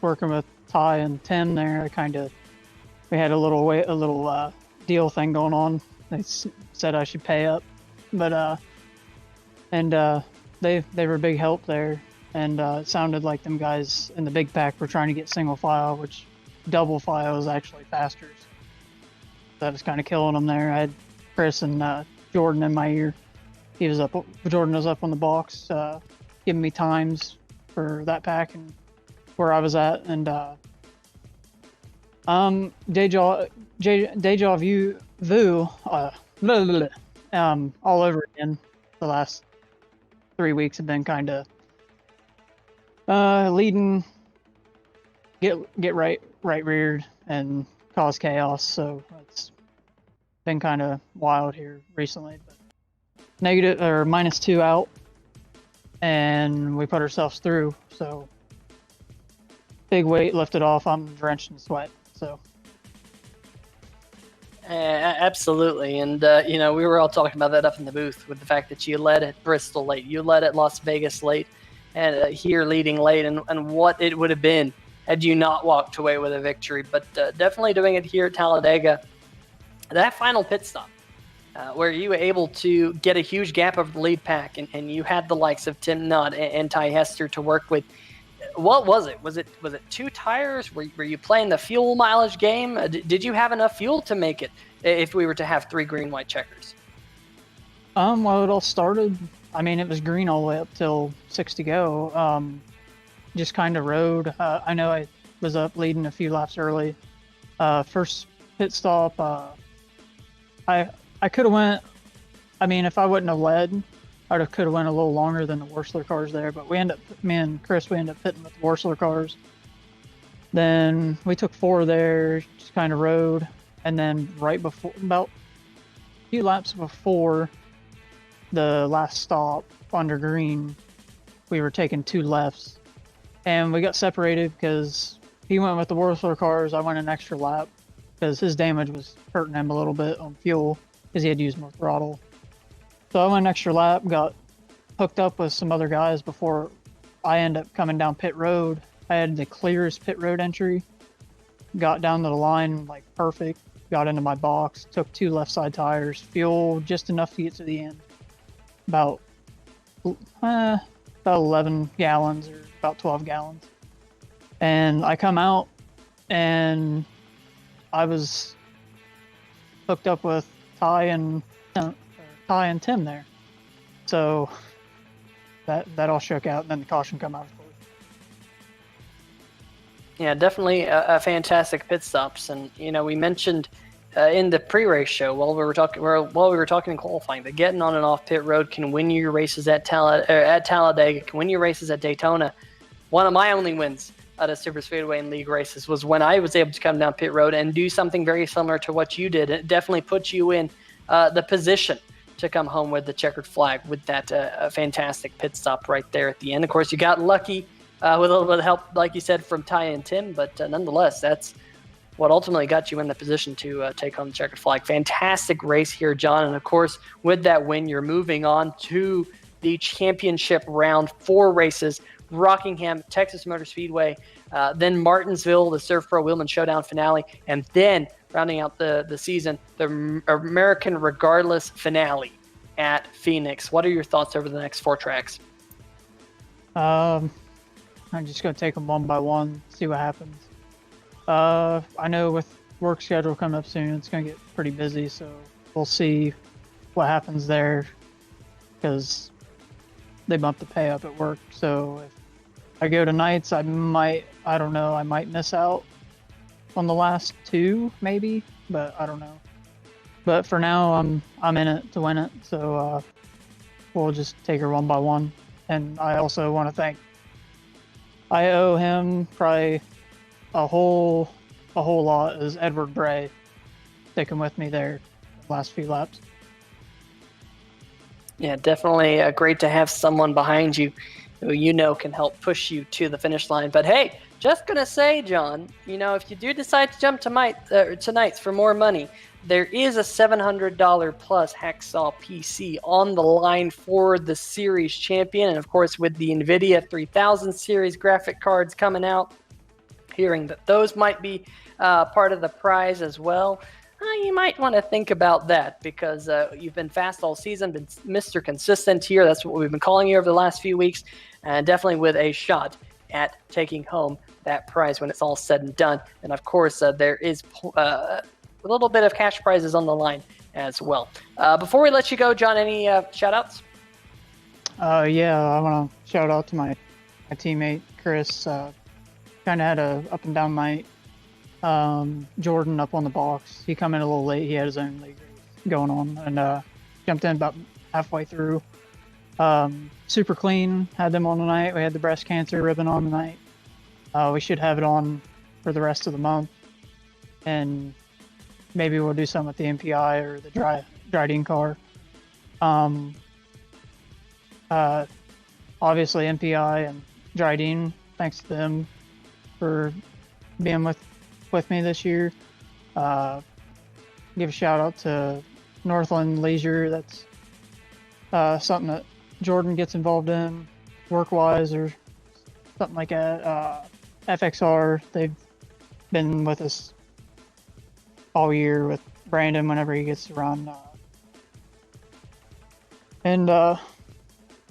working with Ty and Tim there. We had a little deal thing going on. They said I should pay up. But they were a big help there, and it sounded like them guys in the big pack were trying to get single file, which double file is actually faster. So that was kind of killing them there. I had Chris and Jordan in my ear. Jordan was up on the box, giving me times for that pack and where I was at, and deja vu. All over again. The last 3 weeks have been kind of leading, get right reared and cause chaos. So it's been kind of wild here recently. But -2 out, and we put ourselves through. So big weight lifted off. I'm drenched in sweat. So. Absolutely, and we were all talking about that up in the booth with the fact that you led at Bristol late, you led at Las Vegas late, and here leading late, and what it would have been had you not walked away with a victory. But definitely doing it here at Talladega. That final pit stop, where you were able to get a huge gap over the lead pack, and you had the likes of Tim Nutt and Ty Hester to work with. What was it? Was it 2 tires? Were you playing the fuel mileage game? Did you have enough fuel to make it if we were to have 3 green-white checkers? Well, it all started, it was green all the way up till 6 to go. Just kind of rode. I know I was up leading a few laps early. First pit stop, I could have went, if I wouldn't have led, I could have went a little longer than the Wursler cars there, but me and Chris, we ended up pitting with the Wursler cars. Then we took 4 there, just kind of rode, and then right before, about a few laps before the last stop under green, we were taking 2 lefts, and we got separated because he went with the Wursler cars. I went an extra lap because his damage was hurting him a little bit on fuel because he had used more throttle. So I went an extra lap, got hooked up with some other guys before I end up coming down pit road. I had the clearest pit road entry, got down to the line like perfect, got into my box, took 2 left side tires, fuel just enough to get to the end. About 11 gallons or about 12 gallons. And I come out and I was hooked up with Ty and Tim there. So that all shook out, and then the caution come out. Yeah, definitely a fantastic pit stops, and we mentioned in the pre-race show while we were talking in qualifying that getting on and off pit road can win you your races at Talladega, can win you races at Daytona. One of my only wins out of Super Speedway and League races was when I was able to come down pit road and do something very similar to what you did. It definitely puts you in the position to come home with the checkered flag with that fantastic pit stop right there at the end. Of course, you got lucky with a little bit of help, like you said, from Ty and Tim, but nonetheless, that's what ultimately got you in the position to take home the checkered flag. Fantastic race here, John, and of course, with that win, you're moving on to the championship round, 4 races: Rockingham, Texas Motor Speedway, then Martinsville, the Surf Pro Wheelman Showdown finale, and then rounding out the season, the American Regardless finale at Phoenix. What are your thoughts over the next 4 tracks? I'm just going to take them one by one, see what happens. I know with work schedule coming up soon, it's going to get pretty busy, so we'll see what happens there, because they bumped the pay up at work. So if I go to nights, I might miss out on the last 2 maybe, but I don't know. But for now, I'm in it to win it, so we'll just take her one by one. And I also want to thank, I owe him probably a whole lot, is Edward Bray sticking with me there the last few laps. Yeah, definitely great to have someone behind you who can help push you to the finish line. But hey, just gonna say, John, if you do decide to jump tonight for more money, there is a $700 plus Hacksaw PC on the line for the series champion. And of course, with the NVIDIA 3000 series graphic cards coming out, hearing that those might be part of the prize as well, you might want to think about that, because you've been fast all season, been Mr. Consistent here. That's what we've been calling you over the last few weeks, and definitely with a shot at taking home that prize when it's all said and done. And of course, there is a little bit of cash prizes on the line as well. Before we let you go, John, any shout-outs? Yeah, I want to shout out to my teammate, Chris. Kind of had a up and down night. Jordan up on the box. He come in a little late. He had his own league race going on, and jumped in about halfway through. Super clean. Had them on tonight. We had the breast cancer ribbon on tonight. We should have it on for the rest of the month, and maybe we'll do some at the MPI or the Dryden car. Obviously MPI and Dryden, thanks to them for being with me this year. Give a shout out to Northland Leisure. That's something that Jordan gets involved in work-wise or something like that. FXR, they've been with us all year with Brandon whenever he gets to run. And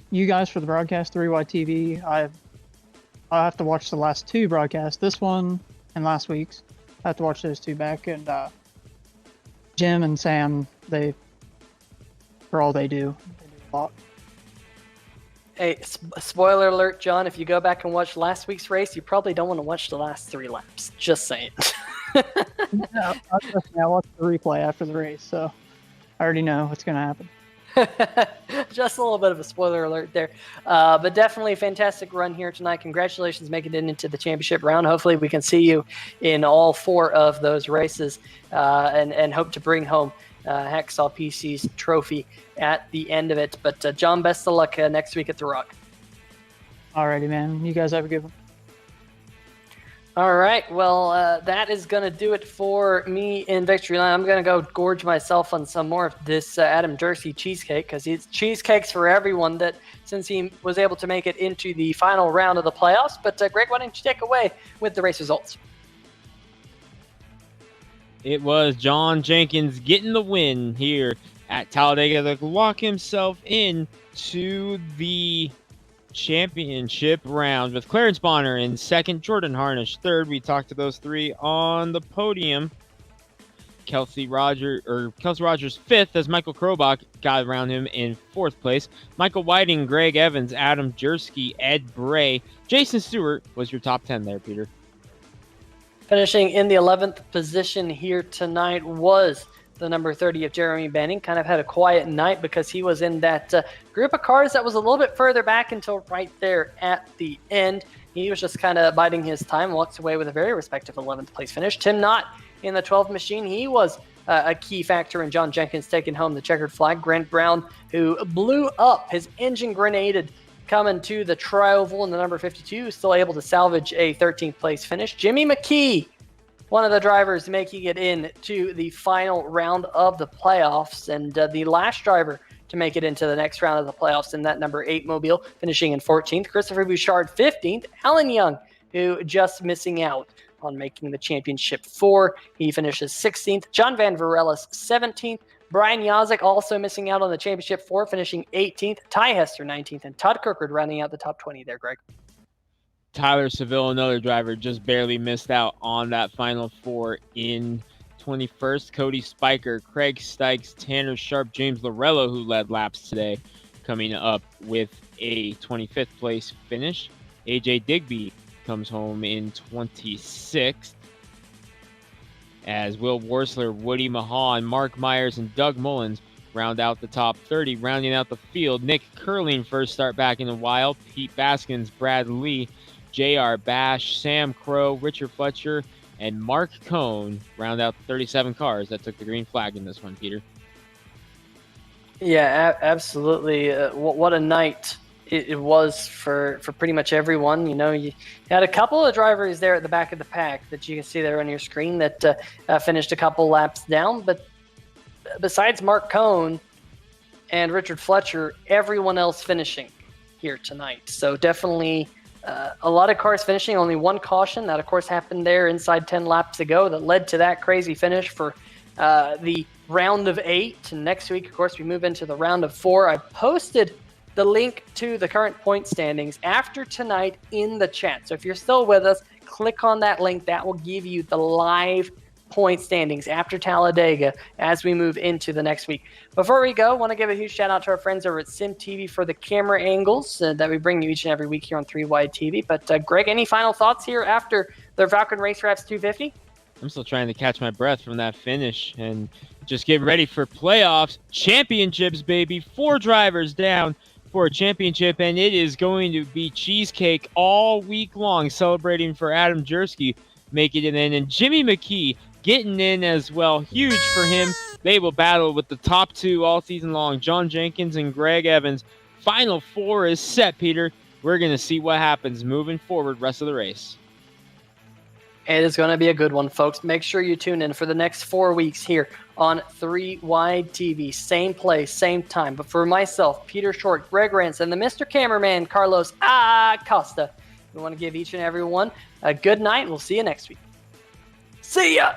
you guys for the broadcast, 3YTV. I'll have to watch the last 2 broadcasts, this one and last week's. I have to watch those 2 back. And Jim and Sam, for all they do a lot. Hey, spoiler alert, John, if you go back and watch last week's race, you probably don't want to watch the last 3 laps. Just saying. No, I watched the replay after the race, so I already know what's going to happen. Just a little bit of a spoiler alert there. But definitely a fantastic run here tonight. Congratulations making it into the championship round. Hopefully we can see you in all 4 of those races and hope to bring home Hacksaw PC's trophy at the end of it. But John, best of luck next week at The Rock. Alrighty, man. You guys have a good one. All right, well, that is going to do it for me in Victory Lane. I'm going to go gorge myself on some more of this Adam Jersey cheesecake, because it's cheesecakes for everyone that since he was able to make it into the final round of the playoffs. But Greg, why don't you take away with the race results? It was John Jenkins getting the win here at Talladega to lock himself in to the championship round, with Clarence Bonner in second, Jordan Harnish third. We talked to those three on the podium. Kelsey Rogers fifth, as Michael Krobach got around him in fourth place. Michael Whiting, Greg Evans, Adam Jersky, Ed Bray, Jason Stewart was your top 10 there, Peter. Finishing in the 11th position here tonight was the number 30 of Jeremy Benning. Kind of had a quiet night because he was in that group of cars that was a little bit further back until right there at the end. He was just kind of biding his time, walks away with a very respectable 11th place finish. Tim Knott in the 12th machine. He was a key factor in John Jenkins taking home the checkered flag. Grant Brown, who blew up, his engine grenaded coming to the tri-oval in the number 52, still able to salvage a 13th place finish. Jimmy McKee, one of the drivers making it in to the final round of the playoffs, and the last driver to make it into the next round of the playoffs in that number 8 mobile, finishing in 14th. Christopher Bouchard 15th. Alan Young, who just missing out on making the championship 4. He finishes 16th. John Van Varellis 17th. Brian Yazek also missing out on the championship 4, finishing 18th. Ty Hester 19th, and Todd Kirkard rounding out the top 20 there, Greg. Tyler Seville, another driver, just barely missed out on that final 4 in 21st. Cody Spiker, Craig Stykes, Tanner Sharp, James Lorello, who led laps today, coming up with a 25th place finish. AJ Digby comes home in 26th. As Will Worsler, Woody Mahan, Mark Myers, and Doug Mullins round out the top 30. Rounding out the field, Nick Curling, first start back in a while. Pete Baskins, Brad Lee, J.R. Bash, Sam Crow, Richard Fletcher, and Mark Cohn round out the 37 cars that took the green flag in this one, Peter. Yeah, absolutely. What a night it was for pretty much everyone. You know, you had a couple of drivers there at the back of the pack that you can see there on your screen that finished a couple laps down. But besides Mark Cohn and Richard Fletcher, everyone else finishing here tonight. So definitely a lot of cars finishing, only one caution. That, of course, happened there inside 10 laps ago that led to that crazy finish for the round of 8. And next week, of course, we move into the round of 4. I posted the link to the current point standings after tonight in the chat. So if you're still with us, click on that link. That will give you the live point standings after Talladega as we move into the next week. Before we go, I want to give a huge shout out to our friends over at Sim TV for the camera angles that we bring you each and every week here on 3 Wide TV. But Greg, any final thoughts here after the Falcon Race Wraps 250? I'm still trying to catch my breath from that finish and just get ready for playoffs, championships, baby. 4 drivers down for a championship, and it is going to be cheesecake all week long, celebrating for Adam Jersky making it in, and Jimmy McKee getting in as well. Huge for him. They will battle with the top 2 all season long, John Jenkins and Greg Evans. Final 4 is set, Peter. We're going to see what happens moving forward rest of the race. It is going to be a good one, folks. Make sure you tune in for the next 4 weeks here on 3 Wide TV. Same place, same time. But for myself, Peter Short, Greg Rance, and the Mr. Cameraman, Carlos Acosta, we want to give each and every one a good night. We'll see you next week. See ya!